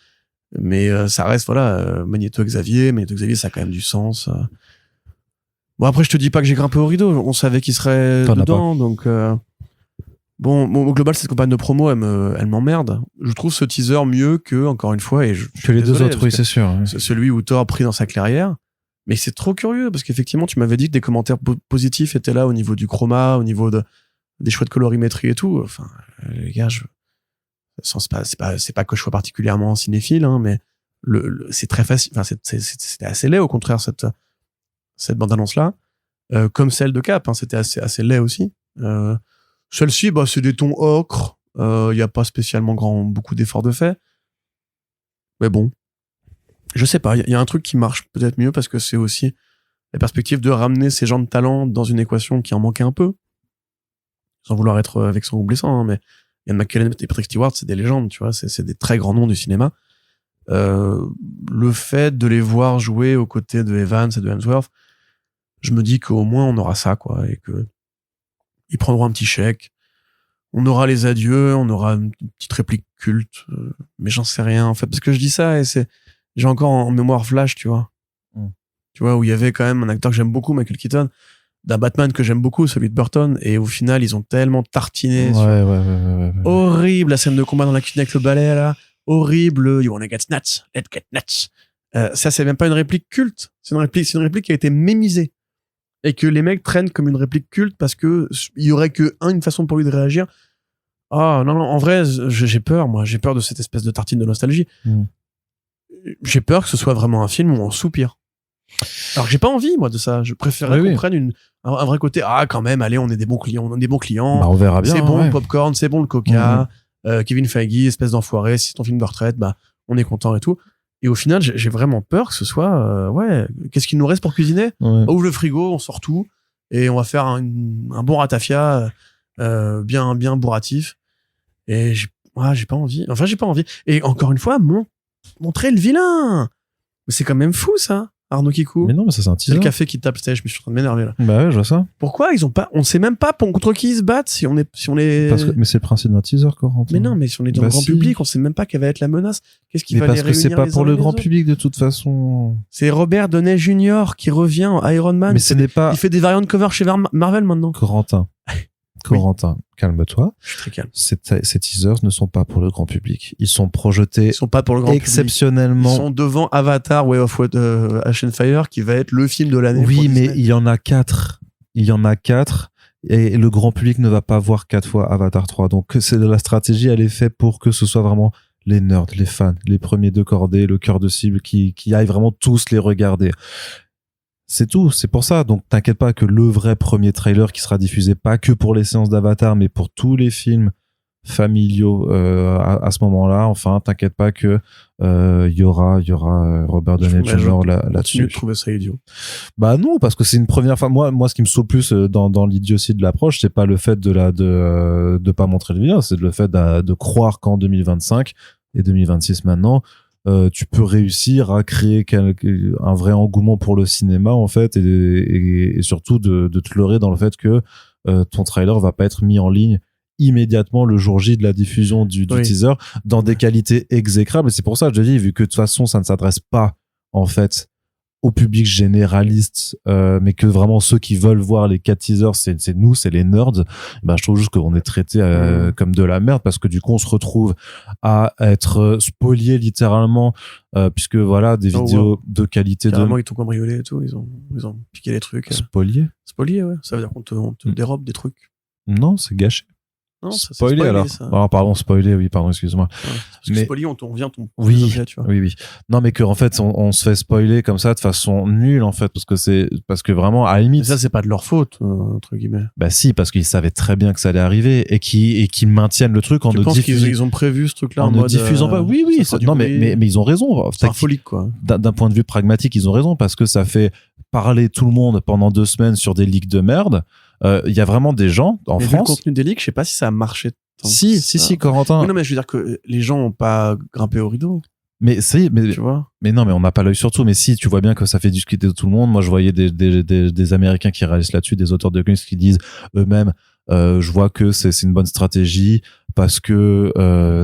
Mais ça reste, voilà, Magneto Xavier, ça a quand même du sens. Bon, après, je te dis pas que j'ai grimpé au rideau, on savait qu'il serait dedans, donc... Bon, au global, cette campagne de promo, elle m'emmerde. Je trouve ce teaser mieux que, encore une fois, que les deux autres, oui, c'est sûr. Hein. Celui où Thor pris dans sa clairière. Mais c'est trop curieux, parce qu'effectivement, tu m'avais dit que des commentaires positifs étaient là au niveau du chroma, au niveau des choix de colorimétrie et tout. Enfin, les gars, c'est pas que je sois particulièrement cinéphile, hein, mais c'est très facile. Enfin, c'était assez laid, au contraire, cette bande-annonce-là. Comme celle de Cap, hein, c'était assez laid aussi. Celle-ci, bah, c'est des tons ocre. Y a pas spécialement beaucoup d'efforts de fait. Mais bon. Je sais pas. Il y a un truc qui marche peut-être mieux parce que c'est aussi la perspective de ramener ces gens de talent dans une équation qui en manquait un peu, sans vouloir être vexant ou blessant, hein, mais Ian McKellen et Patrick Stewart, c'est des légendes, tu vois, c'est des très grands noms du cinéma. Le fait de les voir jouer aux côtés de Evans et de Hemsworth, je me dis qu'au moins on aura ça, quoi, et que ils prendront un petit chèque, on aura les adieux, on aura une petite réplique culte, mais j'en sais rien, en fait, parce que je dis ça et j'ai encore en mémoire flash, tu vois. Tu vois, où il y avait quand même un acteur que j'aime beaucoup, Michael Keaton, d'un Batman que j'aime beaucoup, celui de Burton, et au final, ils ont tellement tartiné. Ouais. Horrible, la scène de combat dans la cuisine avec le balai, là. Horrible, you wanna get nuts, let's get nuts. Ça, c'est même pas une réplique culte. C'est une réplique qui a été mémisée. Et que les mecs traînent comme une réplique culte parce que il y aurait une façon pour lui de réagir. Ah, non, en vrai, j'ai peur, moi. J'ai peur de cette espèce de tartine de nostalgie. J'ai peur que ce soit vraiment un film où on soupire. Alors que j'ai pas envie, moi, de ça. Je préférerais qu'on prenne un vrai côté. Ah, quand même, allez, on est des bons clients. Bah, on verra bien. C'est bon le popcorn, c'est bon le coca. Kevin Feige, espèce d'enfoiré, si c'est ton film de retraite, bah, on est content et tout. Et au final, j'ai vraiment peur que ce soit, qu'est-ce qu'il nous reste pour cuisiner? On ouvre le frigo, on sort tout, et on va faire un bon ratafia, bien bourratif. Et j'ai pas envie. Enfin, j'ai pas envie. Et encore une fois, montrer le vilain. Mais c'est quand même fou, ça. Arnaud Kikou. Mais non, mais ça, c'est un teaser. C'est le café qui tape, je suis en train de m'énerver, là. Bah ouais, je vois ça. Pourquoi ils ont pas, on sait même pas contre qui ils se battent, si on est mais c'est le principe d'un teaser, Corentin. Mais non, mais si on est dans le grand public, on sait même pas quelle va être la menace. Qu'est-ce qui va les réunir? Parce que c'est pas pour le grand public, de toute façon. C'est Robert Downey Jr. qui revient en Iron Man. Mais ce n'est pas... Il fait des variantes cover chez Marvel maintenant. Corentin, calme-toi. Je suis très calme. Ces teasers ne sont pas pour le grand public. Ils sont projetés pas pour le grand exceptionnellement. Public. Ils sont devant Avatar Way of Ash and Fire, qui va être le film de l'année. Oui, mais il y en a 4. Et le grand public ne va pas voir 4 fois Avatar 3. Donc, la stratégie, elle est faite pour que ce soit vraiment les nerds, les fans, les premiers de cordée, le cœur de cible qui aillent vraiment tous les regarder. C'est tout, c'est pour ça. Donc t'inquiète pas que le vrai premier trailer qui sera diffusé pas que pour les séances d'Avatar, mais pour tous les films familiaux à ce moment-là. Enfin, t'inquiète pas que y aura Robert Downey Jr. là-dessus. Je trouvais ça idiot. Bah non, parce que c'est une première fois. Moi, ce qui me saute plus dans l'idiotie de l'approche, c'est pas le fait de pas montrer le vilain, c'est le fait de croire qu'en 2025 et 2026 maintenant. Tu peux réussir à créer un vrai engouement pour le cinéma en fait et surtout de te leurrer dans le fait que ton trailer va pas être mis en ligne immédiatement le jour J de la diffusion du teaser dans des qualités exécrables. Et c'est pour ça que je dis, vu que de toute façon ça ne s'adresse pas en fait au public généraliste, mais que vraiment ceux qui veulent voir les 4 teasers, c'est nous, c'est les nerds. Bah, je trouve juste qu'on est traité comme de la merde parce que du coup on se retrouve à être spolié littéralement, puisque voilà des vidéos de qualité. Carrément, ils t'ont cambriolé et tout, ils ont piqué les trucs. Spolié, ouais. Ça veut dire qu'on te dérobe des trucs. Non, c'est gâché. Non, spoilé alors. Alors pardon, spoilé, oui, pardon, excuse-moi. Ouais, parce que spoilé, on revient ton objet, tu vois. Oui. Non, mais que en fait, on se fait spoiler comme ça de façon nulle en fait, parce que vraiment à la limite. Mais ça, c'est pas de leur faute entre guillemets. Bah si, parce qu'ils savaient très bien que ça allait arriver et qui maintiennent le truc en ne diffusant. Ils ont prévu ce truc-là en ne diffusant pas. Oui. Non, mais ils ont raison. C'est folique quoi. D'un point de vue pragmatique, ils ont raison parce que ça fait parler tout le monde pendant 2 semaines sur des leaks de merde. Il y a vraiment des gens en France. Vu le contenu des leaks, je sais pas si ça a marché. Si, Corentin. Oui, non, mais je veux dire que les gens ont pas grimpé au rideau. Mais tu vois. Mais non, mais on n'a pas l'œil sur tout. Mais si, tu vois bien que ça fait discuter de tout le monde. Moi, je voyais des Américains qui réalisent là-dessus, des auteurs de comics qui disent eux-mêmes, je vois que c'est une bonne stratégie parce que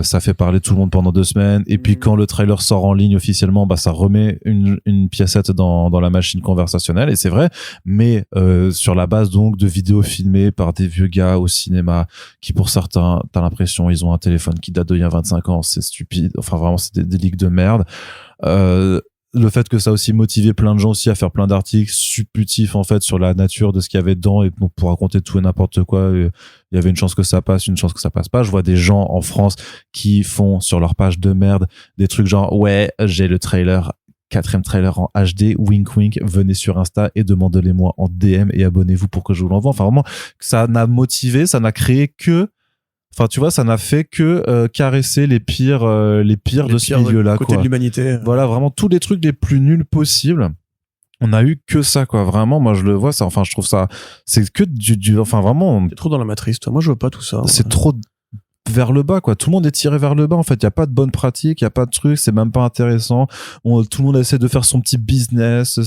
ça fait parler tout le monde pendant 2 semaines. Et puis quand le trailer sort en ligne officiellement, bah ça remet une piécette dans la machine conversationnelle. Et c'est vrai, mais sur la base donc de vidéos filmées par des vieux gars au cinéma qui pour certains, t'as l'impression ils ont un téléphone qui date d'il y a 25 ans. C'est stupide. Enfin vraiment, c'est des leaks de merde. Le fait que ça a aussi motivé plein de gens aussi à faire plein d'articles supputifs en fait sur la nature de ce qu'il y avait dedans et pour raconter tout et n'importe quoi. Il y avait une chance que ça passe, une chance que ça passe pas. Je vois des gens en France qui font sur leur page de merde des trucs genre ouais, j'ai le trailer, 4e trailer en HD, wink wink, venez sur Insta et demandez-les-moi en DM et abonnez-vous pour que je vous l'envoie. Enfin vraiment, ça n'a motivé, ça n'a créé que enfin, tu vois, ça n'a fait que caresser les pires de ce milieu-là. Côté de l'humanité. Voilà, vraiment tous les trucs les plus nuls possibles. on a eu que ça, quoi. Vraiment, moi, je le vois, ça, enfin, je trouve ça, c'est que enfin, vraiment. T'es trop dans la matrice, toi. Moi, je veux pas tout ça. C'est trop vers le bas, quoi. Tout le monde est tiré vers le bas, en fait. Il y a pas de bonne pratique, il y a pas de truc, c'est même pas intéressant. Tout le monde essaie de faire son petit business,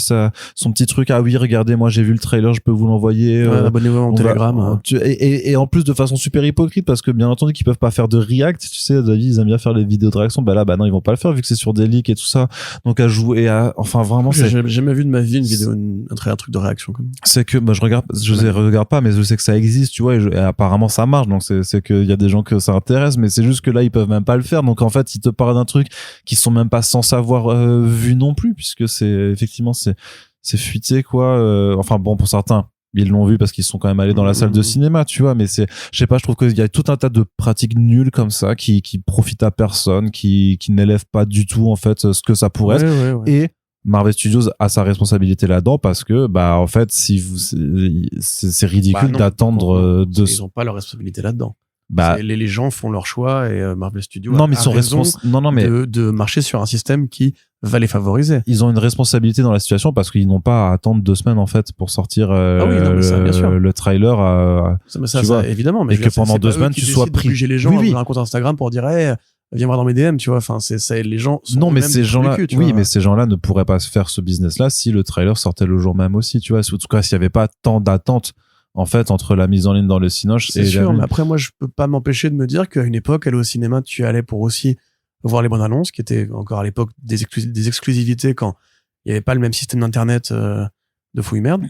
son petit truc. Ah oui, regardez, moi, j'ai vu le trailer, je peux vous l'envoyer. Abonnez-vous à mon Telegram. Et en plus, de façon super hypocrite, parce que bien entendu qu'ils peuvent pas faire de react, tu sais, David, ils aiment bien faire les vidéos de réaction. Bah là, bah non, ils vont pas le faire vu que c'est sur des leaks et tout ça. Donc à jouer enfin vraiment, j'ai jamais vu de ma vie une vidéo, un truc de réaction comme ça. C'est que, bah, je regarde pas, mais je sais que ça existe, tu vois, et apparemment ça marche. Donc c'est qu'il y a des gens que ça intéresse, mais c'est juste que là ils peuvent même pas le faire. Donc en fait ils te parlent d'un truc qui sont même pas sans avoir vu non plus, puisque c'est effectivement c'est fuité, quoi. Enfin bon, pour certains ils l'ont vu parce qu'ils sont quand même allés dans la salle de cinéma, tu vois, mais je sais pas, je trouve qu'il y a tout un tas de pratiques nulles comme ça qui profitent à personne, qui n'élèvent pas du tout en fait ce que ça pourrait être. Ouais. Et Marvel Studios a sa responsabilité là-dedans, parce que bah en fait c'est ridicule d'attendre ils ont pas leur responsabilité là-dedans. Bah, les gens font leur choix, et Marvel Studios non, mais ils sont responsables de marcher sur un système qui va les favoriser. Ils ont une responsabilité dans la situation, parce qu'ils n'ont pas à attendre 2 semaines en fait pour sortir le trailer. Ça, évidemment, mais et que pendant 2 semaines tu sois pris. Les gens à un compte Instagram pour dire hey, viens voir dans mes DM, tu vois. Enfin, c'est les gens. Non, mais ces gens-là, mais ces gens-là ne pourraient pas faire ce business-là si le trailer sortait le jour même aussi, tu vois. En tout cas, s'il y avait pas tant d'attente en fait entre la mise en ligne dans le cinoche. C'est sûr, mais après moi je peux pas m'empêcher de me dire qu'à une époque, aller au cinéma, tu allais pour aussi voir les bonnes annonces, qui étaient encore à l'époque des exclusivités quand il y avait pas le même système d'internet de fouille merde,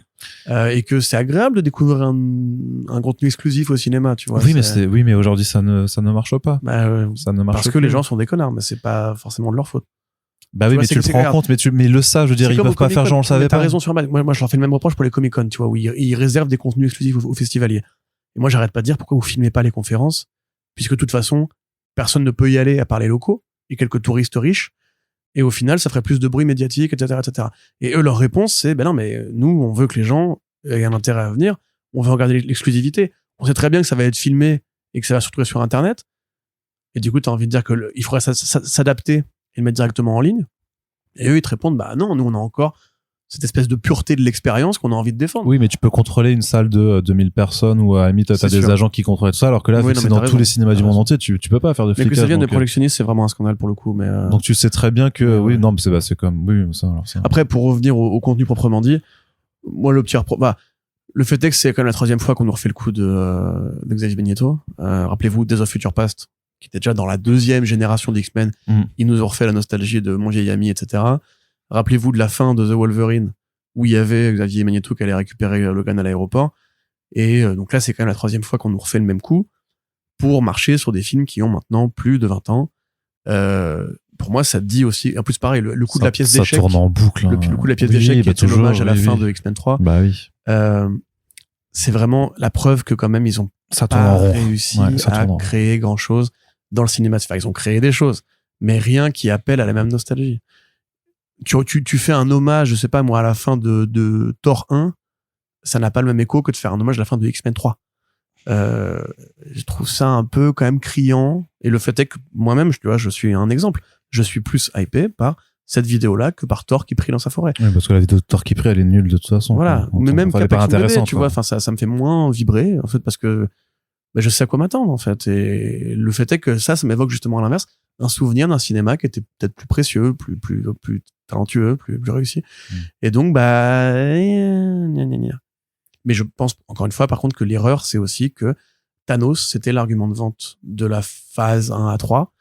et que c'est agréable de découvrir un contenu exclusif au cinéma, tu vois. Oui, mais aujourd'hui ça ne marche pas. Ça ne marche parce que les gens sont des connards, mais c'est pas forcément de leur faute. Bah oui, mais tu le prends en compte, mais le savent, je veux dire, ils peuvent pas faire genre, on le savait pas. T'as raison sur moi je leur fais le même reproche pour les Comic-Con, tu vois, où ils réservent des contenus exclusifs aux festivaliers. Et moi, j'arrête pas de dire pourquoi vous filmez pas les conférences, puisque de toute façon, personne ne peut y aller à part les locaux et quelques touristes riches. Et au final, ça ferait plus de bruit médiatique, etc., etc. Et eux, leur réponse, c'est, ben non, mais nous, on veut que les gens aient un intérêt à venir. On veut regarder l'exclusivité. On sait très bien que ça va être filmé et que ça va se retrouver sur Internet. Et du coup, t'as envie de dire il faudrait s'adapter et le mettre directement en ligne. Et eux, ils te répondent, bah non, nous, on a encore cette espèce de pureté de l'expérience qu'on a envie de défendre. Oui, mais tu peux contrôler une salle de 2000 personnes, ou à la limite, t'as des agents qui contrôlent tout ça, alors que là, c'est dans tous les cinémas du monde entier, tu peux pas faire de flicage. Mais que ça vienne des projectionnistes, c'est vraiment un scandale pour le coup, mais donc tu sais très bien que, oui, non, mais c'est comme, oui, ça, alors ça. Après, pour revenir au contenu proprement dit, moi, le fait est que c'est quand même la 3e fois qu'on nous refait le coup de Xavier Benetto. Rappelez-vous, Days of Future Past, qui était déjà dans la 2e génération d'X-Men. Ils nous ont refait la nostalgie de Mon vieil ami, etc. Rappelez-vous de la fin de The Wolverine, où il y avait Xavier Magneto qui allait récupérer Logan à l'aéroport. Et donc là, c'est quand même la 3e fois qu'on nous refait le même coup pour marcher sur des films qui ont maintenant plus de 20 ans. Pour moi, ça dit aussi, en plus pareil, le coup de la pièce d'échec. Ça tourne en boucle. Le coup de la pièce d'échec qui est toujours l'hommage à la fin de X-Men 3. Bah oui. C'est vraiment la preuve que quand même ils ont pas réussi à créer grand chose dans le cinéma. Enfin, ils ont créé des choses, mais rien qui appelle à la même nostalgie. Tu fais un hommage, je sais pas moi, à la fin de Thor 1, ça n'a pas le même écho que de faire un hommage à la fin de X-Men 3. Je trouve ça un peu quand même criant, et le fait est que moi-même, je suis un exemple. Je suis plus hypé par cette vidéo-là que par Thor qui prie dans sa forêt. Oui, parce que la vidéo de Thor qui prie, elle est nulle de toute façon. Voilà. Mais même pas intéressant, tu vois, enfin, ça me fait moins vibrer, en fait, parce que je sais à quoi m'attendre, en fait. Et le fait est que ça m'évoque justement à l'inverse un souvenir d'un cinéma qui était peut-être plus précieux, plus talentueux, plus réussi. Et donc, mais je pense, encore une fois, par contre, que l'erreur, c'est aussi que Thanos, c'était l'argument de vente de la phase 1 à 3.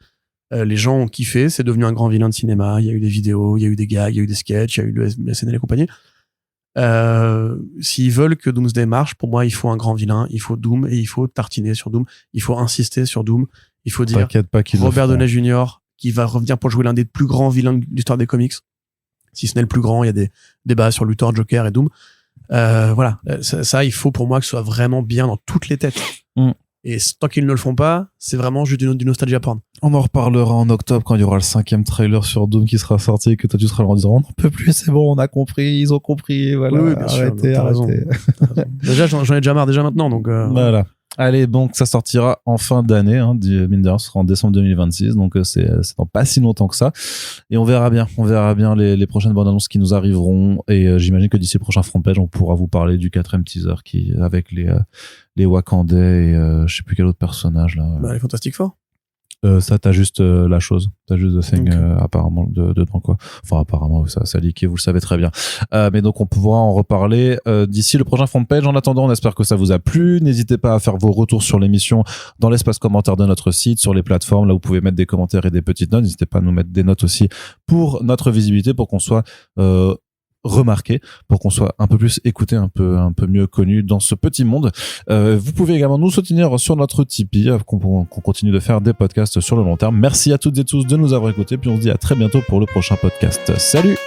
Les gens ont kiffé, c'est devenu un grand vilain de cinéma, il y a eu des vidéos, il y a eu des gags, il y a eu des sketchs, il y a eu le SNL et compagnie. S'ils veulent que Doomsday marche, pour moi, il faut un grand vilain, il faut Doom, et il faut tartiner sur Doom, il faut insister sur Doom, il faut dire Robert Downey Jr. qui va revenir pour jouer l'un des plus grands vilains de l'histoire des comics. Si ce n'est le plus grand, il y a des débats sur Luthor, Joker et Doom. Voilà, ça, il faut pour moi que ce soit vraiment bien dans toutes les têtes. Et tant qu'ils ne le font pas, c'est vraiment juste du nostalgie à prendre. On en reparlera en octobre quand il y aura le 5e trailer sur Doom qui sera sorti et que toi tu seras là en disant on n'en peut plus, c'est bon, on a compris, ils ont compris, voilà. Oui, bien sûr, arrêtez. Déjà, j'en ai déjà marre déjà maintenant, donc. Voilà. Allez, donc ça sortira en fin d'année, hein, mine de rien, ce sera en décembre 2026, donc c'est dans pas si longtemps que ça. Et on verra bien les prochaines bandes annonces qui nous arriveront. Et j'imagine que d'ici le prochain front page, on pourra vous parler du 4e teaser avec les Wakandais et je sais plus quel autre personnage là. Les Fantastic Four. Ça, t'as juste la chose, t'as juste The Thing, okay. Apparemment dedans quoi. Enfin apparemment ça a leaké, vous le savez très bien. Mais donc on pourra en reparler d'ici le prochain front page. En attendant, on espère que ça vous a plu. N'hésitez pas à faire vos retours sur l'émission dans l'espace commentaire de notre site, sur les plateformes. Là, vous pouvez mettre des commentaires et des petites notes. N'hésitez pas à nous mettre des notes aussi pour notre visibilité, pour qu'on soit remarqué, pour qu'on soit un peu plus écouté, un peu mieux connu dans ce petit monde. Vous pouvez également nous soutenir sur notre Tipeee, qu'on continue de faire des podcasts sur le long terme. Merci à toutes et tous de nous avoir écoutés, puis on se dit à très bientôt pour le prochain podcast. Salut.